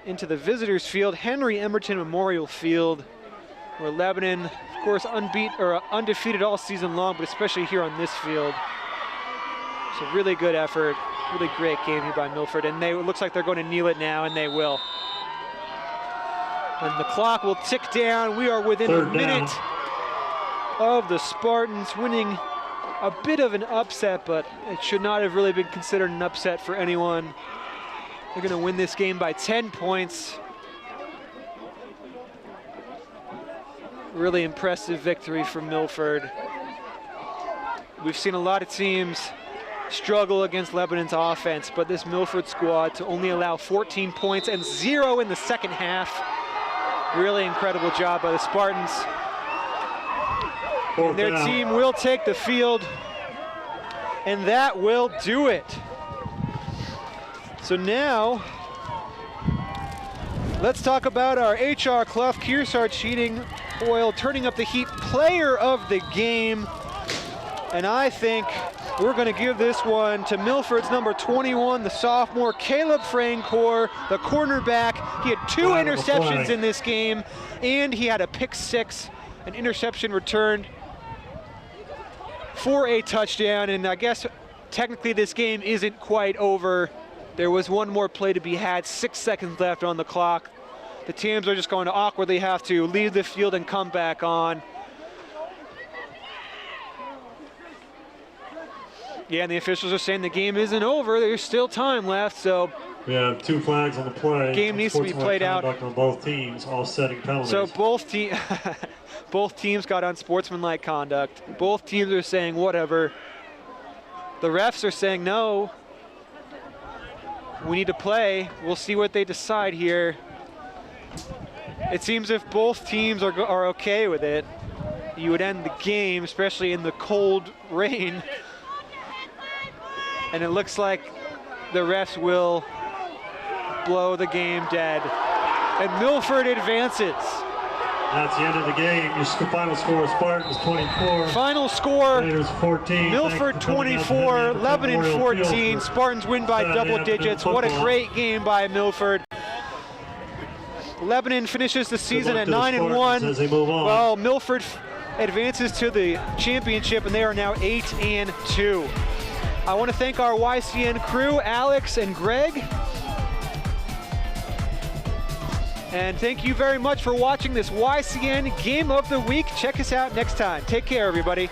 into the visitors field, Henry Emerton Memorial Field, where Lebanon, of course, undefeated all season long, but especially here on this field. It's a really good effort, really great game here by Milford, and it looks like they're going to kneel it now, and they will. And the clock will tick down. We are within a minute of the Spartans winning a bit of an upset, but it should not have really been considered an upset for anyone. They're going to win this game by 10 points. Really impressive victory from Milford. We've seen a lot of teams struggle against Lebanon's offense, but this Milford squad to only allow 14 points and 0 in the second half. Really incredible job by the Spartans. And their team will take the field, and that will do it. So now, let's talk about our HR Clough Kearsarge Heating Oil Turning Up the Heat Player of the Game. And I think we're going to give this one to Milford's number 21, the sophomore, Caleb Francoeur, the cornerback. He had 2 interceptions in this game, and he had a pick 6, an interception returned for a touchdown. And I guess technically this game isn't quite over. There was one more play to be had, 6 seconds left on the clock. The teams are just going to awkwardly have to leave the field and come back on. Yeah, and the officials are saying the game isn't over. There's still time left, so we have 2 flags on the play. Game needs to be played out on both teams, offsetting penalties. So both teams got unsportsmanlike conduct. Both teams are saying whatever. The refs are saying no. We need to play. We'll see what they decide here. It seems if both teams are okay with it, you would end the game, especially in the cold rain. And it looks like the refs will blow the game dead. And Milford advances. That's the end of the game. Your final score, Spartans 24. Final score, Raiders 14. Milford 24, Lebanon 14. Spartans win by double digits. What a great game by Milford. Lebanon finishes the season at 9-1. Well, Milford advances to the championship, and they are now 8-2. I want to thank our YCN crew, Alex and Greg. And thank you very much for watching this YCN Game of the Week. Check us out next time. Take care, everybody.